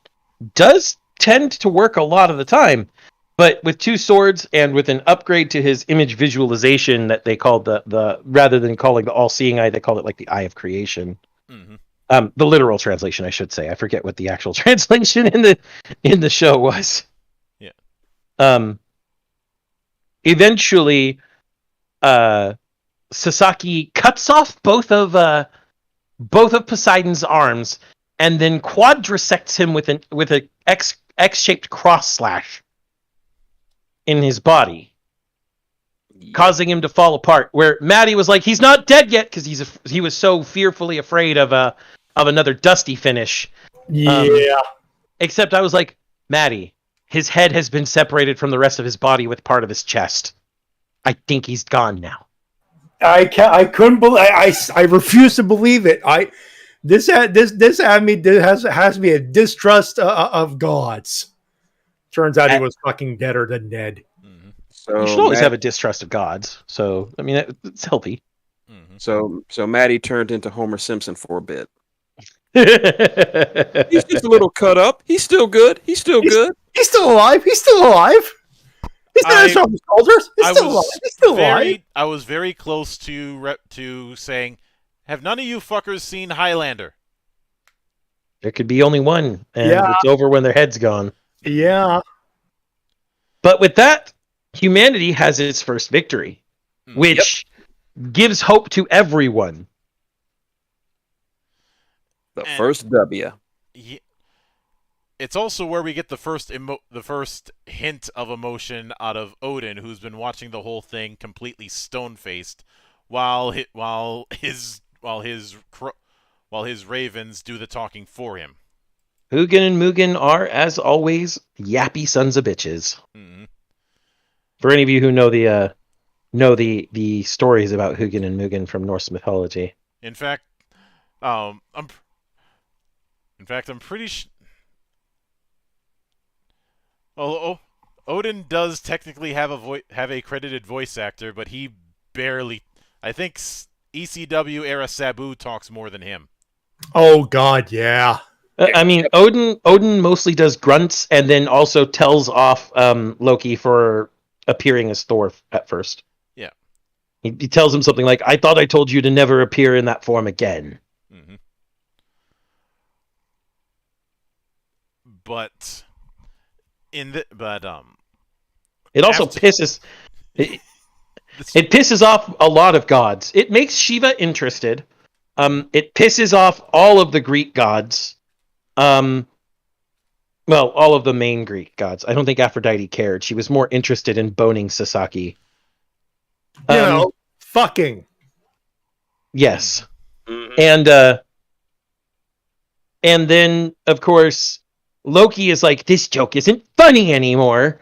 Speaker 3: does tend to work a lot of the time, but with two swords and with an upgrade to his image visualization that they called the rather than calling the all-seeing eye, they called it like the eye of creation.
Speaker 2: Mm-hmm.
Speaker 3: The literal translation, I should say. I forget what the actual translation in the show was.
Speaker 2: Yeah.
Speaker 3: Eventually, Sasaki cuts off both of Poseidon's arms and then quadrisects him with a X-shaped cross slash in his body, causing him to fall apart. Where Maddie was like, "He's not dead yet," because he was so fearfully afraid of another dusty finish.
Speaker 5: Yeah.
Speaker 3: Except I was like, Maddie, his head has been separated from the rest of his body with part of his chest. I think he's gone now.
Speaker 5: I couldn't believe. I refuse to believe it. This has me a distrust of gods. Turns out he was fucking deader than Ned.
Speaker 2: Mm-hmm.
Speaker 4: So
Speaker 3: You should always have a distrust of gods. So I mean, it's healthy.
Speaker 2: Mm-hmm.
Speaker 4: So Maddie turned into Homer Simpson for a bit.
Speaker 3: He's
Speaker 4: He's just a little cut up. He's still good. He's still good.
Speaker 5: He's still alive. He's still alive. He's not on his shoulders. He's still alive. He's still alive.
Speaker 2: I was very close to saying, have none of you fuckers seen Highlander?
Speaker 3: There could be only one, and
Speaker 5: Yeah.
Speaker 3: it's over when their head's gone.
Speaker 5: Yeah.
Speaker 3: But with that, humanity has its first victory, which gives hope to everyone.
Speaker 4: The first W.
Speaker 2: Yeah. It's also where we get the first hint of emotion out of Odin, who's been watching the whole thing completely stone-faced, while his ravens do the talking for him.
Speaker 3: Hugin and Mugen are, as always, yappy sons of bitches.
Speaker 2: Mm-hmm.
Speaker 3: For any of you who know the stories about Hugin and Mugen from Norse mythology.
Speaker 2: In fact, I'm pretty sure. Although Odin does technically have a credited voice actor, but he barely. I think ECW era Sabu talks more than him.
Speaker 5: Oh God, yeah.
Speaker 3: I mean, Odin mostly does grunts and then also tells off Loki for appearing as Thor at first.
Speaker 2: Yeah.
Speaker 3: He tells him something like, "I thought I told you to never appear in that form again."
Speaker 2: Mm-hmm. But it also
Speaker 3: pisses it pisses off a lot of gods. It makes Shiva interested. It pisses off all of the Greek gods. Well, all of the main Greek gods. I don't think Aphrodite cared. She was more interested in boning Sasaki.
Speaker 5: Fucking.
Speaker 3: Yes.
Speaker 4: Mhm.
Speaker 3: And then, of course, Loki is like, this joke isn't funny anymore.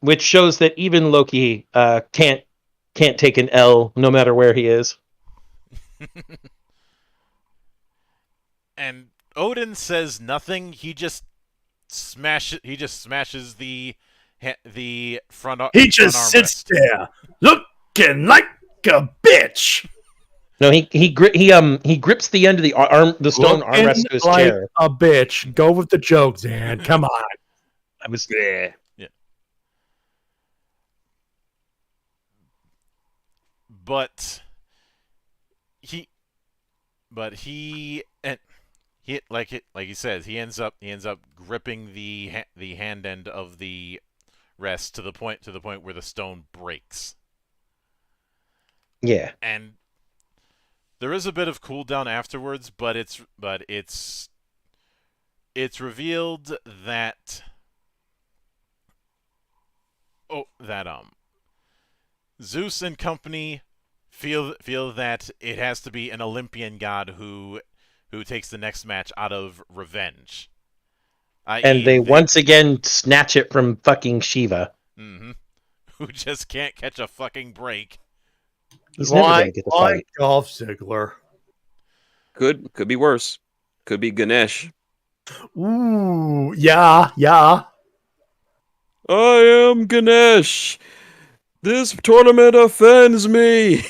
Speaker 3: Which shows that even Loki can't take an L no matter where he is.
Speaker 2: And Odin says nothing. He just smashes the front.
Speaker 5: He just
Speaker 2: front
Speaker 5: sits
Speaker 2: armrest.
Speaker 5: there looking like a bitch.
Speaker 3: No, he grips the end of the stone
Speaker 5: Looking
Speaker 3: armrest to his
Speaker 5: like
Speaker 3: chair.
Speaker 5: a bitch. Go with the joke, Zan. Come on.
Speaker 3: I was
Speaker 4: Yeah.
Speaker 2: But he like he says, he ends up gripping the hand end of the rest to the point where the stone breaks.
Speaker 3: yeah.
Speaker 2: And there is a bit of cooldown afterwards, but it's revealed that Zeus and company feel that it has to be an Olympian god who takes the next match out of revenge.
Speaker 3: And they once again snatch it from fucking Shiva.
Speaker 2: Mm-hmm. Who just can't catch a fucking break.
Speaker 3: He's never going to get the fight.
Speaker 5: Like Dolph Ziggler.
Speaker 4: Could be worse. Could be Ganesh.
Speaker 5: Ooh, yeah.
Speaker 4: I am Ganesh. This tournament offends me.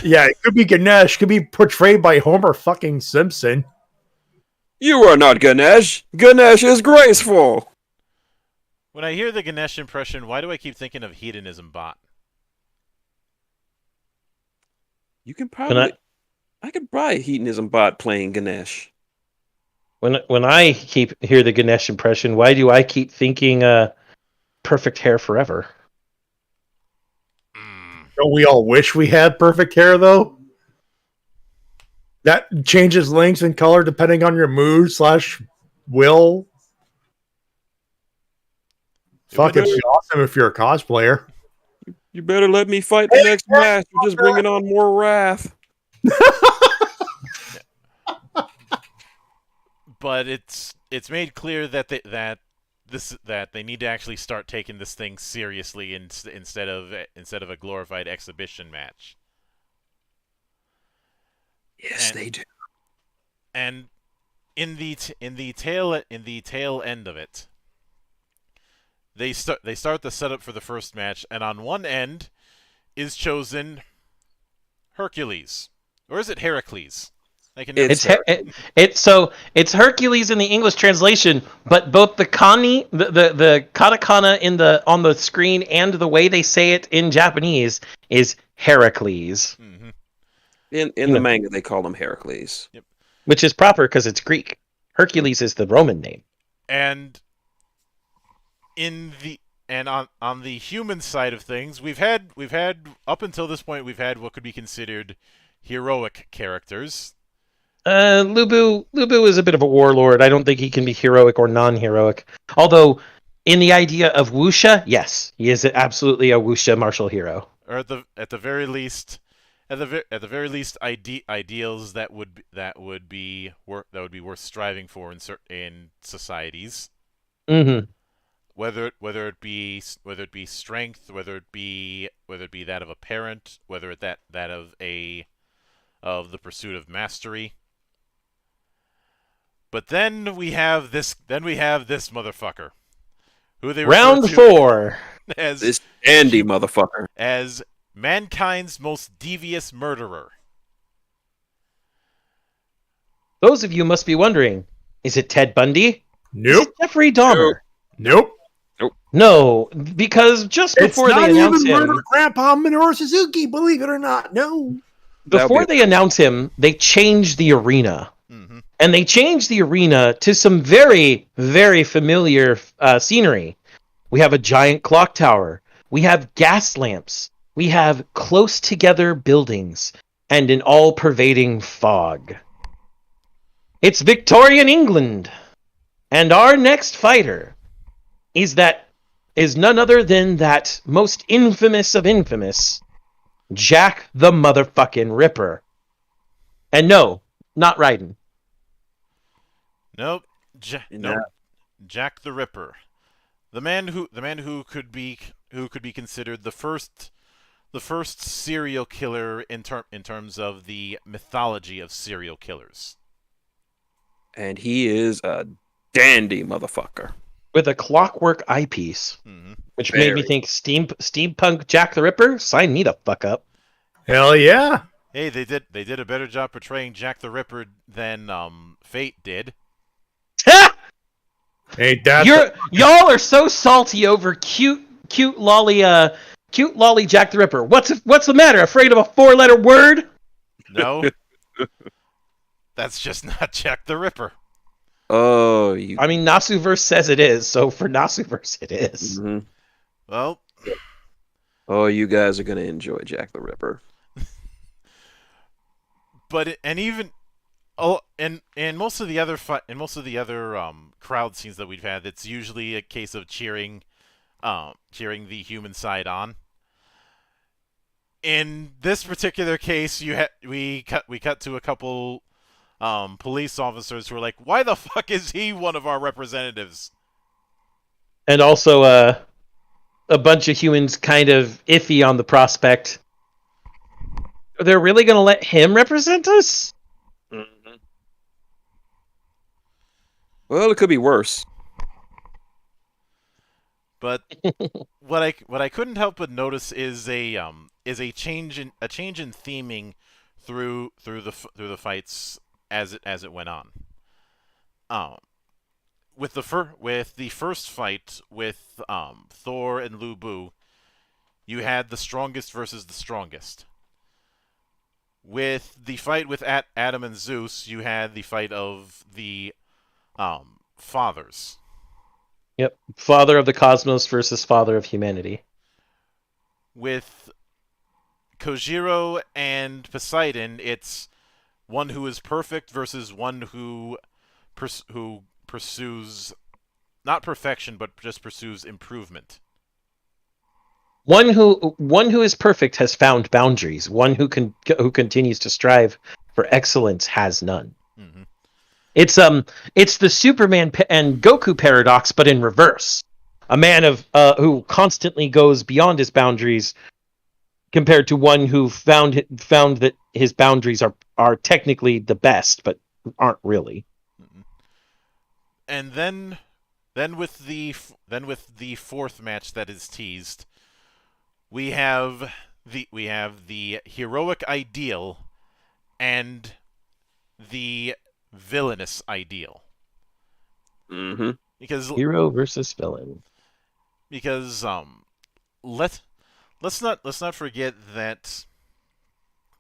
Speaker 5: Yeah, it could be Ganesh. Could be portrayed by Homer fucking Simpson.
Speaker 4: You are not Ganesh. Ganesh is graceful.
Speaker 2: When I hear the Ganesh impression, why do I keep thinking of Hedonism Bot?
Speaker 4: You can probably... I could buy a Hedonism Bot playing Ganesh.
Speaker 3: When I hear the Ganesh impression, why do I keep thinking perfect hair forever?
Speaker 5: Don't we all wish we had perfect hair, though? That changes length and color depending on your mood / will. Fuck, it'd be awesome if you're a cosplayer.
Speaker 4: You better let me fight the next match. You're just bringing on more wrath.
Speaker 2: But it's made clear that they need to actually start taking this thing seriously instead of a glorified exhibition match.
Speaker 4: Yes, they do.
Speaker 2: And in the tail end of it, they start the setup for the first match, and on one end is chosen Hercules, or is it Heracles?
Speaker 3: It's Hercules in the English translation, but both the katakana on the screen and the way they say it in Japanese is Heracles.
Speaker 2: Mm-hmm.
Speaker 4: In the manga, they call him Heracles.
Speaker 2: Yep.
Speaker 3: Which is proper because it's Greek. Hercules is the Roman name.
Speaker 2: And on the human side of things, we've had up until this point what could be considered heroic characters.
Speaker 3: Lubu is a bit of a warlord. I don't think he can be heroic or non-heroic. Although, in the idea of wuxia, yes, he is absolutely a wuxia martial hero.
Speaker 2: Or at the very least, ideals that would be worth striving for in societies.
Speaker 3: Mm-hmm.
Speaker 2: Whether it be strength, whether it be that of a parent, whether it that of the pursuit of mastery. But then we have this motherfucker, who they
Speaker 3: Round 4
Speaker 2: as
Speaker 4: this Andy motherfucker,
Speaker 2: as mankind's most devious murderer.
Speaker 3: Those of you must be wondering: is it Ted Bundy?
Speaker 5: Nope.
Speaker 3: Is it Jeffrey Dahmer?
Speaker 5: Nope.
Speaker 3: No, because just before they announce him,
Speaker 5: Grandpa Minoru Suzuki, believe it or not, no.
Speaker 3: Before they announce him, they change the arena.
Speaker 2: Mm-hmm.
Speaker 3: And they change the arena to some very, very familiar scenery. We have a giant clock tower. We have gas lamps. We have close together buildings and an all-pervading fog. It's Victorian England. And our next fighter is none other than that most infamous of infamous, Jack the motherfucking Ripper. And no, not Raiden.
Speaker 2: Nope.
Speaker 4: No.
Speaker 2: Nope. Jack the Ripper. The man who could be considered the first serial killer in terms of the mythology of serial killers.
Speaker 4: And he is a dandy motherfucker.
Speaker 3: With a clockwork eyepiece.
Speaker 2: Mm-hmm.
Speaker 3: Which made me think steampunk Jack the Ripper? Sign me the fuck up.
Speaker 5: Hell yeah.
Speaker 2: Hey, they did a better job portraying Jack the Ripper than Fate did.
Speaker 5: Hey, that's
Speaker 3: Y'all are so salty over cute lolly Jack the Ripper. What's the matter? Afraid of a 4-letter word?
Speaker 2: No. That's just not Jack the Ripper.
Speaker 4: Oh,
Speaker 3: I mean, Nasuverse says it is, so for Nasuverse it is.
Speaker 4: Mm-hmm.
Speaker 2: Well.
Speaker 4: Oh, you guys are gonna enjoy Jack the Ripper.
Speaker 2: But in most of the other crowd scenes that we've had, it's usually a case of cheering the human side on. In this particular case, we cut to a couple police officers who are like, "Why the fuck is he one of our representatives?"
Speaker 3: And also a bunch of humans kind of iffy on the prospect. They're really going to let him represent us?
Speaker 4: Mm-hmm. Well, it could be worse.
Speaker 2: But what I couldn't help but notice is a change in theming through the fights as it went on. With the first fight with Thor and Lu Bu, you had the strongest versus the strongest. With the fight with Adam and Zeus, you had the fight of the fathers.
Speaker 3: Yep. Father of the cosmos versus father of humanity.
Speaker 2: With Kojiro and Poseidon, it's one who is perfect versus one who pursues not perfection but just pursues improvement.
Speaker 3: One who is perfect has found boundaries. One who continues to strive for excellence has none.
Speaker 2: Mm-hmm.
Speaker 3: It's the Superman and Goku paradox, but in reverse. A man who constantly goes beyond his boundaries, compared to one who found that his boundaries are technically the best, but aren't really.
Speaker 2: Mm-hmm. And then with the fourth match that is teased, we have the heroic ideal and the villainous ideal.
Speaker 4: Mm-hmm.
Speaker 2: Because
Speaker 3: hero versus villain.
Speaker 2: Because let's not forget that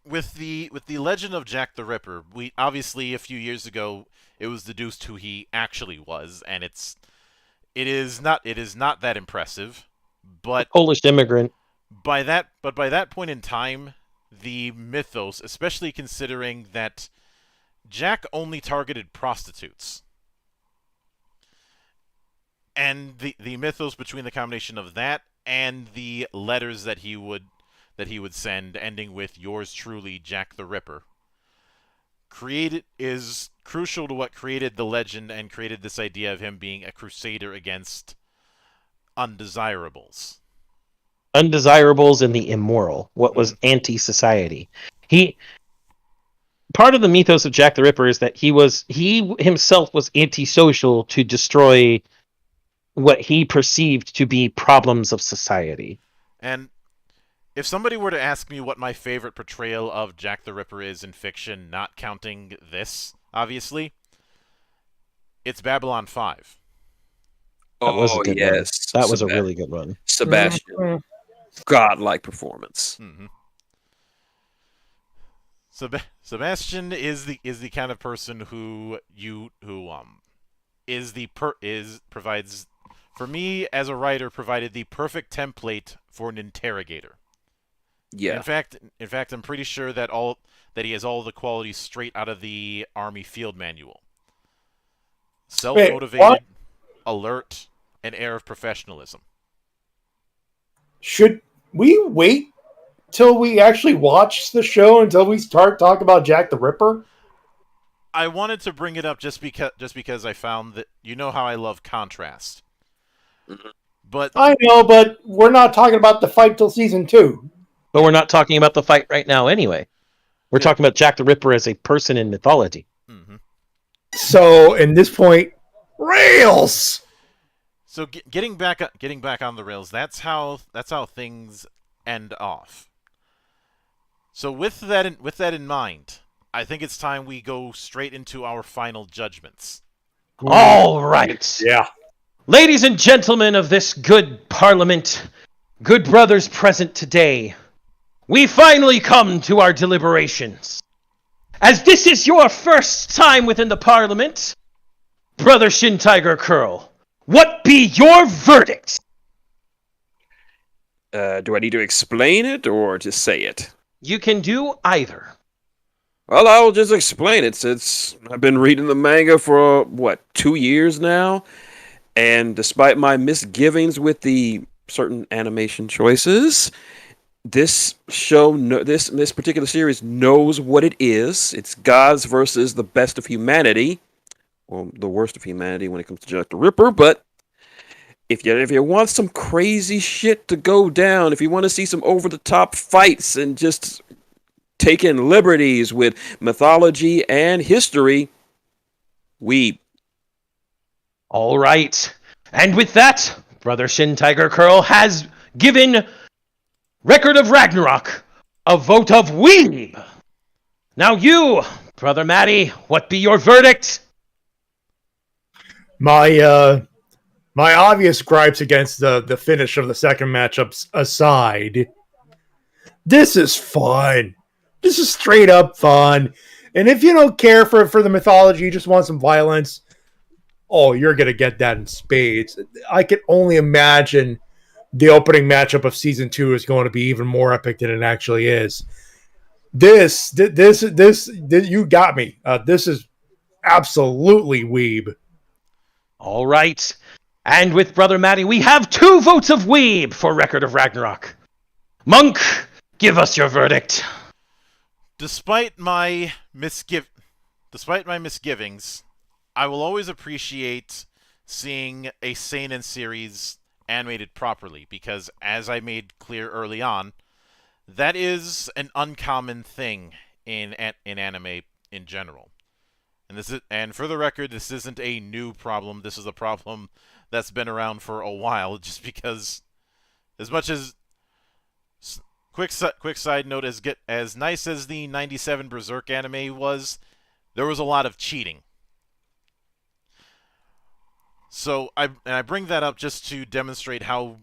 Speaker 2: with the legend of Jack the Ripper, we obviously a few years ago it was deduced who he actually was, and it is not that impressive. But
Speaker 3: Polish immigrant.
Speaker 2: By that point in time, the mythos, especially considering that Jack only targeted prostitutes, and the mythos between the combination of that and the letters that he would send, ending with "Yours truly, Jack the Ripper," is crucial to what created the legend and created this idea of him being a crusader against undesirables.
Speaker 3: Undesirables and the immoral, what was anti-society. Part of the mythos of Jack the Ripper is that he himself was antisocial to destroy what he perceived to be problems of society.
Speaker 2: And if somebody were to ask me what my favorite portrayal of Jack the Ripper is in fiction, not counting this, obviously, it's Babylon 5.
Speaker 3: That was a good
Speaker 4: yes.
Speaker 3: one. That was a really good one.
Speaker 4: Sebastian. Godlike performance.
Speaker 2: Mm-hmm. Sebastian is the kind of person who provides, for me as a writer, provided the perfect template for an interrogator.
Speaker 4: Yeah.
Speaker 2: In fact, I'm pretty sure that he has all the qualities straight out of the Army Field Manual. self-motivated, alert, and air of professionalism.
Speaker 5: Should we wait till we actually watch the show until we start talking about Jack the Ripper?
Speaker 2: I wanted to bring it up just because I found that you know how I love contrast. But
Speaker 5: I know, but we're not talking about the fight till season 2.
Speaker 3: But we're not talking about the fight right now anyway. We're talking about Jack the Ripper as a person in mythology.
Speaker 2: mm-hmm.
Speaker 5: So, in this point, rails.
Speaker 2: So getting back on the rails, that's how things end off. So with that in mind, I think it's time we go straight into our final judgments.
Speaker 3: All right.
Speaker 5: Yeah.
Speaker 3: Ladies and gentlemen of this good parliament, good brothers present today, we finally come to our deliberations. As this is your first time within the parliament, Brother Shin Tiger Curl, what be your verdict?
Speaker 4: Do I need to explain it or just say it?
Speaker 3: You can do either.
Speaker 4: Well, I'll just explain it. I've been reading the manga for 2 years now, and despite my misgivings with the certain animation choices, this show, this particular series knows what it is. It's gods versus the best of humanity, or the worst of humanity when it comes to Jack the Ripper. But if you want some crazy shit to go down, if you want to see some over the top fights and just taking liberties with mythology and history,
Speaker 3: All right. And with that, Brother Shin Tiger Curl has given Record of Ragnarok a vote of weeb. Now you, Brother Matty, what be your verdict?
Speaker 5: My obvious gripes against the finish of the second matchup aside, this is fun. This is straight up fun. And if you don't care for the mythology, you just want some violence, oh, you're going to get that in spades. I can only imagine the opening matchup of season 2 is going to be even more epic than it actually is. This you got me. This is absolutely weeb.
Speaker 3: All right. And with Brother Matty, we have 2 votes of weeb for Record of Ragnarok. Monk, give us your verdict.
Speaker 2: Despite my misgivings, I will always appreciate seeing a seinen series animated properly, because as I made clear early on, that is an uncommon thing in anime in general. And for the record, this isn't a new problem. This is a problem that's been around for a while, just because, as much as quick side note, as nice as the 97 Berserk anime was, there was a lot of cheating. So I bring that up just to demonstrate how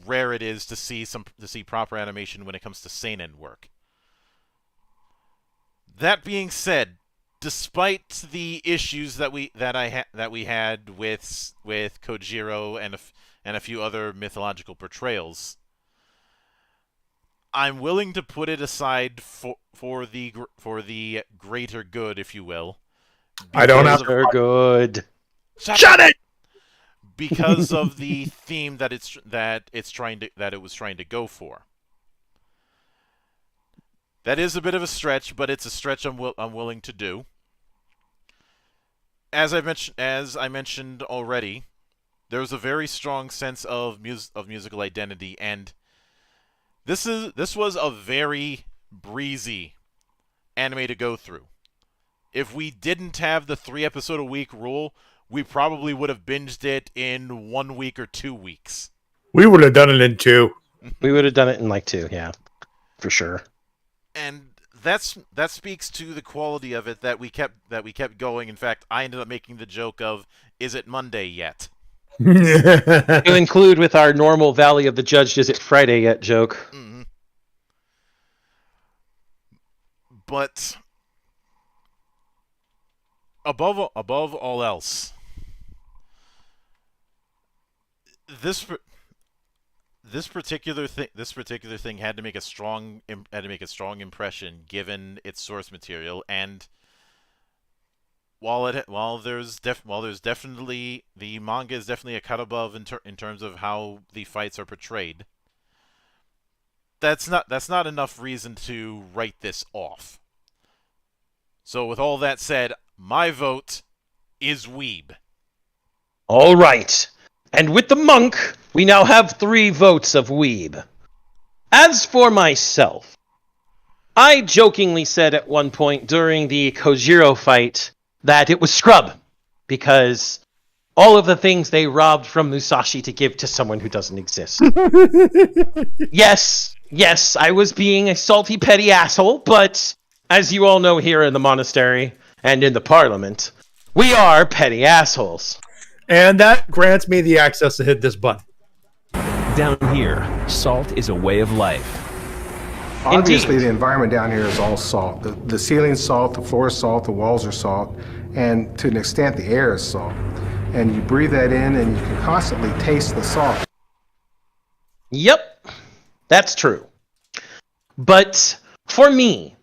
Speaker 2: rare it is to see proper animation when it comes to seinen work. That being said, despite the issues that we had with Kojiro and a few other mythological portrayals, I'm willing to put it aside for the greater good, if you will.
Speaker 5: I don't have
Speaker 3: They're good.
Speaker 2: Shut it! Because of the theme that it was trying to go for. That is a bit of a stretch, but it's a stretch I'm willing to do. As I mentioned already, there's a very strong sense of musical identity, and this was a very breezy anime to go through. If we didn't have the 3-episode-a-week rule, we probably would have binged it in 1 week or 2 weeks.
Speaker 5: We would have done it in 2.
Speaker 3: We would have done it in like 2, yeah, for sure.
Speaker 2: And that speaks to the quality of it that we kept going. In fact, I ended up making the joke of, "Is it Monday yet?"
Speaker 3: To include with our normal Valley of the Judged, is it Friday yet joke.
Speaker 2: Mm-hmm. But above all else, this particular thing had to make a strong impression given its source material, and while there's definitely the manga is definitely a cut above in terms of how the fights are portrayed. That's not enough reason to write this off. So with all that said, my vote is Weeb.
Speaker 3: All right. And with the monk, we now have 3 votes of Weeb. As for myself, I jokingly said at one point during the Kojiro fight that it was scrub, because all of the things they robbed from Musashi to give to someone who doesn't exist. Yes, I was being a salty, petty asshole, but as you all know here in the monastery and in the parliament, we are petty assholes.
Speaker 5: And that grants me the access to hit this button.
Speaker 9: Down here, salt is a way of life.
Speaker 10: Obviously,
Speaker 3: Indeed.
Speaker 10: the environment down here is all salt. The ceiling's salt, the floor is salt, the walls are salt, and to an extent, the air is salt. And you breathe that in, and you can constantly taste the salt.
Speaker 3: Yep, that's true. But for me,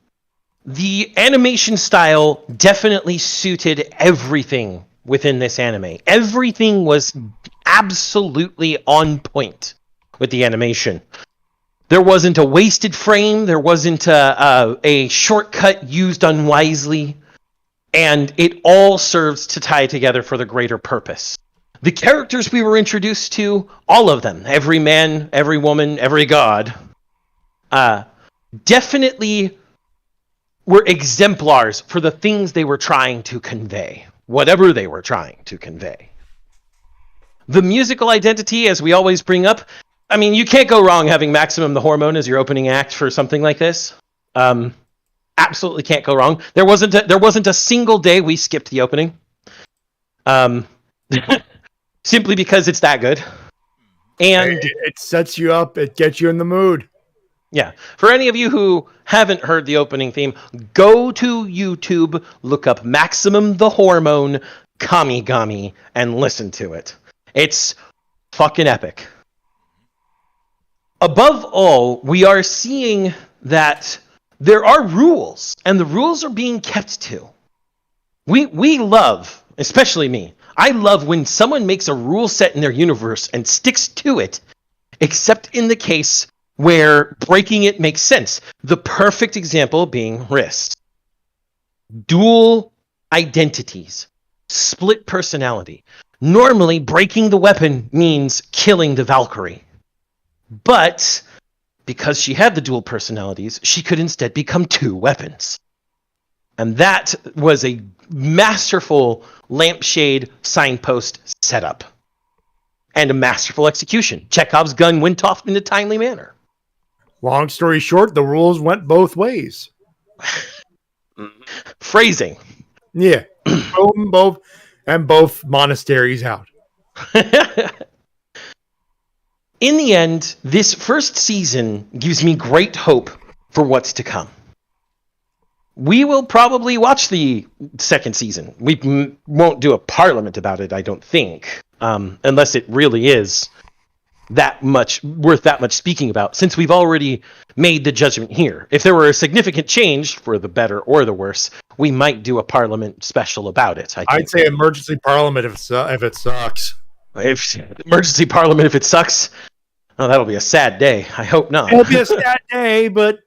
Speaker 3: the animation style definitely suited everything within this anime. Everything was absolutely on point with the animation. There wasn't a wasted frame, there wasn't a shortcut used unwisely, and it all serves to tie together for the greater purpose. The characters we were introduced to, all of them, every man, every woman, every god, definitely were exemplars for the things they were trying to convey, whatever they were trying to convey. The musical identity, as we always bring up, I mean, you can't go wrong having Maximum the Hormone as your opening act for something like this. Absolutely can't go wrong. There wasn't a single day we skipped the opening. Simply because it's that good. And
Speaker 5: It sets you up. It gets you in the mood.
Speaker 3: yeah, for any of you who haven't heard the opening theme, go to YouTube, look up Maximum the Hormone Kamigami, and listen to it. It's fucking epic. Above all, we are seeing that there are rules, and the rules are being kept to. We love, especially me, I love when someone makes a rule set in their universe and sticks to it, except in the case where breaking it makes sense. The perfect example being wrist. Dual identities, split personality. Normally, breaking the weapon means killing the Valkyrie. But because she had the dual personalities, she could instead become 2 weapons. And that was a masterful lampshade signpost setup. And a masterful execution. Chekhov's gun went off in a timely manner.
Speaker 5: Long story short, the rules went both ways.
Speaker 3: Phrasing.
Speaker 5: Yeah. both monasteries out.
Speaker 3: In the end, this first season gives me great hope for what's to come. We will probably watch the second season. We won't do a parliament about it, I don't think, unless it really is that much worth that much speaking about, since we've already made the judgment here. If there were a significant change, for the better or the worse, we might do a parliament special about it.
Speaker 5: I'd say emergency parliament if it sucks.
Speaker 3: If emergency parliament, if it sucks, oh, that'll be a sad day. I hope not.
Speaker 5: It'll be a sad day, but,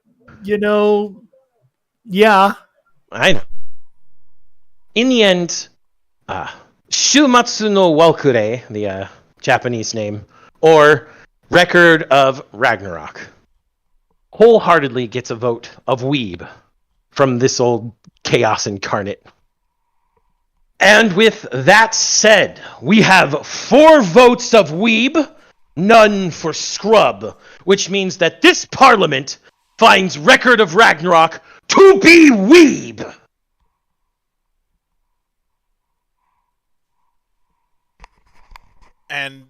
Speaker 5: yeah.
Speaker 3: I know. In the end, Shumatsu no Walkure, the Japanese name, or Record of Ragnarok, wholeheartedly gets a vote of Weeb from this old chaos incarnate. And with that said, we have 4 votes of Weeb, none for Scrub, which means that this parliament finds Record of Ragnarok to be Weeb.
Speaker 2: And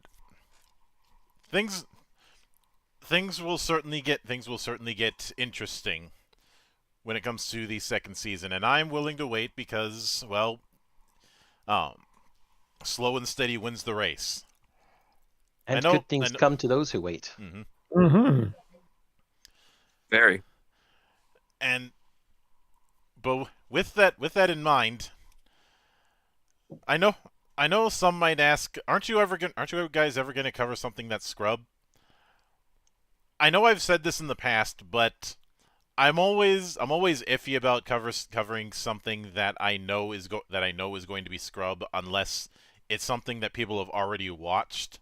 Speaker 2: things will certainly get interesting when it comes to the second season, and I'm willing to wait because, well, slow and steady wins the race.
Speaker 3: And good things come to those who wait.
Speaker 2: Mm-hmm.
Speaker 5: Mm-hmm.
Speaker 4: Very.
Speaker 2: But with that in mind, I know some might ask, aren't you guys ever gonna cover something that's scrub? I know I've said this in the past, but I'm always iffy about covering something that I know is going to be scrub unless it's something that people have already watched,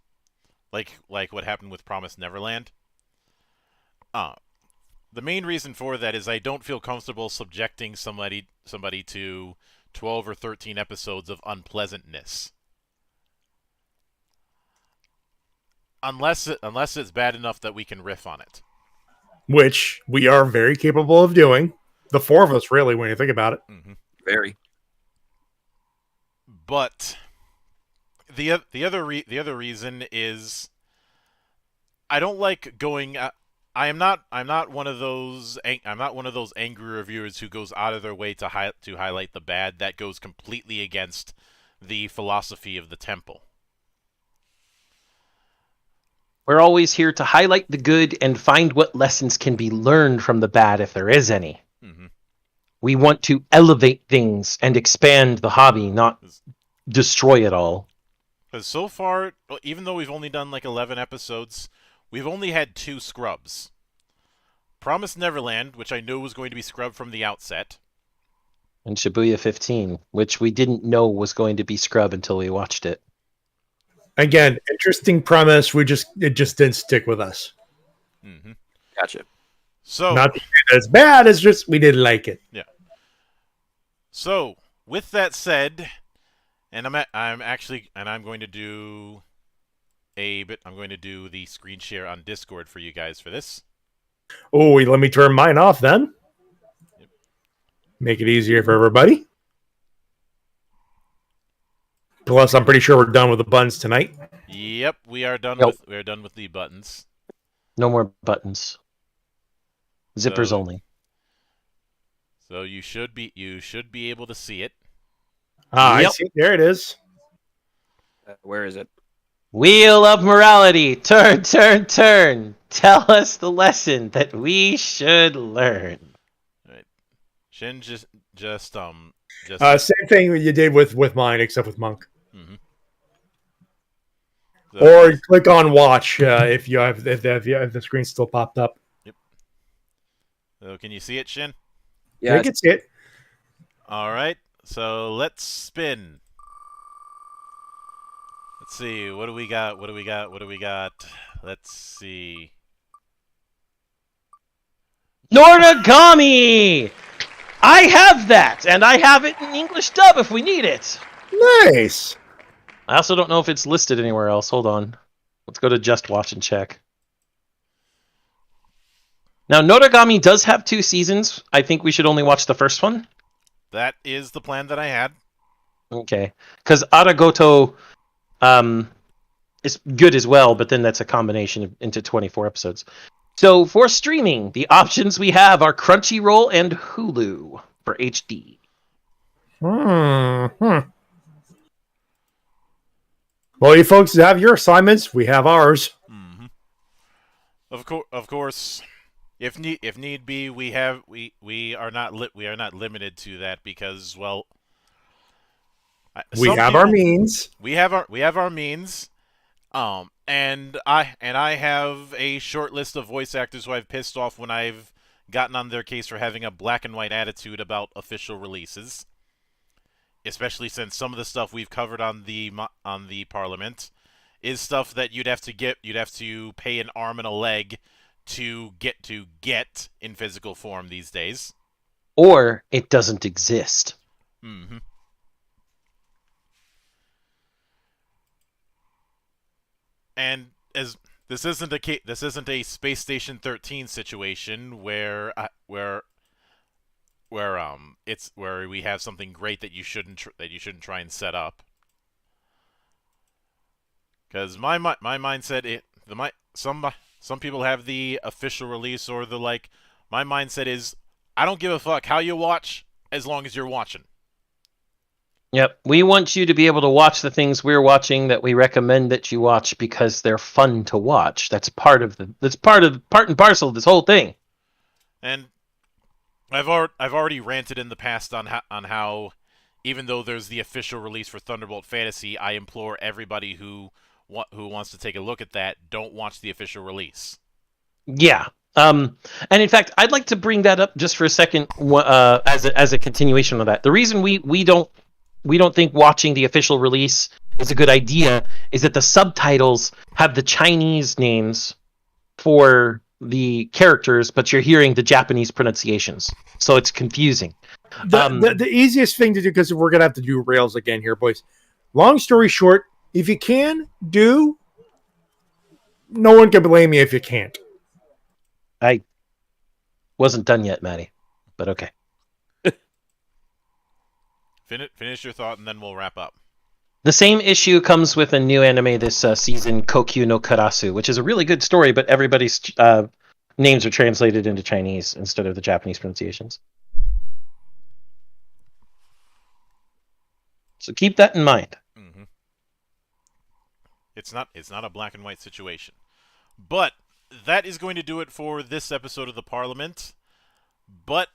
Speaker 2: like what happened with Promised Neverland. The main reason for that is I don't feel comfortable subjecting somebody to 12 or 13 episodes of unpleasantness. Unless it's bad enough that we can riff on it.
Speaker 5: Which we are very capable of doing. The four of us, really, when you think about it.
Speaker 2: Mm-hmm.
Speaker 4: Very.
Speaker 2: But the other reason is I don't like going. I'm not one of those angry reviewers who goes out of their way to highlight the bad. That goes completely against the philosophy of the temple.
Speaker 3: We're always here to highlight the good and find what lessons can be learned from the bad, if there is any.
Speaker 2: Mm-hmm.
Speaker 3: We want to elevate things and expand the hobby, not destroy it all.
Speaker 2: Because so far, even though we've only done like 11 episodes, we've only had 2 scrubs. Promised Neverland, which I knew was going to be scrubbed from the outset.
Speaker 3: And Shibuya 15, which we didn't know was going to be scrub until we watched it.
Speaker 5: Again, interesting premise. It just didn't stick with us.
Speaker 2: Mm-hmm.
Speaker 4: Gotcha.
Speaker 2: So
Speaker 5: not to say that it's bad. It's just we didn't like it.
Speaker 2: Yeah. So with that said, and I'm going to do I'm going to do the screen share on Discord for you guys for this.
Speaker 5: Oh, let me turn mine off then.
Speaker 2: Yep.
Speaker 5: Make it easier for everybody. Plus, I'm pretty sure we're done with the buttons tonight.
Speaker 2: Yep, we are done
Speaker 3: Yep.
Speaker 2: with the buttons.
Speaker 3: No more buttons. Zippers only.
Speaker 2: So you should be able to see it.
Speaker 5: I see. There it is.
Speaker 4: Where is it?
Speaker 3: Wheel of morality. Turn, turn, turn. Tell us the lesson that we should learn.
Speaker 2: All right. Shin just
Speaker 5: same thing you did with mine, except with Monk.
Speaker 2: Mm-hmm.
Speaker 5: Or click on watch if the screen still popped up.
Speaker 2: Yep. So can you see it, Shin?
Speaker 5: Yeah, I can see it.
Speaker 2: All right. So let's spin. Let's see. What do we got? Let's see.
Speaker 3: Noragami! I have that, and I have it in English dub if we need it.
Speaker 5: Nice.
Speaker 3: I also don't know if it's listed anywhere else. Hold on. Let's go to Just Watch and check. Now, Noragami does have 2 seasons. I think we should only watch the first one.
Speaker 2: That is the plan that I had.
Speaker 3: Okay. Because Aragoto is good as well, but then that's a combination into 24 episodes. So for streaming, the options we have are Crunchyroll and Hulu for HD.
Speaker 5: Well, you folks have your assignments. We have ours.
Speaker 2: Mm-hmm. Of course, if need be, we are not limited to that because
Speaker 5: we have our means.
Speaker 2: We have our means. And I have a short list of voice actors who I've pissed off when I've gotten on their case for having a black and white attitude about official releases. Especially since some of the stuff we've covered on the Parliament is stuff that you'd have to pay an arm and a leg to get in physical form these days.
Speaker 3: Or it doesn't exist.
Speaker 2: Mm-hmm. And as this isn't a Space Station 13 situation where it's where we have something great that you shouldn't try and set up. Because my mindset some people have the official release or the like. My mindset is I don't give a fuck how you watch as long as you're watching.
Speaker 3: Yep, we want you to be able to watch the things we're watching that we recommend that you watch because they're fun to watch. That's part and parcel of this whole thing.
Speaker 2: And I've already ranted in the past on how even though there's the official release for Thunderbolt Fantasy, I implore everybody who wants to take a look at that, don't watch the official release.
Speaker 3: Yeah. And in fact, I'd like to bring that up just for a second, as a continuation of that. The reason we don't think watching the official release is a good idea is that the subtitles have the Chinese names for the characters, but you're hearing the Japanese pronunciations, so it's confusing.
Speaker 5: The easiest thing to do, because we're gonna have to do rails again here, boys. Long story short, if you can do, no one can blame you if you can't.
Speaker 3: I wasn't done yet, Maddie, but okay.
Speaker 2: Finish your thought, and then we'll wrap up.
Speaker 3: The same issue comes with a new anime this season, Kokyu no Karasu, which is a really good story, but everybody's names are translated into Chinese instead of the Japanese pronunciations. So keep that in mind.
Speaker 2: Mm-hmm. It's not a black and white situation. But that is going to do it for this episode of the Parliament. But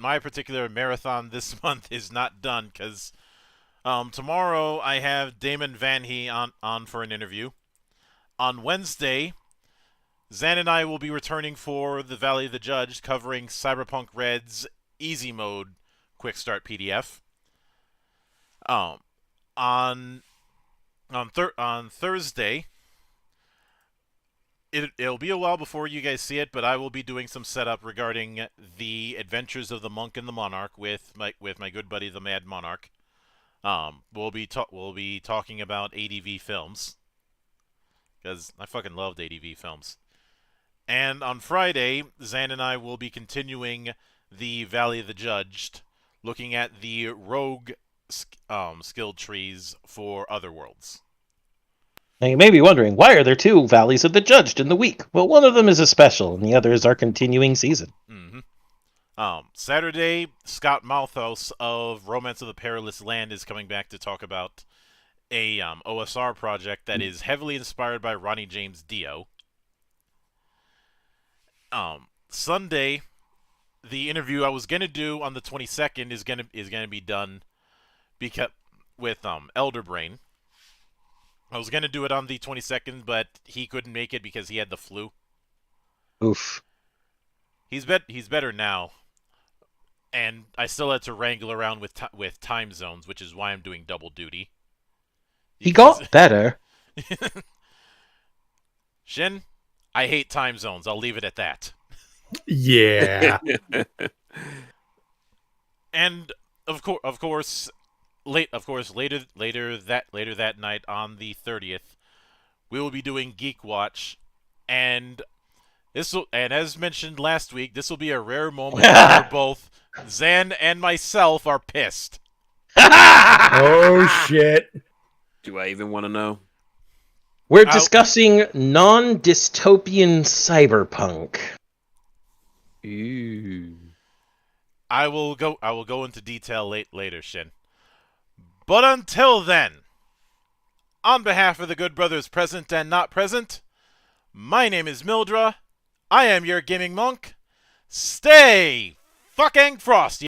Speaker 2: my particular marathon this month is not done, because tomorrow I have Damon Van He on for an interview. On Wednesday, Zan and I will be returning for the Valley of the Judge, covering Cyberpunk Red's Easy Mode Quick Start PDF. On Thursday, it'll be a while before you guys see it, but I will be doing some setup regarding the Adventures of the Monk and the Monarch with my good buddy the Mad Monarch. We'll be talking about ADV films, because I fucking loved ADV films. And on Friday, Zan and I will be continuing the Valley of the Judged, looking at the rogue skill trees for Otherworlds.
Speaker 3: Now you may be wondering, why are there two Valleys of the Judged in the week? Well, one of them is a special, and the other is our continuing season.
Speaker 2: Mm-hmm. Saturday, Scott Malthus of Romance of the Perilous Land is coming back to talk about a OSR project that is heavily inspired by Ronnie James Dio. Sunday, the interview I was gonna do on the 22nd is gonna be done with Elderbrain. I was gonna do it on the 22nd, but he couldn't make it because he had the flu.
Speaker 3: Oof.
Speaker 2: He's better now, and I still had to wrangle around with time zones, which is why I'm doing double duty.
Speaker 3: He got better.
Speaker 2: Shin, I hate time zones. I'll leave it at that.
Speaker 5: Yeah.
Speaker 2: And of course, later that night on the 30th, we will be doing Geek Watch, and as mentioned last week, this will be a rare moment where both Zan and myself are pissed.
Speaker 5: Oh shit.
Speaker 4: Do I even want to know?
Speaker 3: We're discussing non-dystopian cyberpunk.
Speaker 4: Ooh.
Speaker 2: I will go into detail later, Shin. But until then, on behalf of the good brothers present and not present, my name is Mildra. I am your gaming monk. Stay fucking frosty.